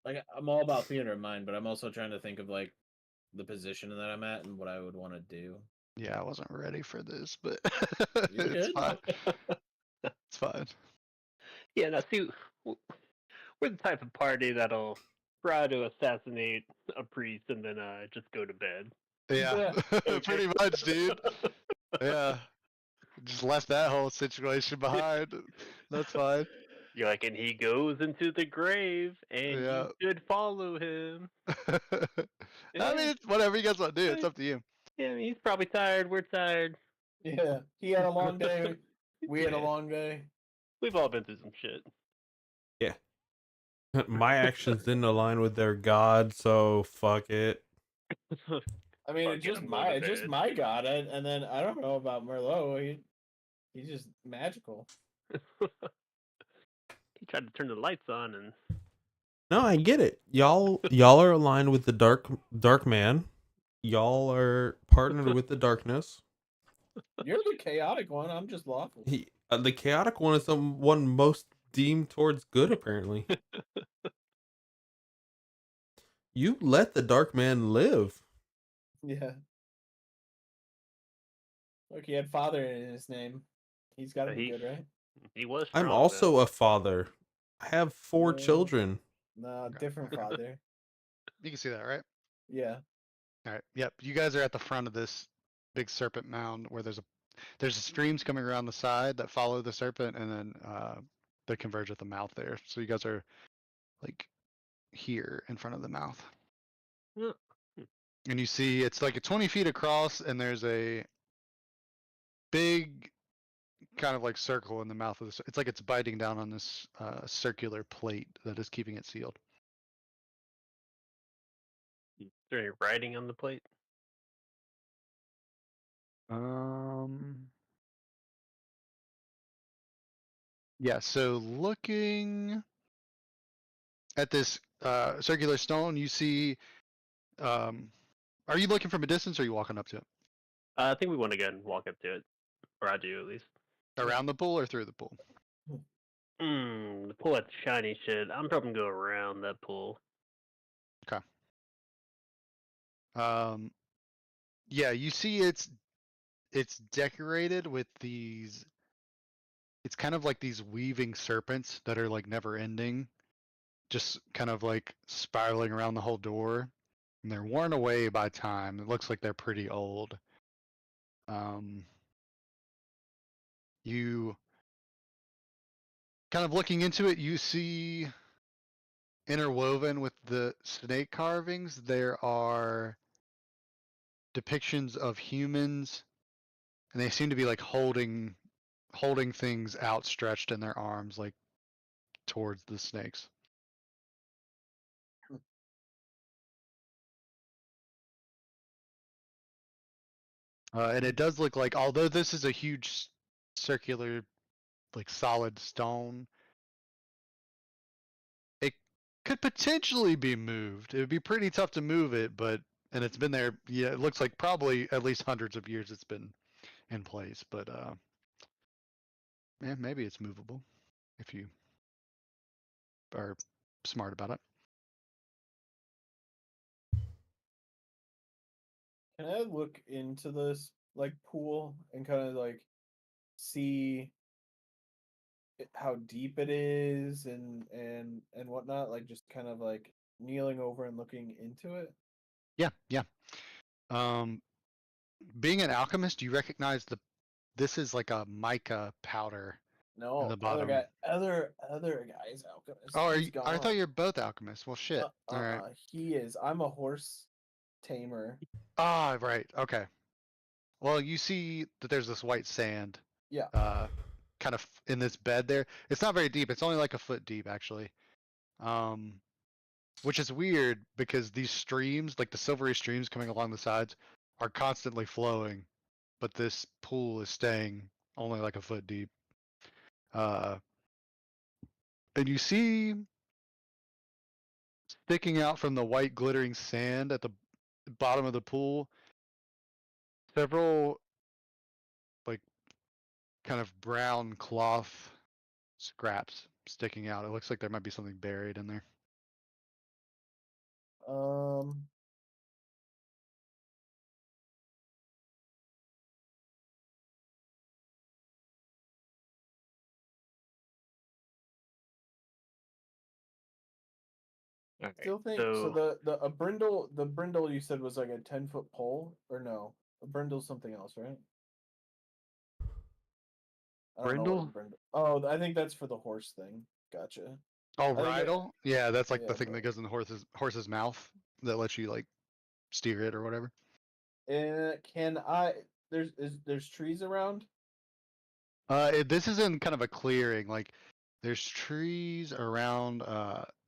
Like I'm all about theater of mind, but I'm also trying to think of like the position that I'm at and what I would want to do. Yeah, I wasn't ready for this, but You're it's good. fine. It's fine. Yeah, now see, we're the type of party that'll try to assassinate a priest and then just go to bed. Yeah, pretty much, dude. Yeah, just left that whole situation behind. That's fine. You're like, and he goes into the grave, and Yeah. you should follow him. I mean, it's whatever you guys want to do. It's up to you. Yeah, I mean, he's probably tired. We're tired. Yeah, he had a long day. We had a Yeah. long day. We've all been through some shit. My actions didn't align with their god, so fuck it. I mean, Fuck it's just him, my go to it's just bed. my god, and then I don't know about Merlot. He's just magical. He tried to turn the lights on, and No, I get it. Y'all are aligned with the dark man. Y'all are partnered with the darkness. You're the chaotic one. I'm just lawful. The chaotic one is the one most deemed towards good, apparently. You let the dark man live. Yeah. Look, he had father in his name. He's got to be He- good, right? he was. I'm strong, also though. a father. I have 4 Yeah. children. No, Okay. different father. You can see that, right? Yeah. All right. Yep. You guys are at the front of this big serpent mound where there's streams coming around the side that follow the serpent, and then they converge at the mouth there. So you guys are like here in front of the mouth, Yeah. and you see it's like a 20 feet across, and there's a big kind of like circle in the mouth of this. It's like it's biting down on this circular plate that is keeping it sealed. Is there any writing on the plate? Yeah, so looking at this circular stone, you see are you looking from a distance or are you walking up to it? I think we want to go and walk up to it, or I do at least. Around the pool or through the pool? The pool had shiny shit. I'm probably gonna go around that pool. Yeah, you see it's decorated with these, it's kind of like these weaving serpents that are like never ending, just kind of like spiraling around the whole door, and they're worn away by time. It looks like they're pretty old. You kind of looking into it, you see interwoven with the snake carvings, there are depictions of humans, and they seem to be like holding things outstretched in their arms, like towards the snakes. And it does look like, although this is a huge circular, like solid stone, it could potentially be moved. It would be pretty tough to move it, and it's been there. Yeah, it looks like probably at least hundreds of years it's been in place. But yeah, maybe it's movable if you are smart about it. Can I look into this like pool and kind of like see how deep it is and whatnot? Like just kind of like kneeling over and looking into it. Yeah, yeah. Being an alchemist, you recognize this is like a mica powder in No, the other bottom. guy, other guy's alchemist. Oh, He's I thought gone. you're both alchemists. Well, shit. All right. He is. I'm a horse tamer. Ah, right. Okay. Well, you see that there's this white sand. Yeah. Kind of in this bed there. It's not very deep. It's only like a foot deep, actually. Which is weird because these streams, like the silvery streams coming along the sides, are constantly flowing, but this pool is staying only like a foot deep. And you see sticking out from the white glittering sand at the bottom of the pool several like kind of brown cloth scraps sticking out. It looks like there might be something buried in there. Um. Okay. Still think so. So The brindle you said was like a 10-foot pole, or no? A brindle's something else, right? I don't know what a Brindle? brindle. Oh, I think that's for the horse thing. Gotcha. Oh, think it- bridle? Yeah, that's like the yeah, thing that goes in the horse's mouth that lets you like steer it or whatever. Can I? There's trees around. This is in kind of a clearing. Like, there's trees around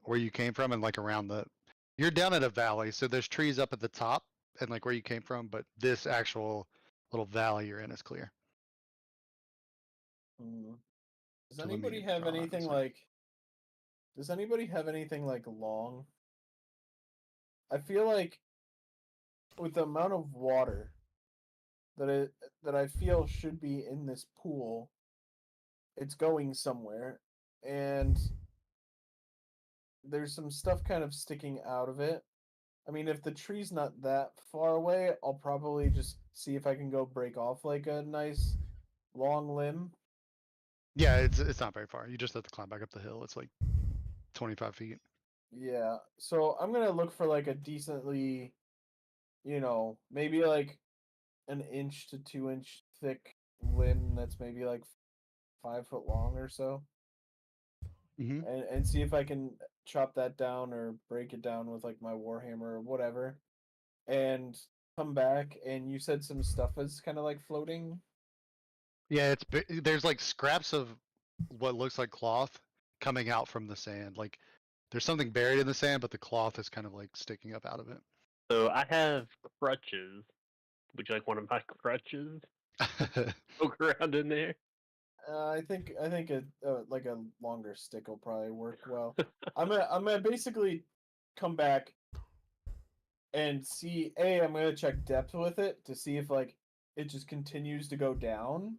where you came from, and like around the. You're down at a valley, so there's trees up at the top and like where you came from, but this actual little valley you're in is clear. Hmm. Does So let me anybody have draw it a anything sec. like? Does anybody have anything like long? I feel like with the amount of water that I feel should be in this pool, it's going somewhere, and there's some stuff kind of sticking out of it. I mean, if the tree's not that far away, I'll probably just see if I can go break off like a nice long limb. Yeah, it's not very far. You just have to climb back up the hill. It's like 25 feet. Yeah. So I'm gonna look for like a decently, maybe like an inch to 2 inch thick limb that's maybe like 5 foot long or so, Mm-hmm. and see if I can chop that down or break it down with like my warhammer or whatever, and come back. And you said some stuff is kind of like floating. Yeah, there's like scraps of what looks like cloth coming out from the sand. Like there's something buried in the sand, but the cloth is kind of like sticking up out of so I have crutches. Would you like one of my crutches? it. Poke around in there. I think like a longer stick will probably work well. I'm gonna basically come back and see. I'm gonna check depth with it to see if like it just continues to go down,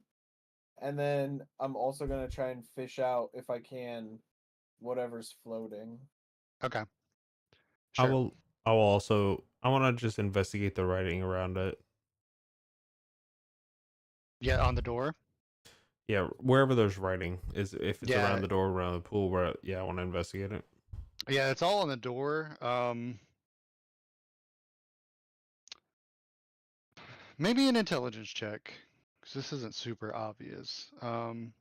and then I'm also gonna try and fish out if I can whatever's floating. Okay. I Sure. will. I will also. I want to just investigate the writing around it. Yeah, on the door. Yeah, wherever there's writing is if it's Yeah. around the door, around the pool. Where I want to investigate it. Yeah, it's all on the door. Maybe an intelligence check, because this isn't super obvious. We'll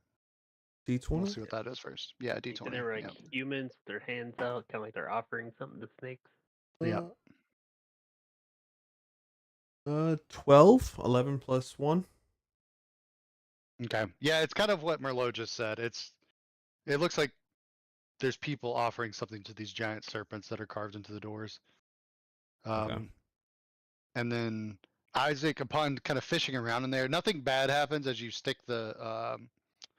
D20. see what that is first. Yeah, They D20. were like Yeah. humans with their hands out, kind of like they're offering something to snakes. Yeah. 12, 11 plus 1. Okay. Yeah, it's kind of what Merlot just said. It looks like there's people offering something to these giant serpents that are carved into the doors. Okay. And then Isaac, upon kind of fishing around in there, nothing bad happens as you stick the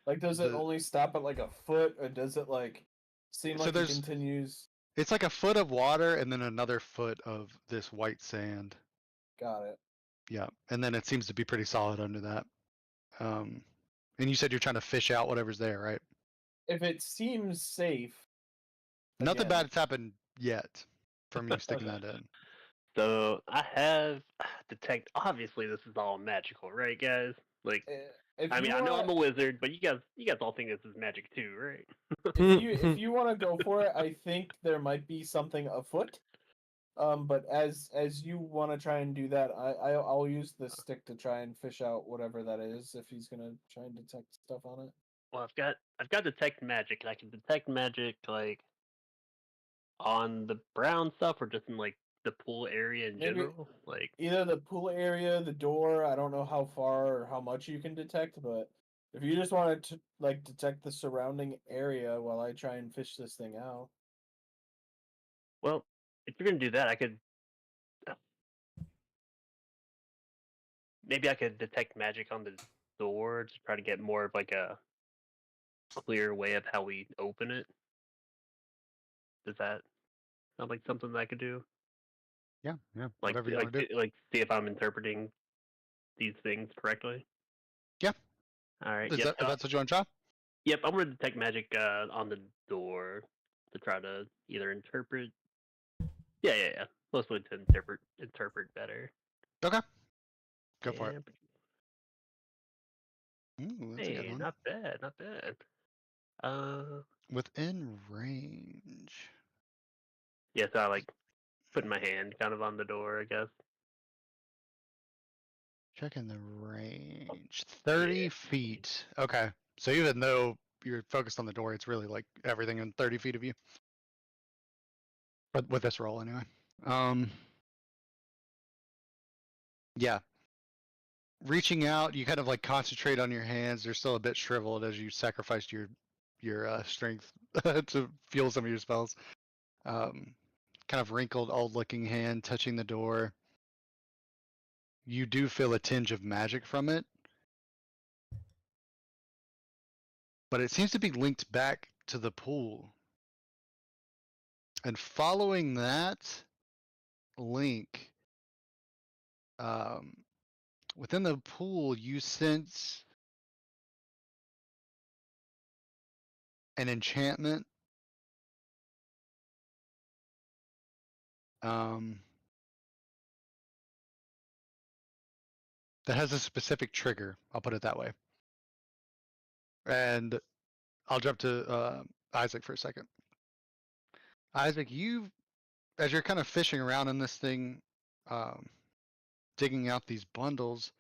Like, does it The- only stop at like a foot, or does it like seem So like it there's- continues? it's like a foot of water and then another foot of this white sand. Got it. Yeah. And then it seems to be pretty solid under that. And you said you're trying to fish out whatever's there, right? If it seems safe, Nothing again. bad's happened yet from you sticking that in. So I have detect. Obviously, this is all magical, right, guys? Like, If I mean, you I know wanna- I'm a wizard, but you guys all think this is magic too, right? if you want to go for it, I think there might be something afoot. But as you want to try and do that, I'll use the stick to try and fish out whatever that is if he's gonna try and detect stuff on it. Well, I've got detect magic, and I can detect magic like on the brown stuff, or just in like the pool area in Maybe- general. Like, Either the pool area, the door. I don't know how far or how much you can detect, but if you just wanted to like detect the surrounding area while I try and fish this thing out. well, if you're gonna do that, I could. Maybe I could detect magic on the door to try to get more of like a clear way of how we open it. Does that sound like something that I could do? Yeah, yeah. Like, Whatever you want to do. like, see if I'm interpreting these things correctly. Yeah. All right. Is Yep. that, that's what you want to try? Yep, I'm gonna detect magic on the door to try to either interpret. Yeah. Mostly to interpret better. Okay. Go for it. Yeah, Ooh, that's a good hey, one. not bad, not bad. Within range. Yeah, so I like putting my hand kind of on the door, I guess. Checking the range. 30 Yeah. feet. Okay. So even though you're focused on the door, it's really like everything in 30 feet of you. But with this roll anyway. Yeah. Reaching out, you kind of like concentrate on your hands. They're still a bit shriveled as you sacrificed your strength to fuel some of your spells. Kind of wrinkled, old-looking hand touching the door. You do feel a tinge of magic from it, but it seems to be linked back to the pool. And following that link, within the pool, you sense an enchantment. That has a specific trigger. I'll put it that way. And I'll jump to Isaac for a second. Isaac, as you're kind of fishing around in this thing, digging out these bundles,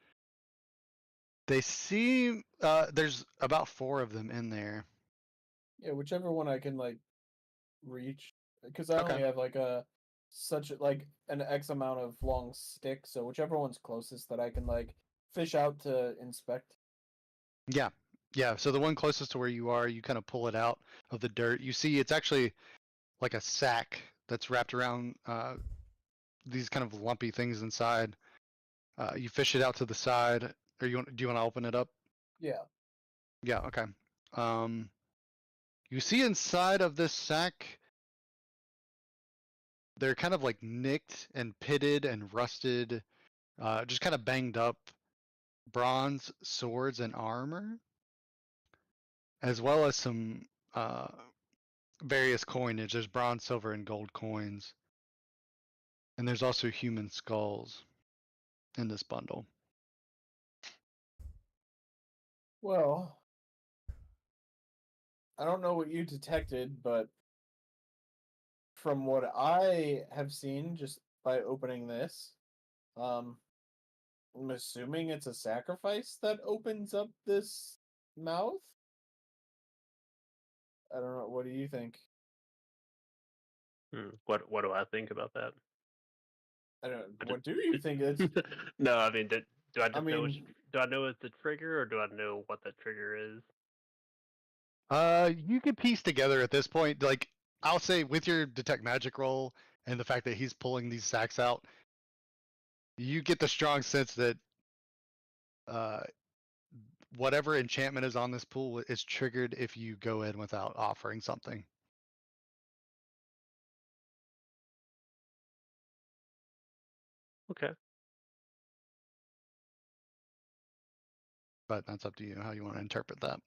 they seem there's about 4 of them in there. Yeah, whichever one I can like reach, because I Okay. only have like like an X amount of long stick, so whichever one's closest that I can like fish out to inspect. Yeah. So the one closest to where you are, you kind of pull it out of the dirt. You see it's actually like a sack that's wrapped around these kind of lumpy things inside. You fish it out to the side. Do you want to open it up? Yeah. Yeah, okay. You see inside of this sack, they're kind of like nicked and pitted and rusted, just kind of banged up bronze swords and armor, as well as some various coinage. There's bronze, silver, and gold coins. And there's also human skulls in this bundle. Well, I don't know what you detected, but from what I have seen just by opening this, I'm assuming it's a sacrifice that opens up this mouth. I don't know. What do you think? What do I think about that? I don't. What do you think? It's. No, I mean, do I just know? mean, Do I know it's the trigger, or do I know what the trigger is? You can piece together at this point, like I'll say with your detect magic roll and the fact that he's pulling these sacks out, you get the strong sense that whatever enchantment is on this pool is triggered if you go in without offering something. Okay. But that's up to you how you want to interpret that.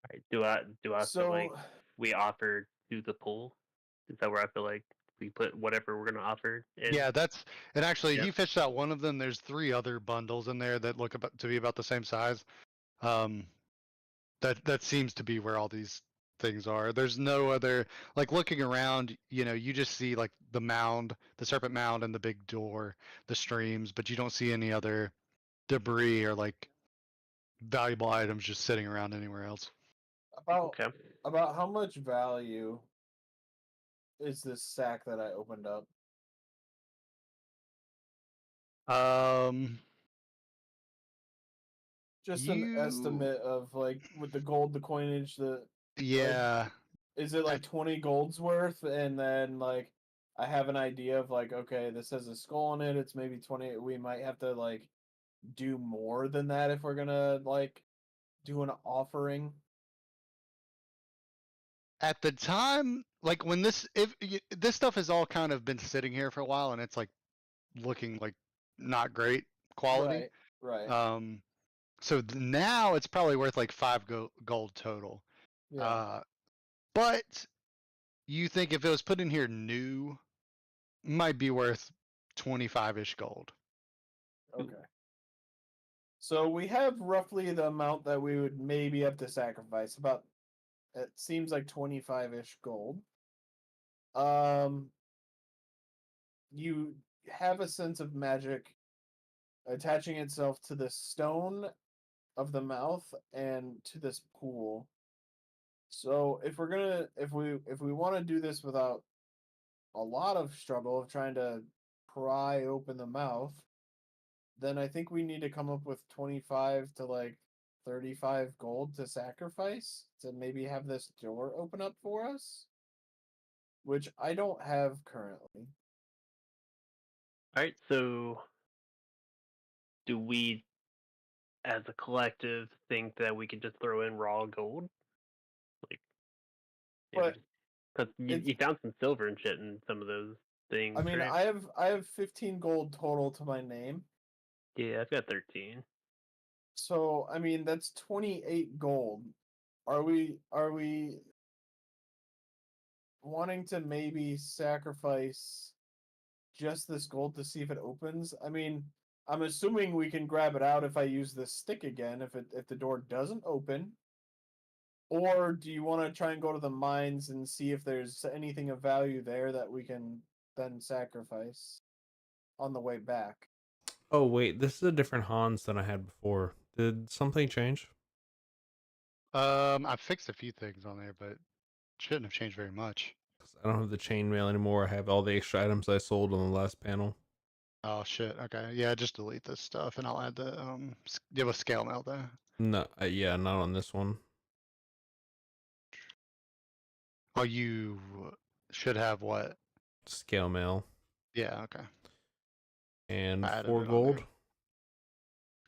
All right. Do I feel like so we offer to the pool? Is that where I feel like we put whatever we're gonna offer in? Yeah, and actually Yep. he fished out one of them. There's 3 other bundles in there that look to be about the same size. That seems to be where all these things are. There's no other, like looking around, you just see like the mound, the serpent mound, and the big door, the streams, but you don't see any other debris or like valuable items just sitting around anywhere else. Okay. about how much value is this sack that I opened up? Just an estimate of like with the gold, the coinage, Yeah. is it like 20 golds worth? And then like I have an idea of like, okay, this has a skull in it. It's maybe 20. We might have to like do more than that if we're gonna like do an offering. At the time, like when this stuff has all kind of been sitting here for a while and it's like looking like not great quality. Right. So now it's probably worth like 5 gold total. Yeah. But you think if it was put in here new, might be worth 25-ish gold. Okay. So we have roughly the amount that we would maybe have to sacrifice. About, it seems like 25-ish gold. You have a sense of magic attaching itself to the stone of the mouth and to this pool. So if we want to do this without a lot of struggle of trying to pry open the mouth, then I think we need to come up with 25 to like 35 gold to sacrifice to maybe have this door open up for us, which I don't have currently. All right, so do we, as a collective, think that we could just throw in raw gold? Like, But because you it's- found some silver and shit in some of those things, I mean, right? I have 15 gold total to my name. Yeah, I've got 13. So, I mean, that's 28 gold. Are we wanting to maybe sacrifice just this gold to see if it opens? I mean, I'm assuming we can grab it out if I use this stick again if the door doesn't open. Or do you want to try and go to the mines and see if there's anything of value there that we can then sacrifice on the way back? Oh wait, this is a different Hans than I had before. Did something change? I fixed a few things on there, but shouldn't have changed very much. 'Cause I don't have the chainmail anymore. I have all the extra items I sold on the last panel. Oh shit. Okay. Yeah, just delete this stuff and I'll add the you have a scale mail though. No, yeah, not on this one. Oh, you should have what? Scale mail Yeah, okay. and I added 4 it on gold. there.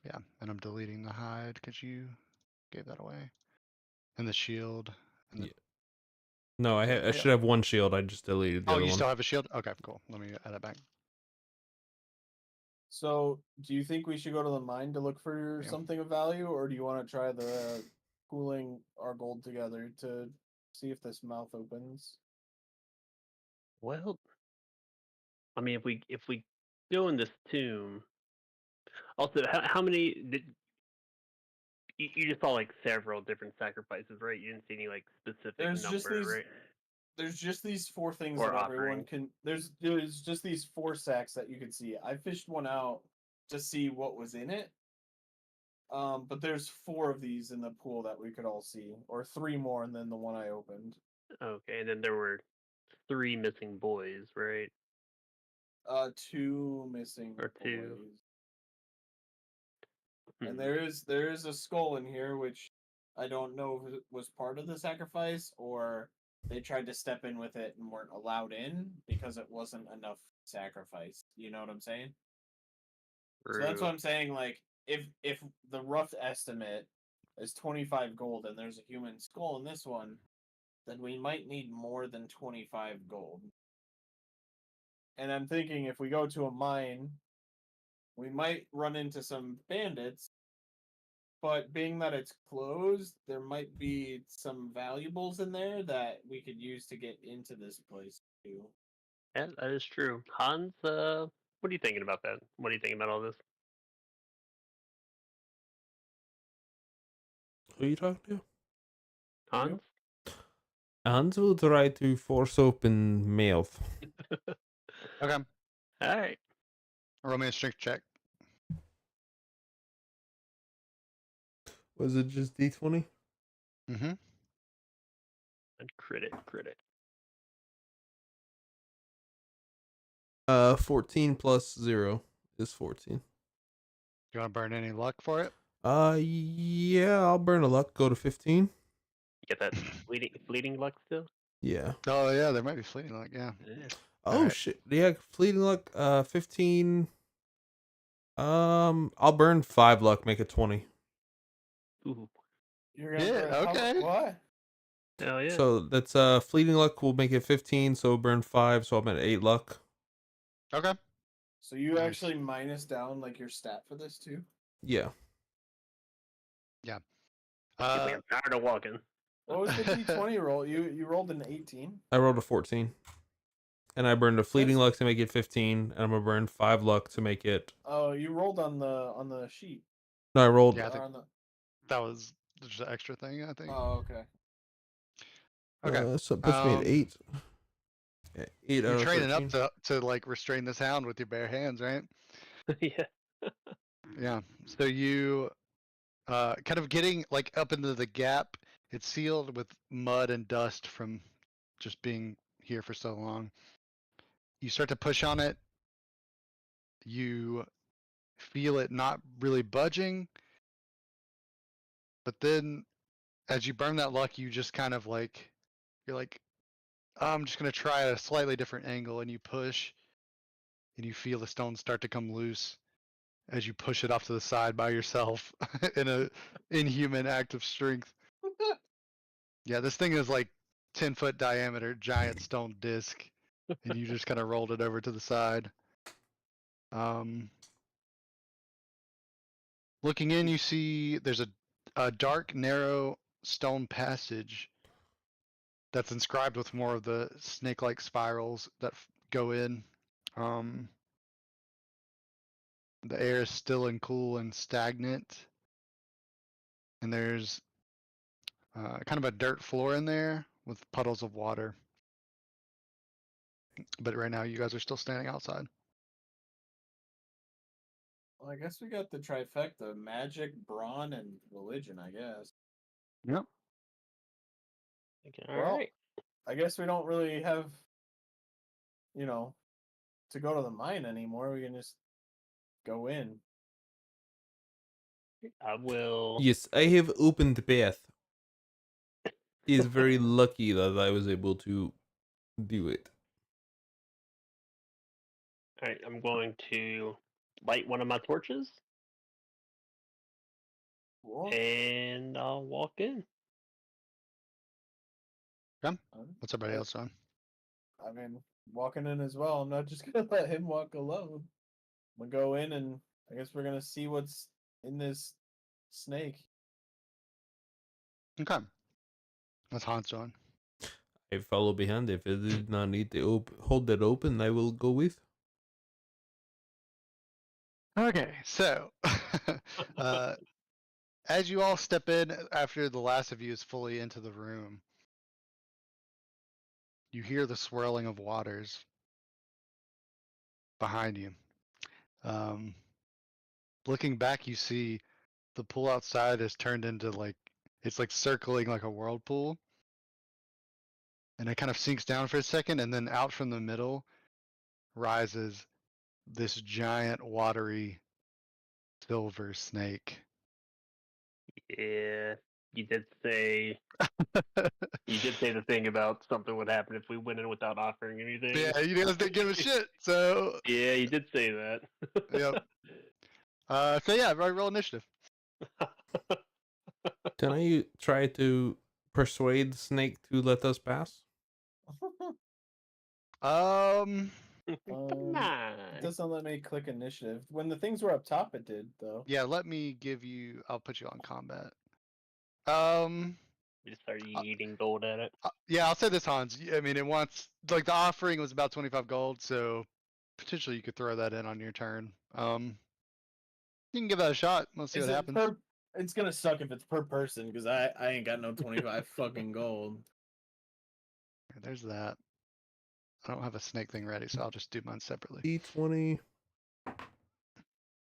Yeah, and I'm deleting the hide because you gave that away. And the shield. And the... Yeah. No, I Yeah. should have 1 shield. I just deleted the Oh, other you one. still have a shield? Okay, cool. Let me add it back. So, do you think we should go to the mine to look for Yeah. something of value, or do you want to try the pooling our gold together to see if this mouth opens? Well, I mean, if we go in this tomb, also, how many did you just saw like several different sacrifices, right? You didn't see any like specific There's number, just these. right? There's just these 4 things Or that everyone offering. can. There's just these 4 sacks that you can see. I fished one out to see what was in it. But there's 4 of these in the pool that we could all see, or 3 more, and then the one I opened. Okay, and then there were 3 missing boys, right? 2 missing Or 2. boys. And there is a skull in here, which I don't know if it was part of the sacrifice or they tried to step in with it and weren't allowed in because it wasn't enough sacrifice. You know what I'm saying? So that's what I'm saying. Like, if the rough estimate is 25 gold and there's a human skull in this one, then we might need more than 25 gold. And I'm thinking if we go to a mine, we might run into some bandits. But being that it's closed, there might be some valuables in there that we could use to get into this place too. Yeah, that is true. Hans, what are you thinking about that? What are you thinking about all this? Who are you talking to? Hans? Hans will try to force open mouth. Okay. Alright. Roll me a strength check. Was it just D20? Mm-hmm. And crit it. 14 plus 0 is 14. You want to burn any luck for it? Yeah, I'll burn a luck. Go to 15. Get that fleeting luck still? Yeah. Oh yeah, there might be fleeting luck. Yeah. Yeah. Oh Alright. shit. Yeah, fleeting luck. 15. I'll burn 5 luck. Make it 20. Ooh. You're gonna Yeah, burn how mu- okay. What? Hell yeah. So that's fleeting luck will make it 15. So burn 5. So I'm at 8 luck. Okay. So you Nice. actually minus down like your stat for this too? Yeah. Like, Uh, I'm tired of walking. What was the D20 roll? You rolled an 18. I rolled a 14. And I burned a fleeting That's- luck to make it 15, and I'm gonna burn 5 luck to make it. Oh, you rolled on the sheet. No, I rolled. Yeah, I Or think on the... that was just an extra thing. I think. Oh, okay. Okay. So it puts me at 8. 8 out You're of training 13. up to like restrain this hound with your bare hands, right? Yeah. Yeah. So you kind of getting like up into the gap. It's sealed with mud and dust from just being here for so long. You start to push on it. You feel it not really budging. But then as you burn that luck, you just kind of like, you're like, I'm just going to try a slightly different angle. And you push and you feel the stone start to come loose as you push it off to the side by yourself in a inhuman act of strength. Yeah, this thing is like 10-foot diameter, giant stone disc, and you just kind of rolled it over to the side. Looking in, you see there's a dark, narrow stone passage that's inscribed with more of the snake-like spirals that go in. The air is still and cool and stagnant, and there's kind of a dirt floor in there with puddles of water. But right now, you guys are still standing outside. Well, I guess we got the trifecta: magic, brawn, and religion. I guess. Yep. Okay, Well, all right. I guess we don't really have, to go to the mine anymore. We can just go in. I will. Yes, I have opened the path. He is very lucky that I was able to do it. All right, I'm going to light one of my torches Cool. and I'll walk in. What's everybody else doing? I mean, walking in as well. I'm not just gonna let him walk alone. I'm gonna go in, and I guess we're gonna see what's in this snake. Okay. What's Hans doing? I follow behind. If it did not need to hold it open, I will go with. Okay, so as you all step in after the last of you is fully into the room, you hear the swirling of waters behind you. Looking back, you see the pool outside has turned into it's like circling like a whirlpool. And it kind of sinks down for a second, and then out from the middle rises this giant watery silver snake. Yeah, you did say the thing about something would happen if we went in without offering anything. Yeah, you guys didn't give a shit, so Yeah, you did say that. Yep. So yeah, roll initiative. Can I try to persuade the snake to let us pass? Come It on. doesn't let me click initiative. When the things were up top, it did though. Yeah, let me give you. I'll put you on combat. We just started eating gold at it. Yeah, I'll say this, Hans. I mean, it wants like the offering was about 25 gold, so potentially you could throw that in on your turn. You can give that a shot. Let's see Is what it happens. It's gonna suck if it's per person because I ain't got no 25 fucking gold. There's that. I don't have a snake thing ready, so I'll just do mine separately. D20.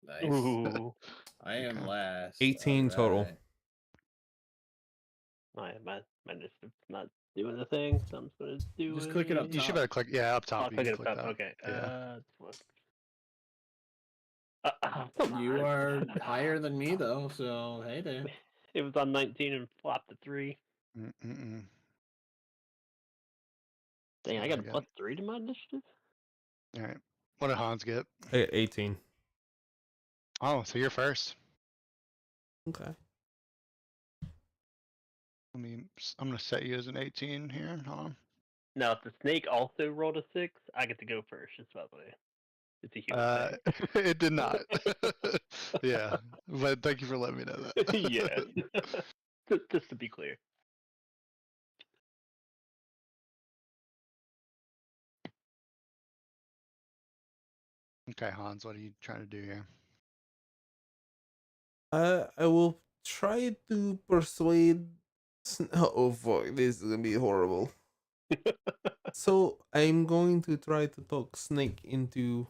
Nice. Ooh. I am Okay. last. 18 total. Alright. My initiative's not doing the thing, so I'm just gonna do Just click it up You should top. better click. Yeah, up I'll top. You click can it click up. that. Okay. Yeah. Come You on. are higher than me though, so hey there. It was on 19 and flopped to 3. Mm-mm-mm. Dang, I There got a we go. +3 to my initiative. All right. What did Hans get? I got 18. Oh, so you're first. Okay. I'm gonna set you as an 18 here. Hold on. Now, if the snake also rolled a 6, I get to go first. Just by the way, It's a human It did not. Yeah, but thank you for letting me know that. thing. Yeah. Just to be clear. Okay, Hans, what are you trying to do here? I will try to persuade. Oh fuck! This is gonna be horrible. So I'm going to try to talk Snake into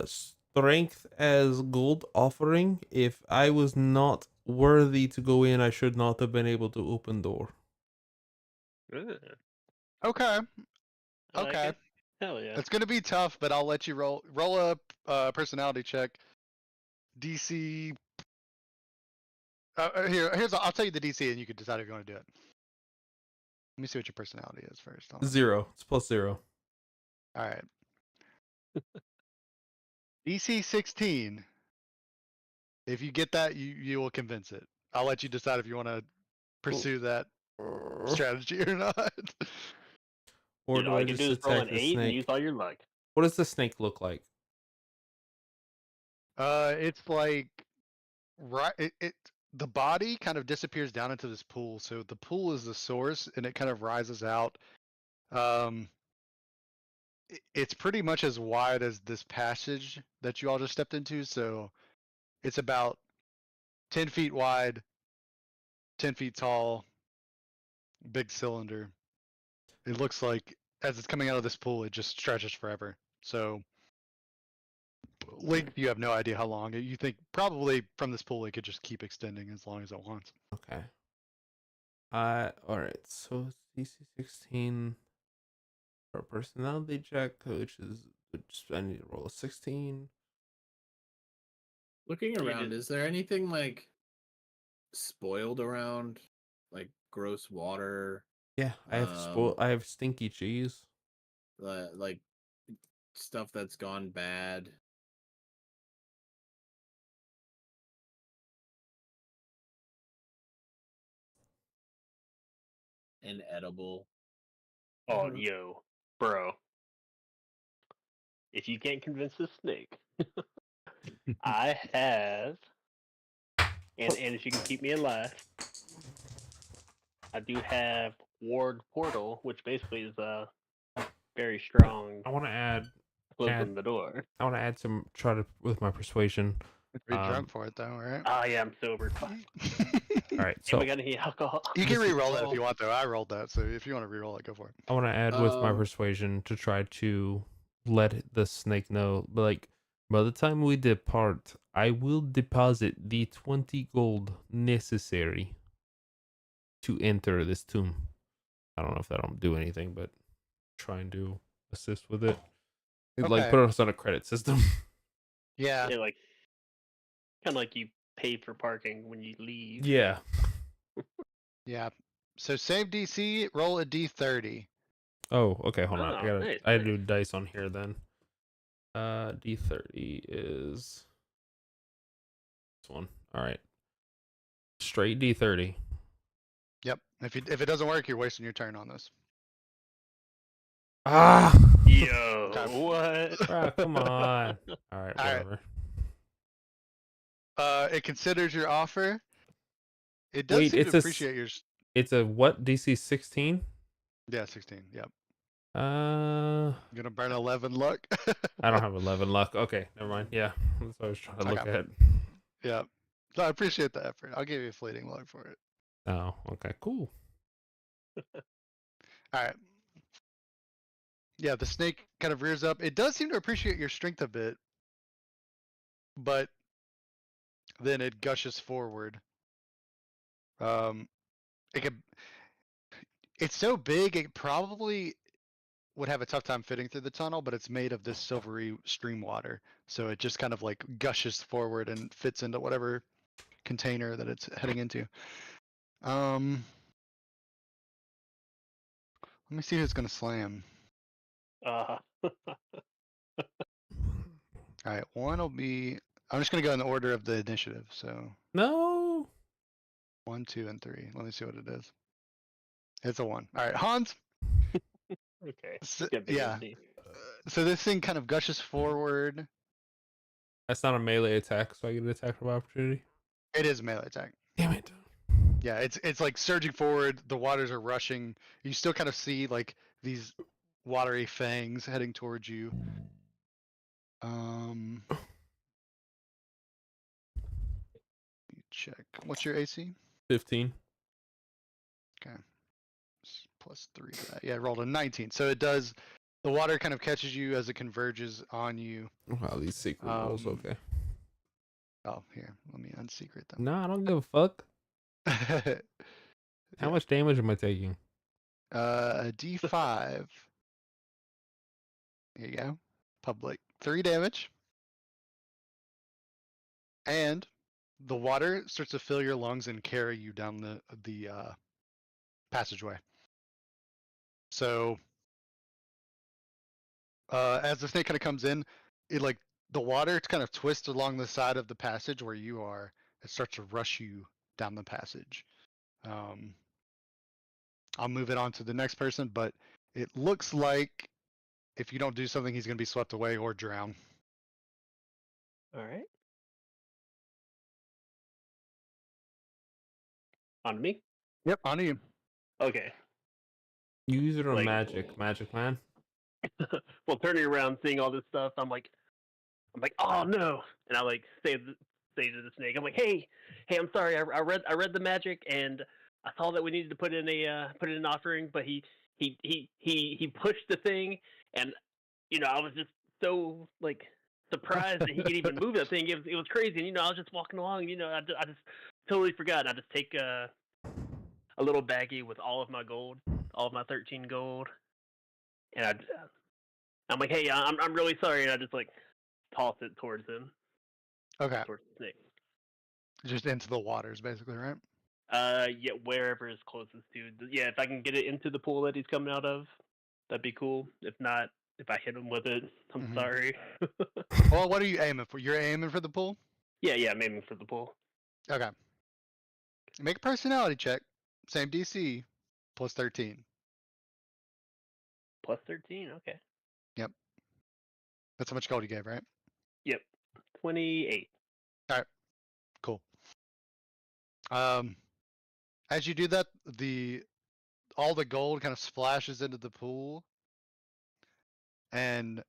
strength as gold offering. If I was not worthy to go in, I should not have been able to open door. Ugh, Okay, I like okay. it. Hell yeah. It's gonna be tough, but I'll let you roll a personality check. DC. I'll tell you the DC, and you can decide if you want to do it. Let me see what your personality is first. Hold on. 0. It's +0. All right. DC 16. If you get that, you will convince it. I'll let you decide if you want to pursue that strategy or not. Or Dude, do all I you can just do is roll attack an the 8 and snake? use all your luck. What does the snake look like? It's like right. The body kind of disappears down into this pool. So the pool is the source, and it kind of rises out. It's pretty much as wide as this passage that you all just stepped into. So it's about 10 feet wide, 10 feet tall, big cylinder. It looks like as it's coming out of this pool, it just stretches forever. So length, you have no idea how long. You think probably from this pool, it could just keep extending as long as it wants. Okay. All right. So it's DC 16 for a personality check, which I need to roll a 16. Looking You around, did- is there anything like spoiled around? Like gross water, Yeah, I have I have stinky cheese. like stuff that's gone bad. Inedible. Oh, Mhm. yo, bro. If you can't convince the snake, I have, and if you can keep me alive, I do have Ward Portal, which basically is a very strong I want to add closing the door. I want to add some try to with my persuasion. You're Um, drunk for it though, right? Ah, yeah, I'm sober. Fuck. All right, And so we got any alcohol? You can this is- re-roll that if you want, though. I rolled that, so if you want to re-roll it, go for it. I want to add with my Um, persuasion to try to let the snake know, like, by the time we depart, I will deposit the 20 gold necessary to enter this tomb. I don't know if that'll do anything, but trying to assist with it. Like, Okay. put us on a credit system. Yeah. Yeah, like kind of like you pay for parking when you leave. Yeah. Yeah. So save DC, roll a D30. Oh, okay, hold on. Oh, nice, I nice. do dice on here then. D30 is this one. All right. Straight D30. Yep. If it doesn't work, you're wasting your turn on this. Ah. Yo, Okay. what? Ah, come on. All right, All right. whatever. It considers your offer. It does Wait, seem it's to a appreciate your. It's a what? DC 16? Yeah, 16. Yep. Uh, You're gonna burn 11 luck. I don't have 11 luck. Okay, never mind. Yeah, that's what I was trying to look Okay. at. Yeah. So I appreciate the effort. I'll give you a fleeting luck for it. Oh, okay, cool. All right. Yeah, the snake kind of rears up. It does seem to appreciate your strength a bit, but then it gushes forward. It could. It's so big, it probably would have a tough time fitting through the tunnel, but it's made of this silvery stream water, so it just kind of like gushes forward and fits into whatever container that it's heading into. Let me see who's gonna slam. Uh, All right, one will be. I'm just gonna go in the order of the initiative. So No. 1, 2, and 3. Let me see what it is. It's a 1. All right, Hans. okay. S- Get big yeah. MC. So this thing kind of gushes forward. That's not a melee attack, so I get an attack of opportunity. It is a melee attack. Damn it. Yeah, it's like surging forward. The waters are rushing. You still kind of see like these watery fangs heading towards you. Let me check. What's your AC? 15. Plus 3 to that. Yeah, I rolled a 19. So it does. The water kind of catches you as it converges on you. Wow, these secret rolls, okay. Oh, here. Let me unsecret them. No, I don't give a fuck. How much damage am I taking? A D5. Here you go. Public. 3 damage. And the water starts to fill your lungs and carry you down the passageway. So as the snake kind of comes in, it like the water kind of twists along the side of the passage where you are. It starts to rush you down the passage. I'll move it on to the next person, but it looks like if you don't do something, he's going to be swept away or drown. All right. On me? Yep, on you. Okay. Use it on Like- magic man. Well, turning around, seeing all this stuff, I'm like, oh no! And I like say to the snake, I'm like, hey, I'm sorry, I read the magic, and I saw that we needed to put in an offering, but he pushed the thing, and I was just so like surprised that he could even move that thing. It was crazy, and I was just walking along, I just totally forgot. I just take a little baggie with all of my gold, all of my 13 gold. And I'm like, hey, I'm really sorry, and I just like toss it towards him, Okay, towards the snake. just into the waters, basically, right? Yeah, wherever is closest to. Yeah, if I can get it into the pool that he's coming out of, that'd be cool. If not, if I hit him with it, I'm Mhm. sorry. Well, what are you aiming for? You're aiming for the pool? yeah, I'm aiming for the pool. Okay. Make a personality check. Same DC, plus 13. Plus 13. Okay. That's how much gold you gave, right? Yep. 28. Cool. As you do that, all the gold kind of splashes into the pool, and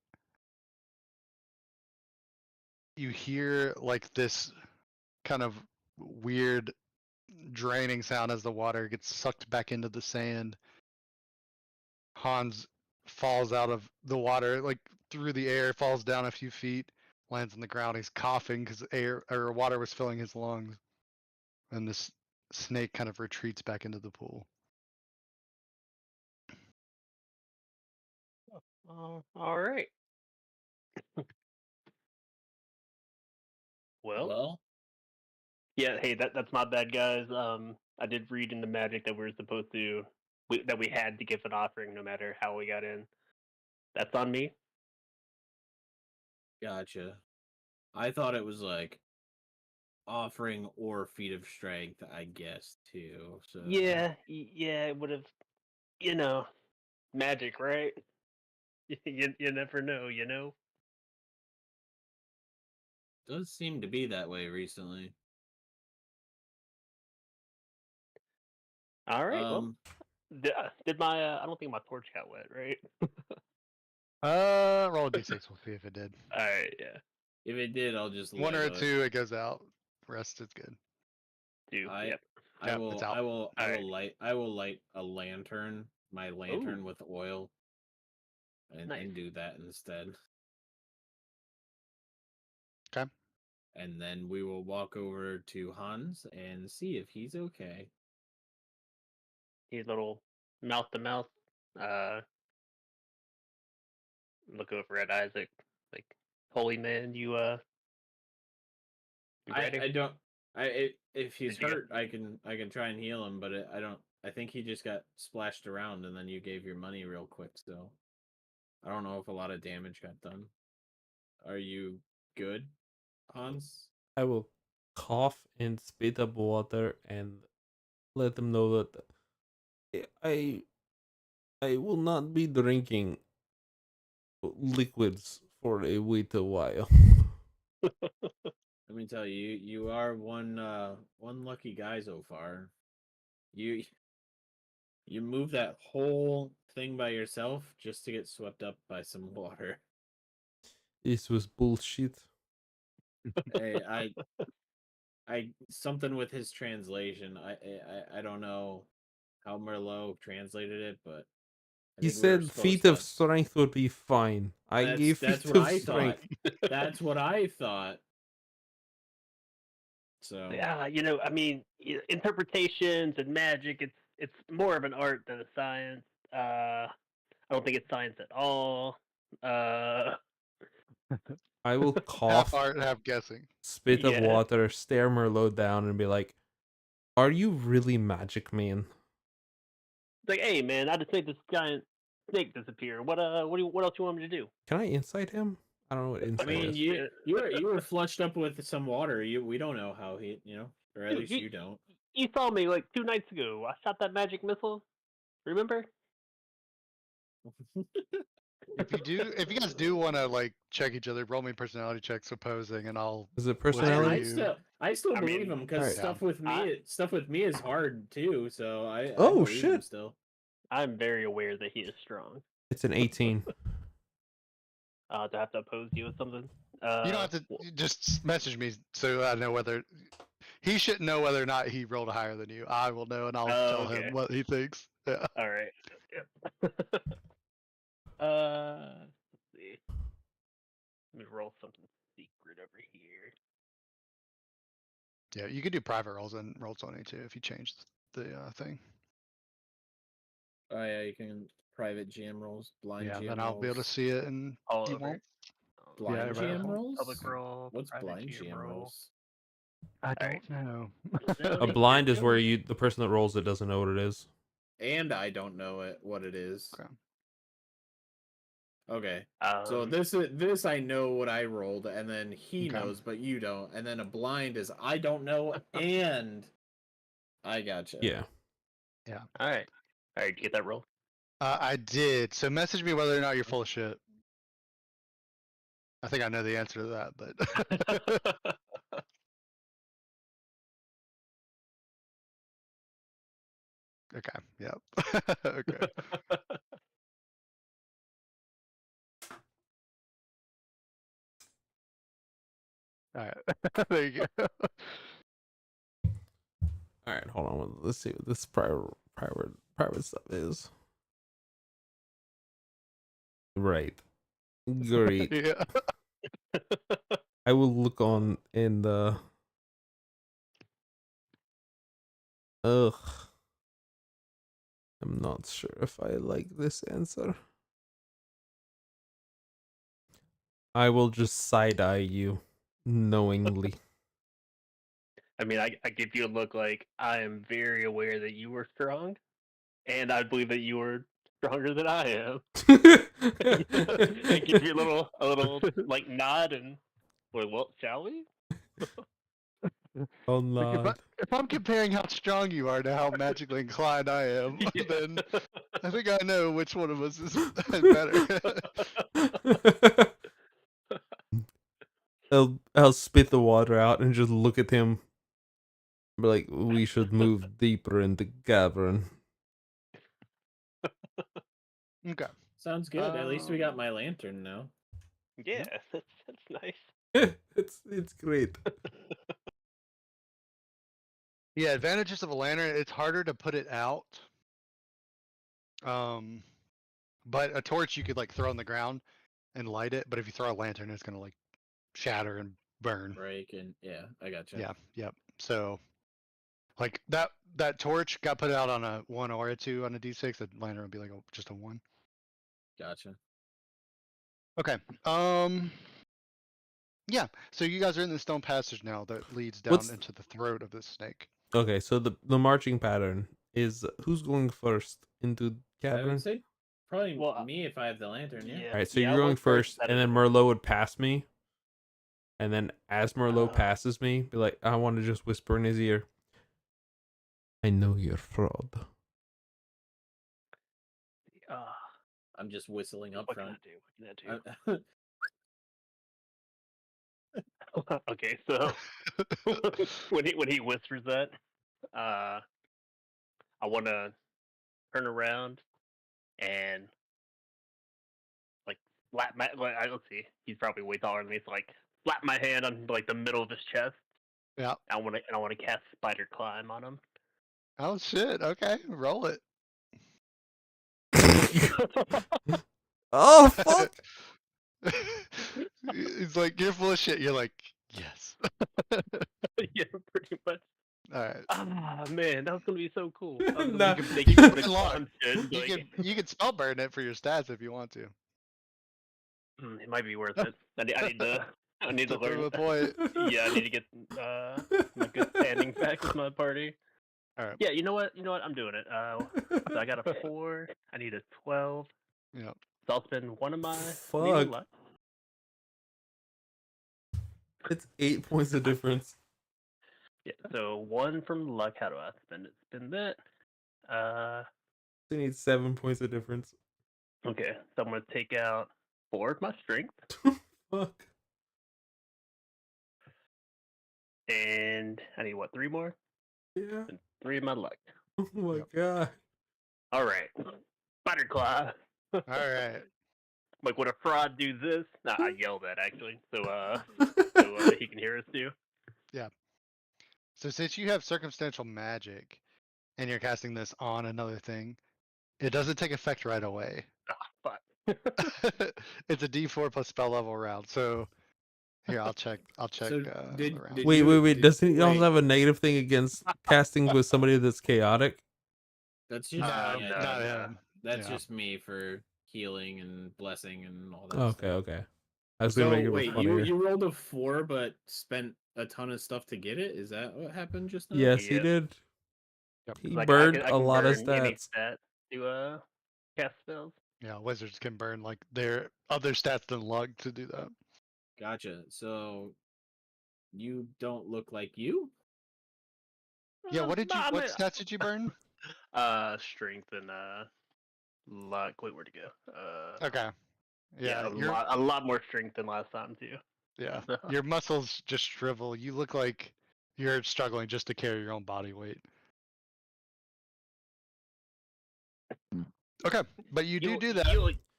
you hear like this kind of weird draining sound as the water gets sucked back into the sand. Hans falls out of the water, like through the air, falls down a few feet, lands on the ground. He's coughing because air or water was filling his lungs, and this snake kind of retreats back into the pool. All right. Well, yeah. Hey, that's not bad, guys. I did read in the magic that we were supposed to, that we had to give an offering no matter how we got in. That's on me. Gotcha. I thought it was like offering or feat of strength, I guess, too. So Yeah, it would have, magic, right? You never know. does seem to be that way recently. All right. Well, did my I don't think my torch got wet, right? Roll a d6. We'll see if it did. All right. Yeah. If it did, I'll just One or let it. two, it goes out. Rest is good. Do. I- Yep. I Yep, will. it's out. I will. I Alright. will light. I will light a lantern. My lantern with oil. Nice. And do that instead. 'Kay. And then we will walk over to Hans and see if he's okay. He's little mouth to mouth. Look over at Isaac, like, holy man, you ready? I don't. If he's Did you get- hurt, I can try and heal him, but I don't. I think he just got splashed around, and then you gave your money real quick. So I don't know if a lot of damage got done. Are you good, Hans? I will cough and spit up water and let them know that I will not be drinking liquids for a wait a while. Let me tell you, you are one lucky guy so far. You move that whole thing by yourself just to get swept up by some water. This was bullshit. Hey, I something with his translation. I don't know how Merlot translated it, but I He think we were said supposed feat of to. strength would be fine. I gave That's feat what of I thought. strength. That's what I thought. So Yeah, I mean, interpretations and magic. It's more of an art than a science. I don't think it's science at all. I will Half cough, art, half guessing. spit of Yeah. water, stare Merlot down, and be like, "Are you really magic, man?" It's like, hey man, I just made this giant snake disappear. What else you want me to do? Can I insight him? I don't know what I insight mean, is. you were flushed up with some water. We don't know how he, or at Dude, least you don't. You saw me like 2 nights ago. I shot that magic missile. Remember? If you guys do want to like check each other, roll me personality checks opposing, and I'll Is it whisper personality? you. I still I believe mean, him because alright. stuff with me is hard too. So I Oh, believe him shit. still. I'm very aware that he is strong. It's an 18. To have to oppose you with something. You don't have to just message me so I know whether he shouldn't know whether or not he rolled higher than you. I will know, and I'll Oh, tell okay. him what he thinks. Yeah. All right. Yep. Let's see. Let me roll something secret over here. Yeah, you could do private rolls and roll 20 too if you change the thing. Oh yeah, you can private GM rolls, blind Yeah, GM then I'll be able to rolls. see it, and All you over. won't. Blind everybody else GM won't. rolls. Public roll. What's private blind GM GM roll. rolls? I Alright. don't know. A blind is where the person that rolls it doesn't know what it is. And I don't know what it is. Okay. Okay. So this I know what I rolled, and then he Okay. knows, but you don't. And then a blind is I don't know, and I gotcha. Yeah. All right. Did you get that roll? I did. So message me whether or not you're full of shit. I think I know the answer to that, but okay. Yep. Okay. All right. There you go. All right, hold on. Let's see what this private stuff is. Right. Great. Yeah. I will look on in the. Ugh. I'm not sure if I like this answer. I will just side eye you knowingly. I mean, I give you a look like I am very aware that you were strong, and I believe that you were stronger than I am. And give you a little like nod and well, shall we? Oh Like, no. if I'm comparing how strong you are to how magically inclined I am, then I think I know which one of us is better. I'll spit the water out and just look at him. Be like, we should move deeper into cavern. Okay. Sounds good. At least we got my lantern now. Yeah, that's nice. It's great. Yeah, advantages of a lantern, it's harder to put it out. But a torch you could like throw on the ground and light it, but if you throw a lantern, it's gonna like shatter and burn. Break and yeah, I gotcha. Yeah, yep. So like that torch got put out on a 1 or a 2 on a D6, the lantern would be like just a 1. Gotcha. Okay. Yeah. So you guys are in the stone passage now that leads down What's- into the throat of this snake. Okay, so the marching pattern is who's going first into I cavern? would say probably Well, me if I have the lantern. Yeah. All right, so yeah, you're I'll going go first, that and is then the- Merlot would pass me, and then as Merlot passes me, be like, I want to just whisper in his ear. I know you're fraud. I'm just whistling up What can I front. do? What can I do? I- Okay, so when he whispers that, I want to turn around and like slap my. Let's see, he's probably way taller than me. So like slap my hand on like the middle of his chest. Yeah. I want to cast Spider Climb on him. Oh shit. Okay, roll it. Oh fuck! He's like, you're full of shit. You're like, yes. Yeah, pretty much. All right. Ah man, that was gonna be so cool. I was gonna Nah. make him go to Unlock. con shit and be like, You can spell burn it for your stats if you want to. it might be worth it. I need to To prove learn. a point. Yeah, I need to get my good standing back with my party. All right. Yeah, you know what? I'm doing it. So I got a 4. I need a 12. Yeah. So I'll spend one of my Fuck. needed luck. It's 8 points of difference. Yeah, so 1 from luck. How do I spend it? Spend that. You need 7 points of difference. Okay, so I'm gonna take out 4 of my strength, Fuck. and I need what? 3 more? Yeah. And 3 of my luck. Oh my Yep. god. All right, Spider Claw. All right. Like, would a fraud do this? Nah, I yell that actually, so he can hear us too. So since you have circumstantial magic and you're casting this on another thing, it doesn't take effect right away. Fuck. It's a D4 plus spell level round. So here, I'll check. So the round. did Wait, you- wait. did- Doesn't he also wait. have a negative thing against casting with somebody that's chaotic? That's just No, me. I not think. him. That's Yeah. just me for healing and blessing and all that. Okay, stuff. okay. I was gonna make it wait, funnier. you rolled a 4, but spent a ton of stuff to get it. Is that what happened just now? Yes, he Yep. did. Yep. He Like, burned I a can lot of burn any stats. stat to cast spells. Yeah, wizards can burn like their other stats than luck to do that. Gotcha. So you don't look like you. Yeah, what did you? Nah, I What mean, stats did you burn? strength and luck. Wait, where'd it go? Okay. Yeah, a lot more strength than last time too. yeah. So, Your muscles just shrivel. You look like you're struggling just to carry your own body weight. Okay, but you do that.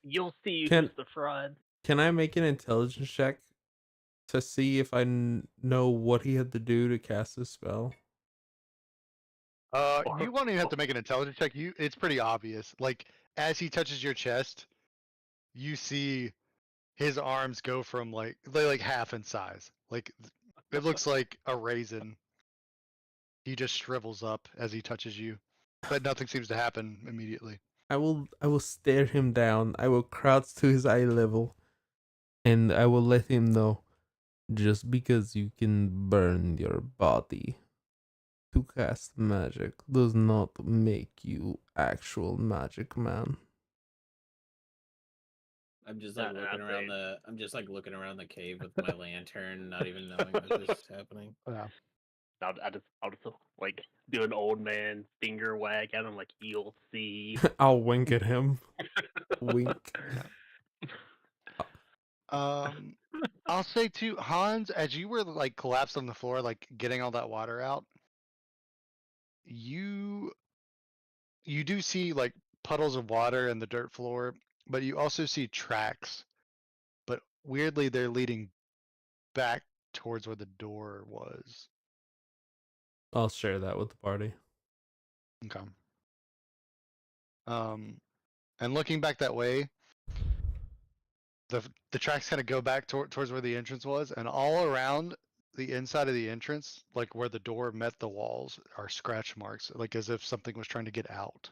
You'll see Can- who's the fraud. Can I make an intelligence check to see if I know what he had to do to cast this spell? You won't even have to make an intelligence check. It's pretty obvious. Like as he touches your chest, you see his arms go from they're like half in size. Like it looks like a raisin. He just shrivels up as he touches you, but nothing seems to happen immediately. I will stare him down. I will crouch to his eye level, and I will let him know. Just because you can burn your body to cast magic does not make you actual magic man. I'm just Nah, like nah, looking I'd around say- I'm just like looking around the cave with my lantern, not even knowing that this is happening. Yeah. I'll just like do an old man finger wag at him, like you'll see. I'll wink at him. Wink. I'll say too, Hans, as you were like collapsed on the floor, like getting all that water out, you do see like puddles of water in the dirt floor, but you also see tracks. But weirdly, they're leading back towards where the door was. I'll share that with the party. Okay. And looking back that way, the tracks kind of go back towards where the entrance was, and all around the inside of the entrance, like where the door met the walls, are scratch marks, like as if something was trying to get out.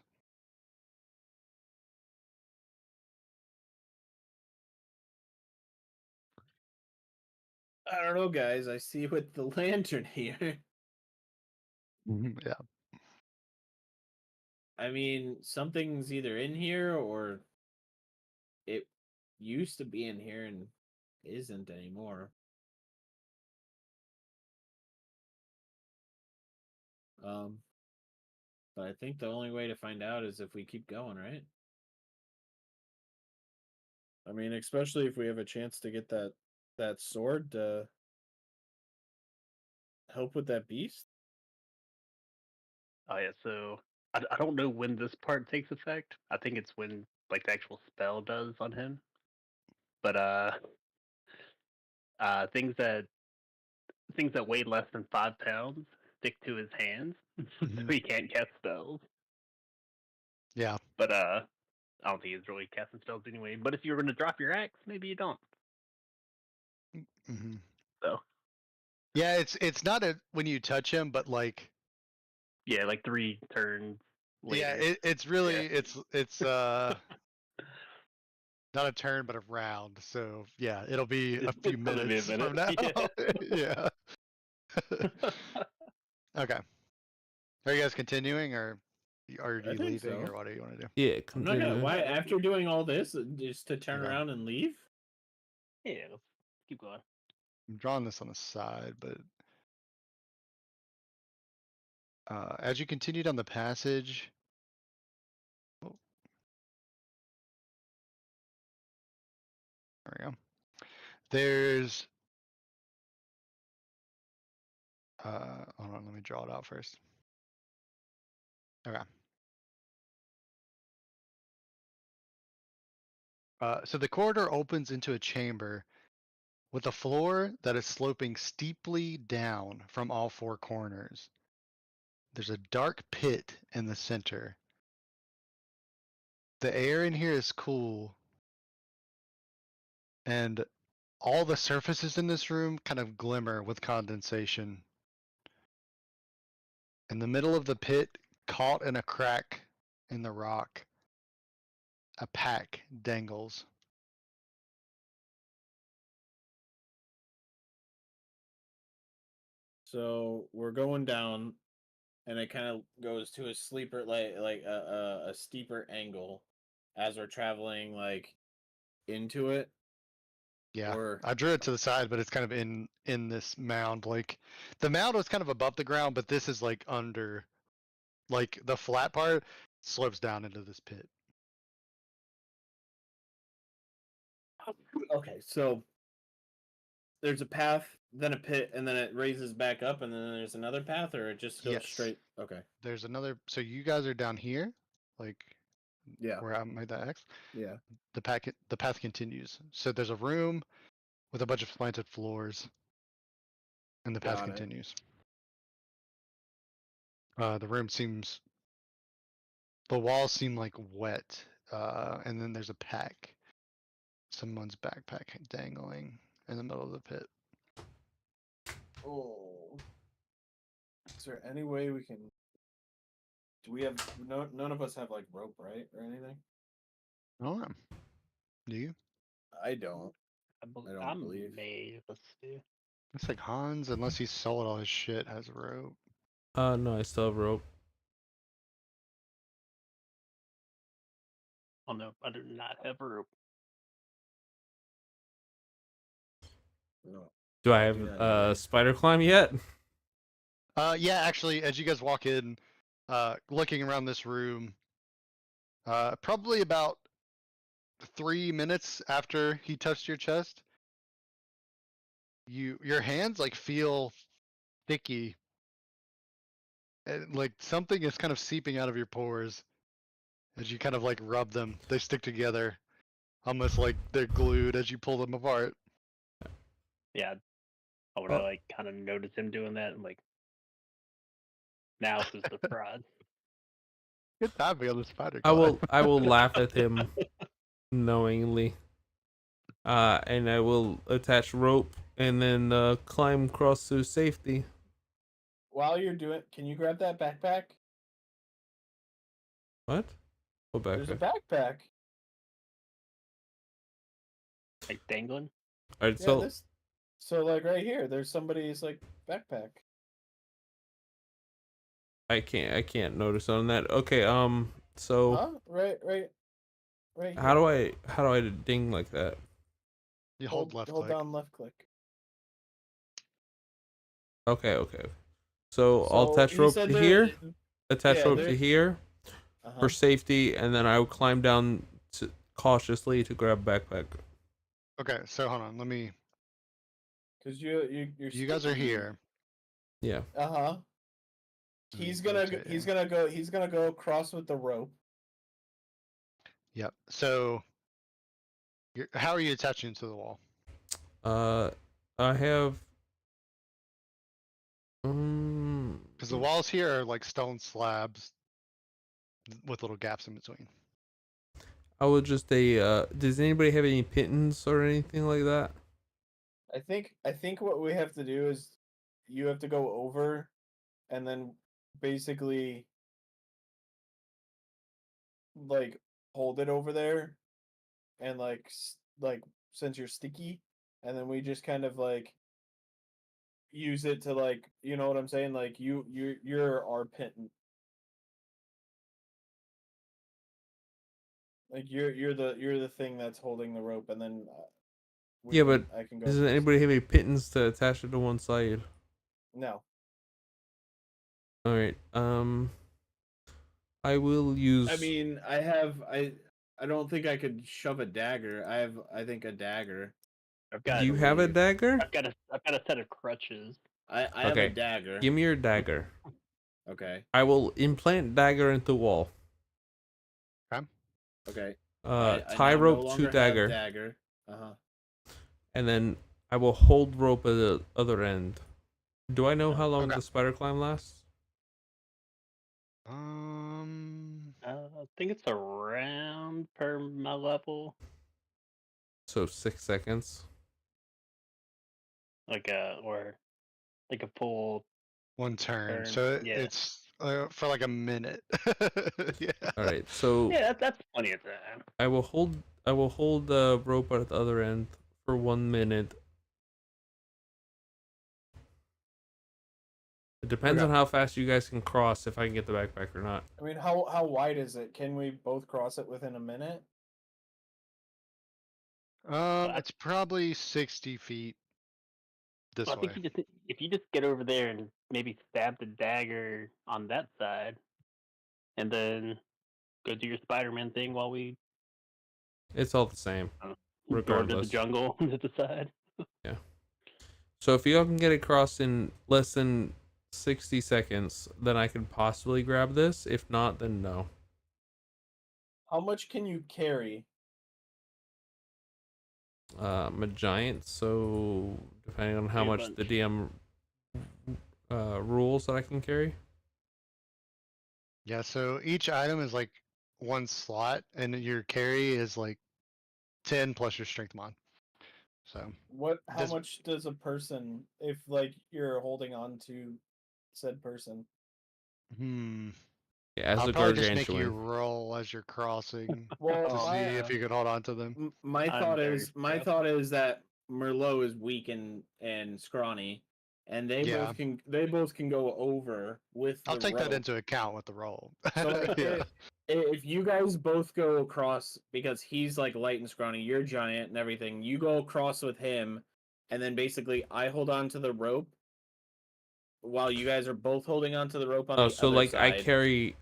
I don't know, guys. I see with the lantern here. Yeah. I mean, something's either in here or it used to be in here and isn't anymore. But I think the only way to find out is if we keep going, right? I mean, especially if we have a chance to get that sword to help with that beast. Oh yeah, so I don't know when this part takes effect. I think it's when like the actual spell does on him. But things that weigh less than 5 pounds stick to his hands, so he can't cast spells. Yeah. But I don't think he's really casting spells anyway. But if you're going to drop your axe, maybe you don't. hmm So Yeah, it's not a when you touch him, but like yeah, like 3 turns later. yeah, it's really Yeah. it's not a turn but a round. So yeah, it'll be a few It's gonna be a minutes from now. minute, Yeah. Okay. Are you guys continuing or are I you think leaving so. or what do you want to do? Yeah, I'm not gonna. continue. Why after doing all this, just to turn Okay. around and leave? Yeah, let's keep going. I'm drawing this on the side, but as you continue down the passage, oh, there we go. There's hold on, let me draw it out first. Okay. So the corridor opens into a chamber with a floor that is sloping steeply down from all 4 corners. There's a dark pit in the center. The air in here is cool, and all the surfaces in this room kind of glimmer with condensation. In the middle of the pit, caught in a crack in the rock, a pack dangles. So we're going down, and it kind of goes to a sleeper, like a steeper angle, as we're traveling like into it. Yeah, Or I drew it to the side, but it's kind of in this mound. Like the mound was kind of above the ground, but this is like under, like the flat part slopes down into this pit. okay, so there's a path, then a pit, and then it raises back up, and then there's another path, or it just goes Yes. straight. Okay. There's another. So you guys are down here, like Yeah. where I made that X. Yeah. The path continues. So there's a room with a bunch of slanted floors, and the path Got it. continues. The room seems. The walls seem like wet, and then there's a pack. Someone's backpack dangling in the middle of the pit. Oh. Is there any way we can? Do we have none of us have like rope, right, or anything? Oh, do you? I don't. I don't believe. may. Let's see. Looks like Hans, unless he sold all his shit, has a rope. No, I still have rope. Oh no, I do not have a rope. No. Do I I have do not either. spider climb yet? Yeah, actually, as you guys walk in, looking around this room, probably about 3 minutes after he touched your chest, your hands like feel sticky, and like something is kind of seeping out of your pores as you kind of like rub them. They stick together, almost like they're glued as you pull them apart. Yeah, I would have like kind of noticed him doing that, and like now is the fraud. Good timing on the spider. I will laugh at him knowingly. And I will attach rope and then climb across to safety. While you're doing, can you grab that backpack? What? What There's a backpack? backpack. Like dangling. Alright, Yeah, so like right here, there's somebody's like backpack. I can't notice on that. Okay, so Huh? Right here. how do I ding like that? You hold left hold click. down left click. Okay. So I'll attach you rope said to there- here, attach yeah, rope there- to here Uh-huh. for safety, and then I will climb down cautiously to grab backpack. Okay, so hold on. Let me. Because you're You guys are here. Yeah. Uh-huh. Let me He's gonna go, rotate he's here. gonna go across with the rope. Yep. So, how are you attaching to the wall? I have. Because the walls here are like stone slabs with little gaps in between. I would just does anybody have any pittons or anything like that? I think what we have to do is you have to go over and then basically like hold it over there and like since you're sticky and then we just kind of like use it to like you know what I'm saying like you're our pinton. Like you're the thing that's holding the rope and then Yeah, but I can go doesn't first. anybody have any pittons to attach it to one side? No. All right. I will use. I mean, I don't think I could shove a dagger. I think a dagger. I've got Do you have a believe. dagger? I've got a set of crutches. I have Okay. a dagger. Give me your dagger. Okay. I will implant dagger into wall. Okay. Tie now no rope to longer have dagger, Dagger. Uh-huh. and then I will hold rope at the other end. Do I know how long Okay. the spider climb lasts? I think it's around per my level, So 6 seconds. or like a full. One turn. Turn, So yeah. it's for like a minute. Yeah. All right. So Yeah, that's plenty of time. I will hold the rope at the other end for 1 minute. It depends Okay. on how fast you guys can cross, if I can get the backpack or not. I mean how wide is it? Can we both cross it within a minute? It's probably 60 feet this Well, I way. think if you just get over there and maybe stab the dagger on that side, and then go do your Spider-Man thing while we It's all the same, go into the regardless. jungle to the side. Yeah. So if you all can get across in less than 60 seconds, then I can possibly grab this. If not, then no. How much can you carry? I'm a giant, so depending on how Be a much bunch. the DM rules that I can carry. Yeah, so each item is like one slot, and your carry is like 10 plus your strength mod. So How Does- much does a person if like you're holding on to said person? Yeah, as I'll a probably just make you gargantuan. roll as you're crossing Well, to see if you can hold on to them. My I'm thought very is my proud. thought is that Merlot is weak and scrawny, and Yeah. they both can go over with I'll the take that rope. into account with the roll. So Yeah. if you guys both go across because he's like light and scrawny, you're giant and everything, you go across with him, and then basically I hold on to the rope while you guys are both holding on to the rope on Oh, the so other like side.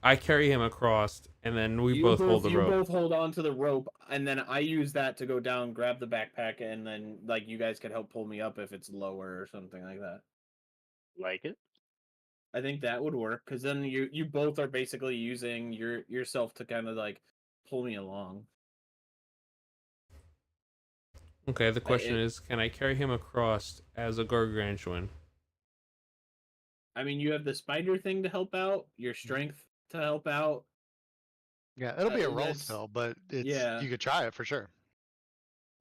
I carry him across, and then we You both hold the you rope. both hold on to the rope, and then I use that to go down, grab the backpack, and then like you guys could help pull me up if it's lower or something like that. Like it? I think that would work because then you both are basically using yourself to kind of like pull me along. Okay, the question it- is, can I carry him across as a gargantuan? I mean, you have the spider thing to help out, your strength to help out. Yeah, it'll be a roll that's- still, but it's yeah. you could try it for sure.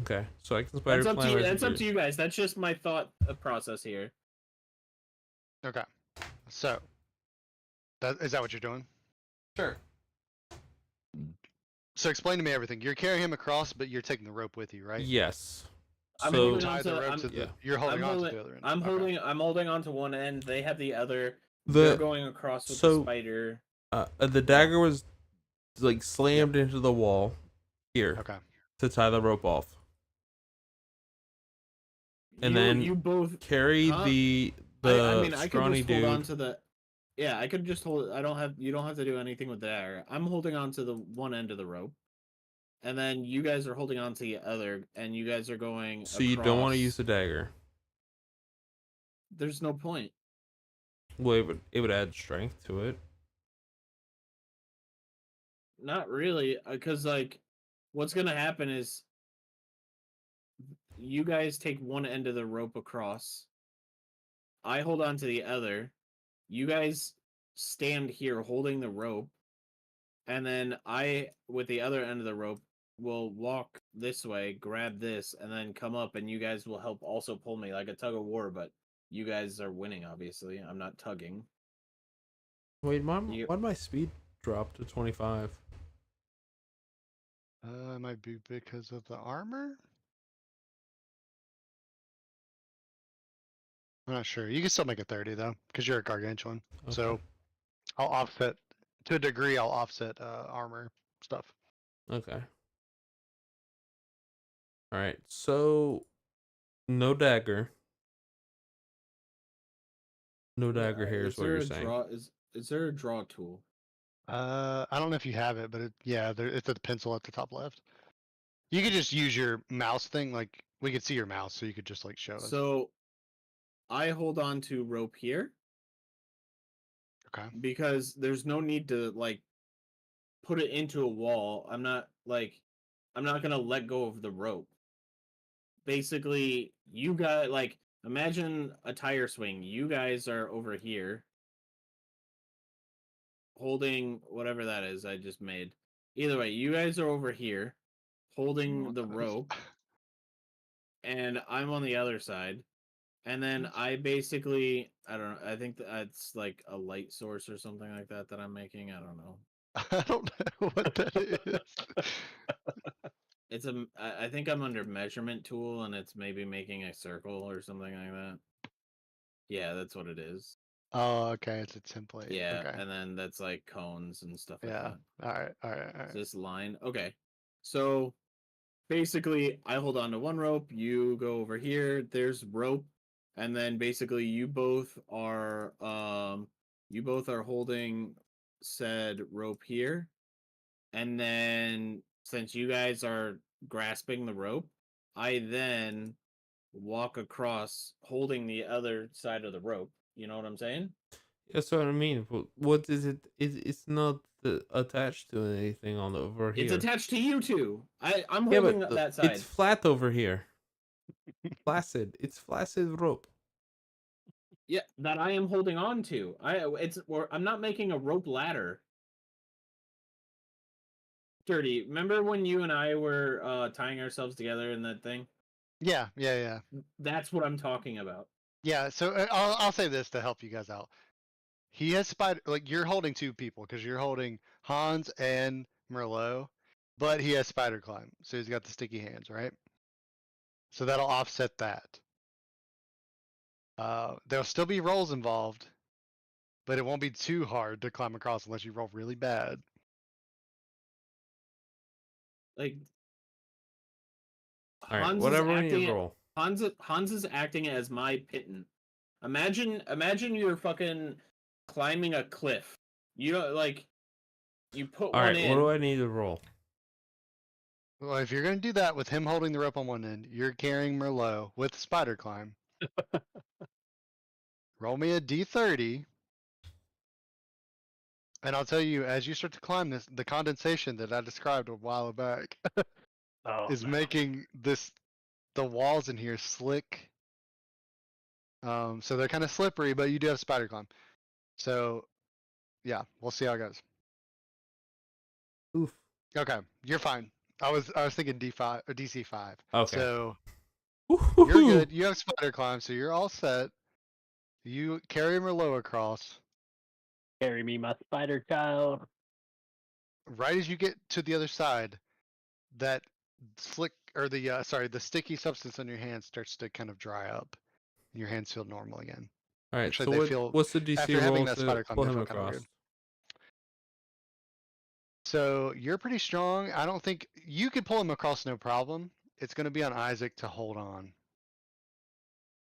Okay, so I can spider That's up to climb you. as a That's up dude. to you guys. That's just my thought process here. Okay. So is that what you're doing? Sure. So explain to me everything. You're carrying him across, but you're taking the rope with you, right? Yes. I'm So holding tie on the to- rope I'm- to the. yeah. You're holding on to holding- the other end. I'm Okay. holding on to one end. They have the other. They're the going across with so- the spider. the dagger was like slammed into the wall here Okay. to tie the rope off. And then you both Carry Huh? the I mean, I could scrawny just hold on dude. to the. Yeah, I could just hold. You don't have to do anything with the dagger. I'm holding on to the one end of the rope. and then you guys are holding on to the other, and you guys are going. So you don't want to across. use the dagger. There's no point. Well, it would add strength to it. Not really, because like, what's gonna happen is you guys take one end of the rope across. I hold on to the other. You guys stand here holding the rope, and then I, with the other end of the rope, will walk this way, grab this, and then come up, and you guys will help also pull me like a tug of war. But you guys are winning, obviously. I'm not tugging. Wait, why'd my speed drop to 25? It might be because of the armor. I'm not sure. You can still make it 30 though, because you're a gargantuan. Okay. So I'll offset to a degree. I'll offset armor stuff. Okay. All right. So no dagger. No dagger here is what you're saying. Is there a draw tool? I don't know if you have it, but it's a pencil at the top left. You could just use your mouse thing. Like we could see your mouse, so you could just like show us. So I hold on to rope here. Okay. Because there's no need to like put it into a wall. I'm not gonna let go of the rope. Basically, you got like imagine a tire swing. You guys are over here holding whatever that is I just made. Either way, you guys are over here holding the rope, and I'm on the other side. And then I basically, I don't know. I think that's like a light source or something like that I'm making. I don't know. I don't know what that is. It's I think I'm under measurement tool, and it's maybe making a circle or something like that. Yeah, that's what it is. Oh, okay. It's a template. Yeah, Okay. and then that's like cones and stuff like Yeah. that. All right. All right. All Is right. this line? Okay. So basically, I hold on to one rope, you go over here, there's rope, and then basically you both are holding said rope here. And then since you guys are grasping the rope, I then walk across holding the other side of the rope. You know what I'm saying? That's what I mean. What is it? It's not attached to anything on over here. It's attached to you two. I'm Yeah, holding but that side. it's flat over here. Flaccid. It's flaccid rope. Yeah, that I am holding on to. I'm not making a rope ladder. Dirty. Remember when you and I were tying ourselves together in that thing? Yeah. Yeah. Yeah. That's what I'm talking about. Yeah. So I'll say this to help you guys out. He has spider. Like you're holding two people because you're holding Hans and Merlot, but he has spider climb, so he's got the sticky hands, right? So that'll offset that. There'll still be rolls involved, but it won't be too hard to climb across unless you roll really bad. Like All right, Hans whatever is we need acting to roll. Hans is acting as my pitten. Imagine you're fucking climbing a cliff. You know, like you put All one right, in. what do I need to roll? Well, if you're gonna do that with him holding the rope on one end, you're carrying Merlot with spider climb. Roll me a d30. And I'll tell you, as you start to climb this, the condensation that I described a while back is making the walls in here slick. So they're kind of slippery, but you do have spider climb. So, yeah, we'll see how it goes. Oof. Okay, you're fine. I was thinking D5 or DC5. Okay. So Woo-hoo-hoo. you're good. You have spider climb, so you're all set. You carry Merlot across. Carry me, my spider child. Right as you get to the other side, that slick or the sticky substance on your hand starts to kind of dry up. And your hands feel normal again. All right. Actually, So they feel what's the DC after having roll that to spider climb, pull they him feel kind of across? weird. So you're pretty strong. I don't think you could pull him across, no problem. It's going to be on Isaac to hold on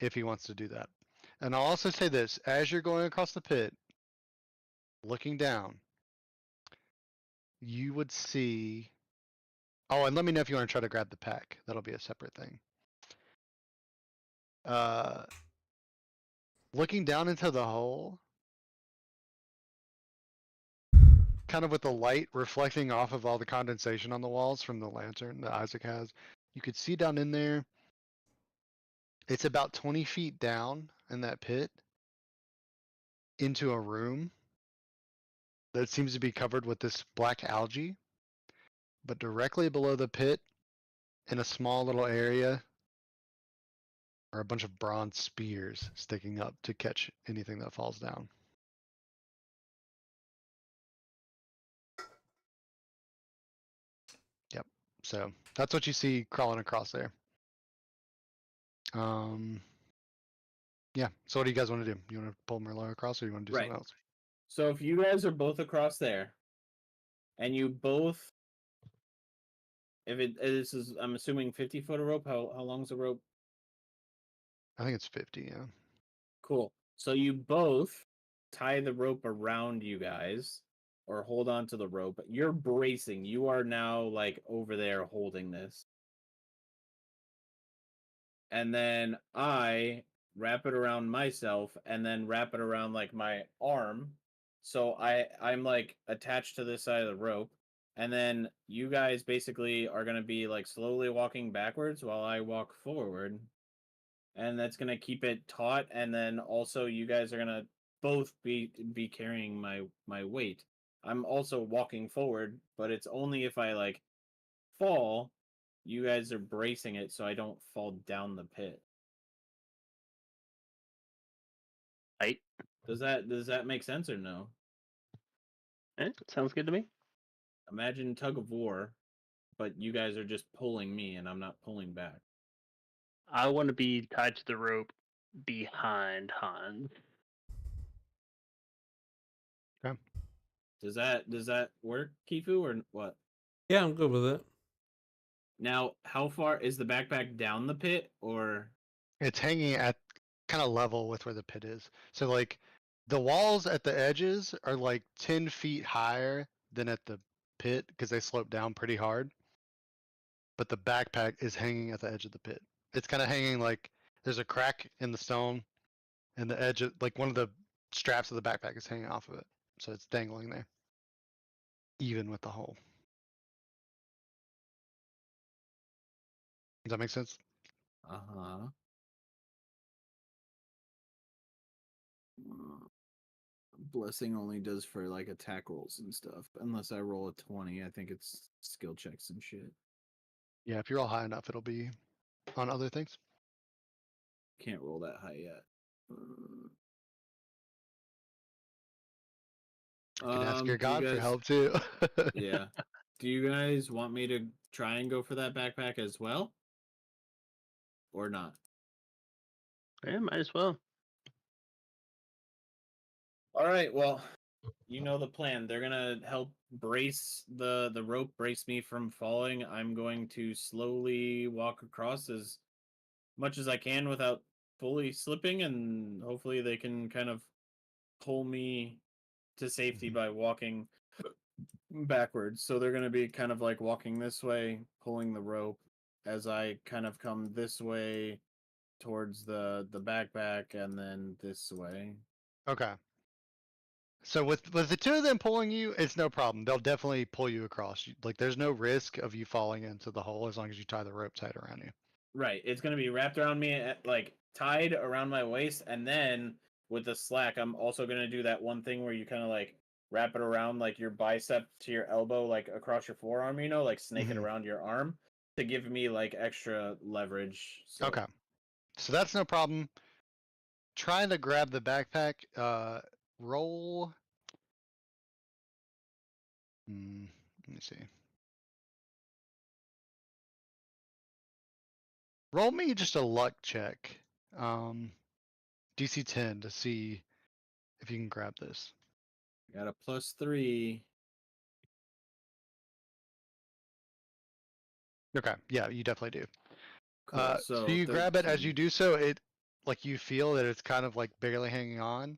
if he wants to do that. And I'll also say this: as you're going across the pit, looking down, you would see Oh, and let me know if you want to try to grab the pack. That'll be a separate thing. Looking down into the hole, kind of with the light reflecting off of all the condensation on the walls from the lantern that Isaac has, you could see down in there. It's about 20 feet down in that pit into a room that seems to be covered with this black algae. But directly below the pit, in a small little area, are a bunch of bronze spears sticking up to catch anything that falls down. Yep. So that's what you see crawling across there. Yeah. So what do you guys want to do? You want to pull Merlot across, or you want to do something Right. else? So if you guys are both across there, and you both, if this is, I'm assuming 50-foot of rope. How long's the rope? I think it's 50. Yeah. Cool. So you both tie the rope around you guys, or hold on to the rope. You're bracing. You are now like over there holding this. And then I wrap it around myself and then wrap it around like my arm. So I'm like attached to this side of the rope. And then you guys basically are going to be like slowly walking backwards while I walk forward. And that's going to keep it taut, and then also you guys are going to both be carrying my weight. I'm also walking forward, but it's only if I like fall, you guys are bracing it so I don't fall down the pit. Right. Does that make sense or no? Sounds good to me. Imagine tug of war, but you guys are just pulling me and I'm not pulling back. I want to be tied to the rope behind Hans. Does that work, Kifu, or what? Yeah, I'm good with it. Now, how far is the backpack down the pit, or It's hanging at kind of level with where the pit is. So like the walls at the edges are like 10 feet higher than at the pit because they slope down pretty hard. But the backpack is hanging at the edge of the pit. It's kind of hanging like there's a crack in the stone, and the edge of like one of the straps of the backpack is hanging off of it. So it's dangling there, even with the hole. Does that make sense? uh-huh. Blessing only does for like attack rolls and stuff. Unless I roll a 20, I think it's skill checks and shit. Yeah, if you're all high enough, it'll be on other things. Can't roll that high yet. You can ask your Do you god for guys- help too. Yeah. Do you guys want me to try and go for that backpack as well? Or not? Yeah, might as well. All right, well, you know the plan. They're gonna help brace the rope, brace me from falling. I'm going to slowly walk across as much as I can without fully slipping, and hopefully they can kind of pull me to safety by walking backwards. So they're gonna be kind of like walking this way, pulling the rope as I kind of come this way towards the backpack, and then this way. Okay. So with the two of them pulling you, it's no problem. They'll definitely pull you across. Like there's no risk of you falling into the hole as long as you tie the rope tight around you. Right. It's gonna be wrapped around me, like tied around my waist, and then with the slack, I'm also gonna do that one thing where you kind of like wrap it around like your bicep to your elbow, like across your forearm. You know, like snake it Mhm. around your arm to give me like extra leverage. So. Okay. So that's no problem. Trying to grab the backpack, roll. Let me see. Roll me just a luck check. DC 10 to see if you can grab this. Got a +3. Okay, yeah, you definitely do. Cool. So you grab it. As you 13. do so, it like you feel that it's kind of like barely hanging on.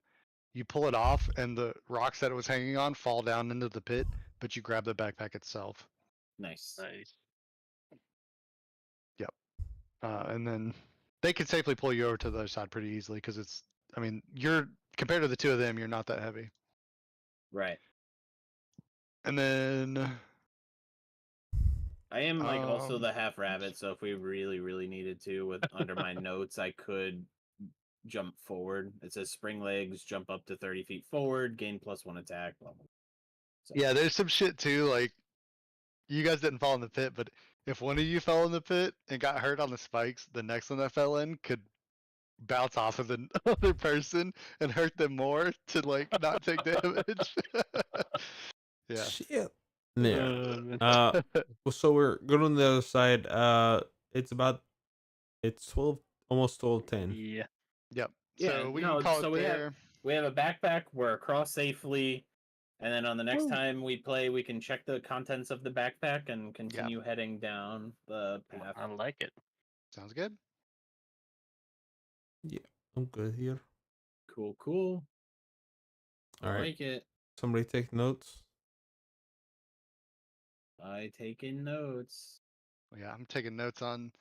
You pull it off, and the rocks that it was hanging on fall down into the pit. But you grab the backpack itself. Nice. Nice. and then they can safely pull you over to the other side pretty easily because it's. I mean, you're compared to the two of them, you're not that heavy. Right. And then I am like also Um, the half rabbit, so if we really, really needed to, with under my notes, I could jump forward. It says spring legs, jump up to 30 feet forward, gain +1 attack. Blah, blah, blah. So, yeah, there's some shit too. Like you guys didn't fall in the pit, but if one of you fell in the pit and got hurt on the spikes, the next one that fell in could bounce off of the other person and hurt them more to like not take damage. Yeah. Shit. Yeah. Man. Well, so we're good on the other side. It's 12, almost 12:10. Yeah. Yep. Yeah, So we no, can call so it we have- there. we have a backpack. We're across safely. And then on the next time we play, we can check the contents of the backpack and continue heading down the path. I like it. Sounds good. I'm good here. Cool, cool. All I right. like it. Somebody take notes. I taking notes. Yeah, I'm taking notes on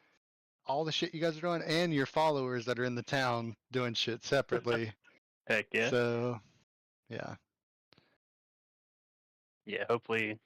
all the shit you guys are doing and your followers that are in the town doing shit separately. Heck yeah. So, yeah. Yeah, hopefully